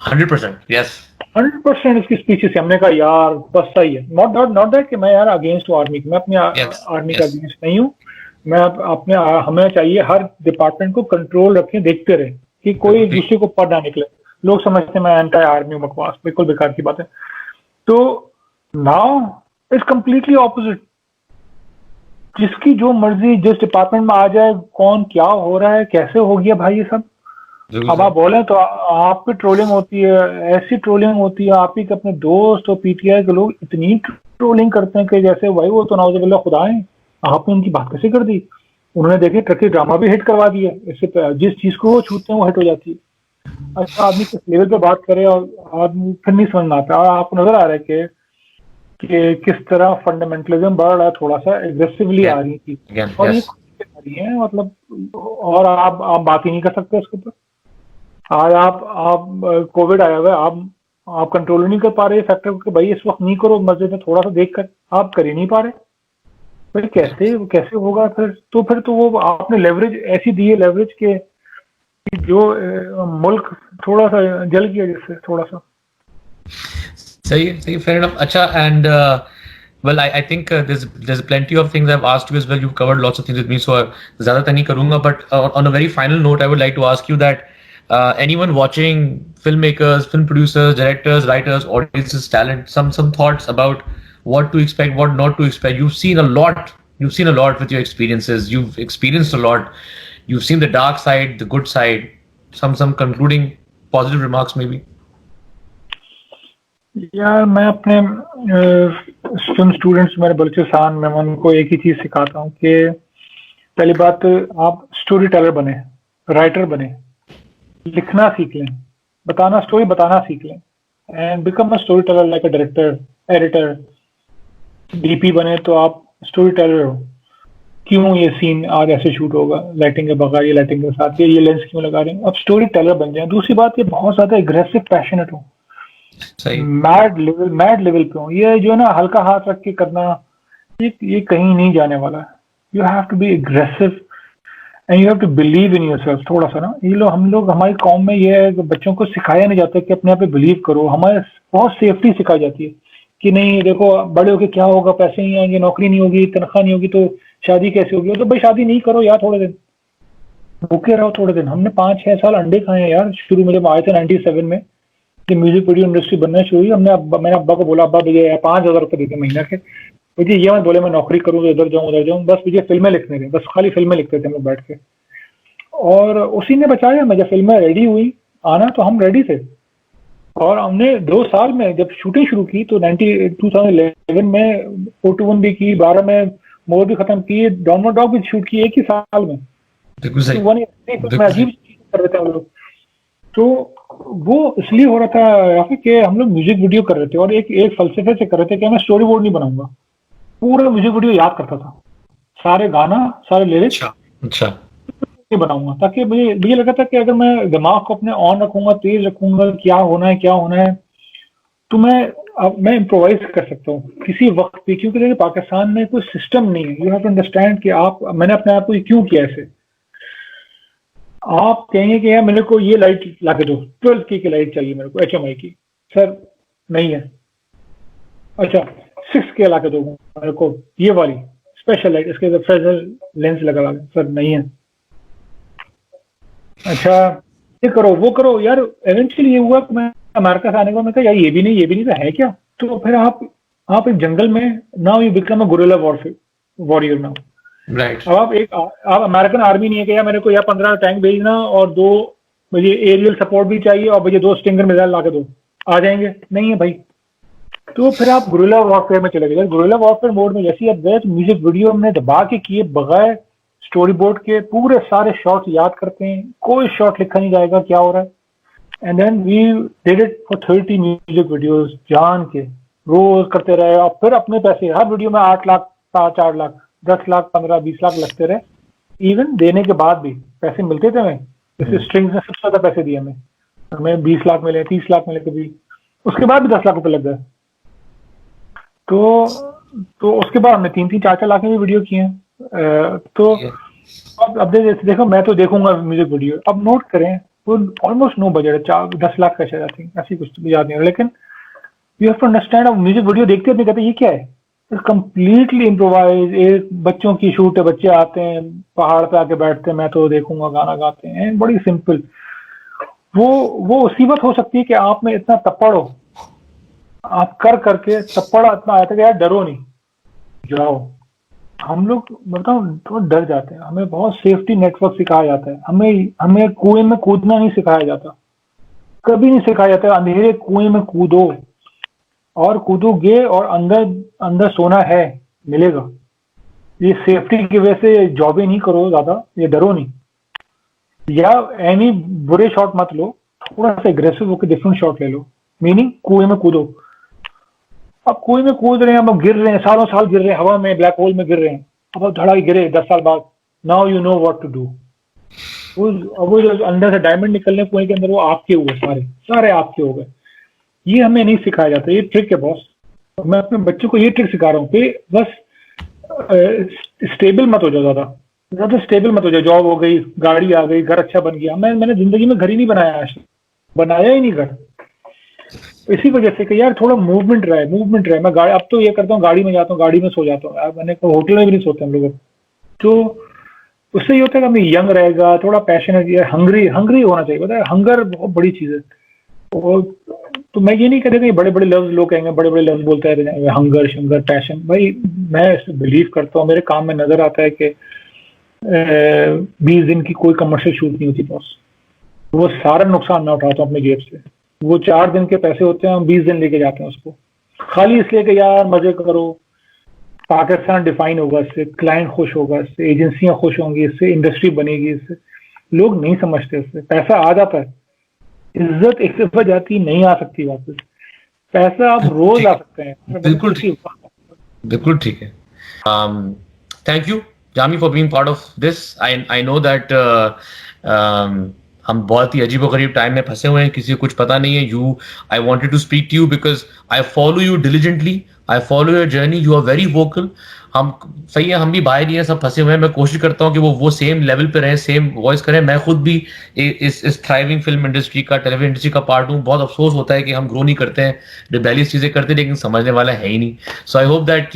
100%, यस 100% उसकी स्पीचेस। हमने कहा यार बस सही है, नॉट दैट कि मैं यार अगेंस्ट आर्मी, मैं अपनी आर्मी का अगेंस्ट नहीं हूँ, मैं अपने हमें चाहिए हर डिपार्टमेंट को कंट्रोल रखें, देखते रहे कि कोई एक दूसरे को पढ़ ना निकले। लोग समझते हैं मैं एंटी आर्मी, बकवास, बिल्कुल बेकार की बात है। तो नाउ इट्स कंप्लीटली ऑपोजिट, जिसकी जो मर्जी जिस डिपार्टमेंट में आ जाए, कौन क्या हो रहा है, कैसे हो गया भाई ये सब। अब आप बोले तो आप पे ट्रोलिंग होती है, ऐसी ट्रोलिंग होती है, आप ही के अपने दोस्त और पीटीआई के लोग इतनी ट्रोलिंग करते हैं कि जैसे भाई वो तो नाउजुबिल्लाह खुदा है, आपने उनकी बात कैसे कर दी। उन्होंने देखे ट्रकी ड्रामा भी हिट करवा दिया, इससे जिस चीज को वो छूते हैं वो हिट हो जाती है। अच्छा आदमी किस लेवल पे बात करे और आदमी फिर नहीं समझ में आता। आपको नजर आ रहा है कि किस तरह फंडामेंटलिज्म बढ़ रहा है, थोड़ा सा एग्रेसिवली आ रही थी, और ये आ रही है मतलब, और आप बात ही नहीं कर सकते उसके ऊपर। आज आप कोविड आया हुआ है, आप कंट्रोल नहीं कर पा रहे फैक्टर कि भाई इस वक्त नहीं करो, मस्जिद में थोड़ा सा देख कर, आप कर ही नहीं पा रहे भाई, कैसे होगा फिर तो वो आपने लेवरेज ऐसी दी है, लेवरेज के जो मुल्क थोड़ा सा जल गया जिससे, थोड़ा सा। सही, fair enough. अच्छा, and well, I think there's plenty of things I've asked you as well. You've covered lots of things with me, so ज़्यादा तो नहीं करूँगा. But on a very final note, I would like to ask you that anyone watching, filmmakers, film producers, directors, writers, audiences, talent, some thoughts about what to expect, what not to expect. You've seen a lot with your experiences. You've experienced a lot. You've seen the dark side, the good side. Some concluding positive remarks maybe. यार मैं अपने film students, मेरे बलूचिस्तान में, मैं उनको एक ही चीज सिखाता हूँ कि पहली बात, आप स्टोरी टेलर बने, राइटर बने, लिखना सीख लें, स्टोरी बताना सीख लें, and become a story teller like a director, editor, DP बने तो आप स्टोरी टेलर हो। क्यों ये सीन आज ऐसे शूट होगा, लाइटिंग के बगैर, ये लाइटिंग के साथ, ये लेंस क्यों लगा रहे हैं, अब स्टोरी टेलर बन जाए। दूसरी बात, ये बहुत ज्यादा एग्रेसिव पैशनेट हो, मैड लेवल पे हो। ये जो है ना हल्का हाथ रख के करना, ये कहीं नहीं जाने वाला है। You have to be aggressive and you have to believe in yourself. थोड़ा सा ना हम लोग हमारी कौम में ये है कि बच्चों को सिखाया नहीं जाता कि अपने आप पे बिलीव करो। हमारे बहुत सेफ्टी सिखाई जाती है कि नहीं देखो बड़े होके क्या होगा, पैसे नहीं आएंगे, नौकरी नहीं होगी, तनख्वाह नहीं होगी, तो शादी कैसे होगी। तो भाई शादी नहीं करो यार, थोड़े दिन भूखे रहो, थोड़े दिन। हमने 5-6 साल अंडे खाए हैं यार। शुरू में जब आए थे 97 में, म्यूजिक वीडियो इंडस्ट्री बनना शुरू हुई, मैंने अब्बा को बोला, अब्बा मुझे 5,000 रुपये देते महीना के, मुझे ये मत बोले मैं नौकरी करूँ, इधर जाऊँ उधर जाऊँ, बस मुझे फिल्में लिखने थे, बस खाली फिल्में लिखते थे हम लोग बैठ के। और उसी ने बचाया। मैं जब फिल्में रेडी हुई आना तो हम रेडी थे, और हमने 2 साल में जब शूटिंग शुरू की तो 2011 में 421 भी की, 12 में मोर भी खत्म की, डॉनवर डॉग भी शूट की एक ही साल में। अजीब चीज कर रहे थे हम लोग। तो वो इसलिए हो रहा था कि हम लोग म्यूजिक वीडियो कर रहे थे और एक फलसफे से कर रहे थे कि मैं स्टोरी बोर्ड नहीं बनाऊंगा, पूरा म्यूजिक वीडियो याद करता था, सारे गाना, सारे लिरिक्स। अच्छा। बनाऊंगा, ताकि मुझे लगा था कि अगर मैं दिमाग को अपने ऑन रखूंगा, तेज रखूंगा, क्या होना है, तो मैं इम्प्रोवाइज कर सकता हूँ किसी वक्त भी, क्योंकि देखिए पाकिस्तान में कोई सिस्टम नहीं है। यू हैव टू अंडरस्टैंड कि मैंने अपने आप को क्यों किया ऐसे। आप कहेंगे कि यार मेरे को ये लाइट ला के दो, 12 की लाइट चाहिए मेरे को HMI की, सर नहीं है। अच्छा 6K ला के दो मेरे को, ये वाली स्पेशल लाइट, इसके फ्रेजल लेंस लगा, सर नहीं है। अच्छा ये करो वो करो, यार इवेंचुअली ये हुआ कि मैं अमेरिका से आने के बाद मैं कहा यार ये भी नहीं तो है क्या। तो फिर आप एक जंगल में, now you become a guerrilla warrior now. Right. अब आप अमेरिकन आर्मी नहीं है कि यार मेरे को यार 15 टैंक भेजना और 2 मुझे एरियल सपोर्ट भी चाहिए और मुझे 2 स्टिंगर मिसाइल ला के दो, आ जाएंगे नहीं है भाई। तो फिर आप गुरिल्ला वॉरफेयर में चले गए। गुरिल्ला वॉरफेयर मोड में जैसे आप गए तो म्यूजिक वीडियो हमने दबा के किए बगैर स्टोरी बोर्ड के पूरे सारे शॉट्स याद करते हैं, कोई शॉट लिखा नहीं जाएगा क्या हो रहा है। And then we did it for 30 music videos जान के, रोज करते रहे। और फिर अपने पैसे हर वीडियो में 8 लाख 4 लाख 10 लाख 15 20 लाख लगते रहे। इवन देने के बाद भी पैसे मिलते थे हमें, जैसे स्ट्रिंग्स ने सबसे ज्यादा पैसे दिए हमें 20 लाख मिले, 30 लाख मिले कभी, उसके बाद भी 10 लाख रुपए लग गए। तो उसके बाद हमने 3-3 4-4 लाख में भी वीडियो किए हैं। तो अब देखो मैं तो देखूंगा म्यूजिक वीडियो, अब नोट करें वो ऑलमोस्ट नो बजट है, 10 लाख का शायद, आई थिंक ऐसी कुछ तो याद नहीं है। लेकिन यू हैव टू अंडरस्टैंड, अब म्यूजिक वीडियो देखते अपने कहते ये क्या है, कंप्लीटली इम्प्रोवाइज। एक बच्चों की शूट है, बच्चे आते हैं पहाड़ पे आके बैठते हैं, मैं तो देखूंगा, गाना गाते हैं, बड़ी सिंपल। वो उसी वक्त हो सकती है कि आप में इतना तप्पड़ हो, आप करके तप्पड़ इतना आया था कि यार डरो नहीं, जाओ। हम लोग बताओ थोड़ा डर जाते हैं, हमें बहुत सेफ्टी नेटवर्क सिखाया जाता है, हमें कुएं में कूदना नहीं सिखाया जाता, कभी नहीं सिखाया जाता अंधेरे कुएं में कूदो, और कूदोगे और अंदर सोना है मिलेगा। ये सेफ्टी की वजह से जॉबें नहीं करो ज्यादा, ये डरो नहीं, या एनी बुरे शॉट मत लो, थोड़ा सा एग्रेसिव होकर डिफरेंट शॉट ले लो। मीनिंग कुएं में कूदो, अब कुएं में कूद रहे हैं, अब गिर रहे हैं, सालों साल गिर रहे हैं, हवा में ब्लैक होल में गिर रहे हैं, अब आप धड़ाई गिरे 10 साल बाद, now you know what to do. वो जो अंदर से डायमंड निकलने कुएं के अंदर, वो आपके हुए, सारे आपके हो गए। ये हमें नहीं सिखाया जाता, ये ट्रिक है बॉस। मैं अपने बच्चों को ये ट्रिक सिखा रहा हूँ कि बस स्टेबल मत हो जाओ, ज्यादा स्टेबल मत हो जाओ। जॉब हो गई, गाड़ी आ गई, घर अच्छा बन गया, मैंने जिंदगी में घर ही नहीं बनाया, आज बनाया ही नहीं घर। इसी वजह से कि यार थोड़ा मूवमेंट रहे। मैं गाड़ी अब तो ये करता हूँ, गाड़ी में जाता हूँ, गाड़ी में सो जाता हूँ यार, मैंने होटल में भी नहीं सोते हम लोग। तो उससे ये होता है कि हमें यंग रहेगा, थोड़ा पैशनेट, हंग्री होना चाहिए। पता है हंगर बहुत बड़ी चीज है। तो मैं ये नहीं कहता कि बड़े बड़े लफ्ज लोग कहेंगे, बड़े बड़े लफ्ज बोलते हैं हंगर शंगर पैशन। भाई मैं बिलीव करता हूँ, मेरे काम में नजर आता है कि 20 दिन की कोई कमर्शियल शूट नहीं होती बॉस, वो सारा नुकसान मैं उठाता हूँ अपने जेब से। वो 4 दिन के पैसे होते हैं, हम 20 दिन लेके जाते हैं उसको, खाली इसलिए कि यार मजे करो। पाकिस्तान डिफाइन होगा इससे, क्लाइंट खुश होगा इससे, एजेंसियां खुश होंगी इससे, इंडस्ट्री बनेगी इससे। लोग नहीं समझते इससे, पैसा आ जाता है, इज्जत एक दफा जाती नहीं आ सकती वापस। पैसा आप रोज आ सकते हैं। बिल्कुल ठीक है। Thank you Jami for being part of this. I know that हम बहुत ही अजीबोगरीब टाइम में फंसे हुए हैं, किसी को कुछ पता नहीं है। I wanted to speak to you because I follow you diligently, I follow your journey, you are very vocal. हम सही है, हम भी बाहर नहीं है, सब फंसे हुए हैं। मैं कोशिश करता हूँ कि वो सेम लेवल पे रहे, सेम वॉइस करें। मैं खुद भी इस थ्राइविंग फिल्म इंडस्ट्री का, टेलीविजन इंडस्ट्री का पार्ट हूँ। बहुत अफसोस होता है कि हम ग्रो नहीं करते हैं, रिबेलियस चीजें करते हैं, लेकिन समझने वाला है ही नहीं। So I hope that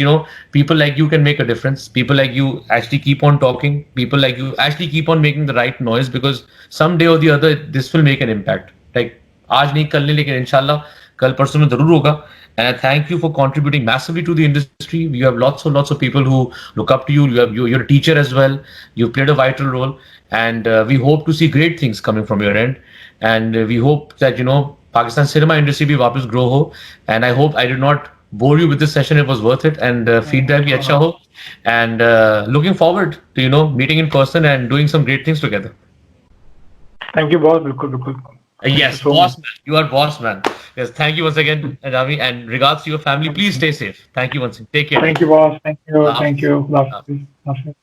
people like you can make a difference. People like you actually keep on talking. People like you actually keep on making the right noise, because someday or the other this will make an impact. Like आज नहीं कल नहीं, लेकिन इंशाल्लाह कल परसों में जरूर होगा। And I thank you for contributing massively to the industry. You have lots of people who look up to you. You're a teacher as well. You've played a vital role, and we hope to see great things coming from your end. And we hope that Pakistan cinema industry भी वापस grow हो. And I hope I did not bore you with this session. It was worth it, and feedback भी अच्छा हो. And looking forward to meeting in person and doing some great things together. Thank you boss, बिल्कुल। Yes, boss man. You are boss man. Yes, thank you once again, Rami, and regards to your family. Please stay safe. Thank you once again. Take care. Thank you boss. Thank you. Love you.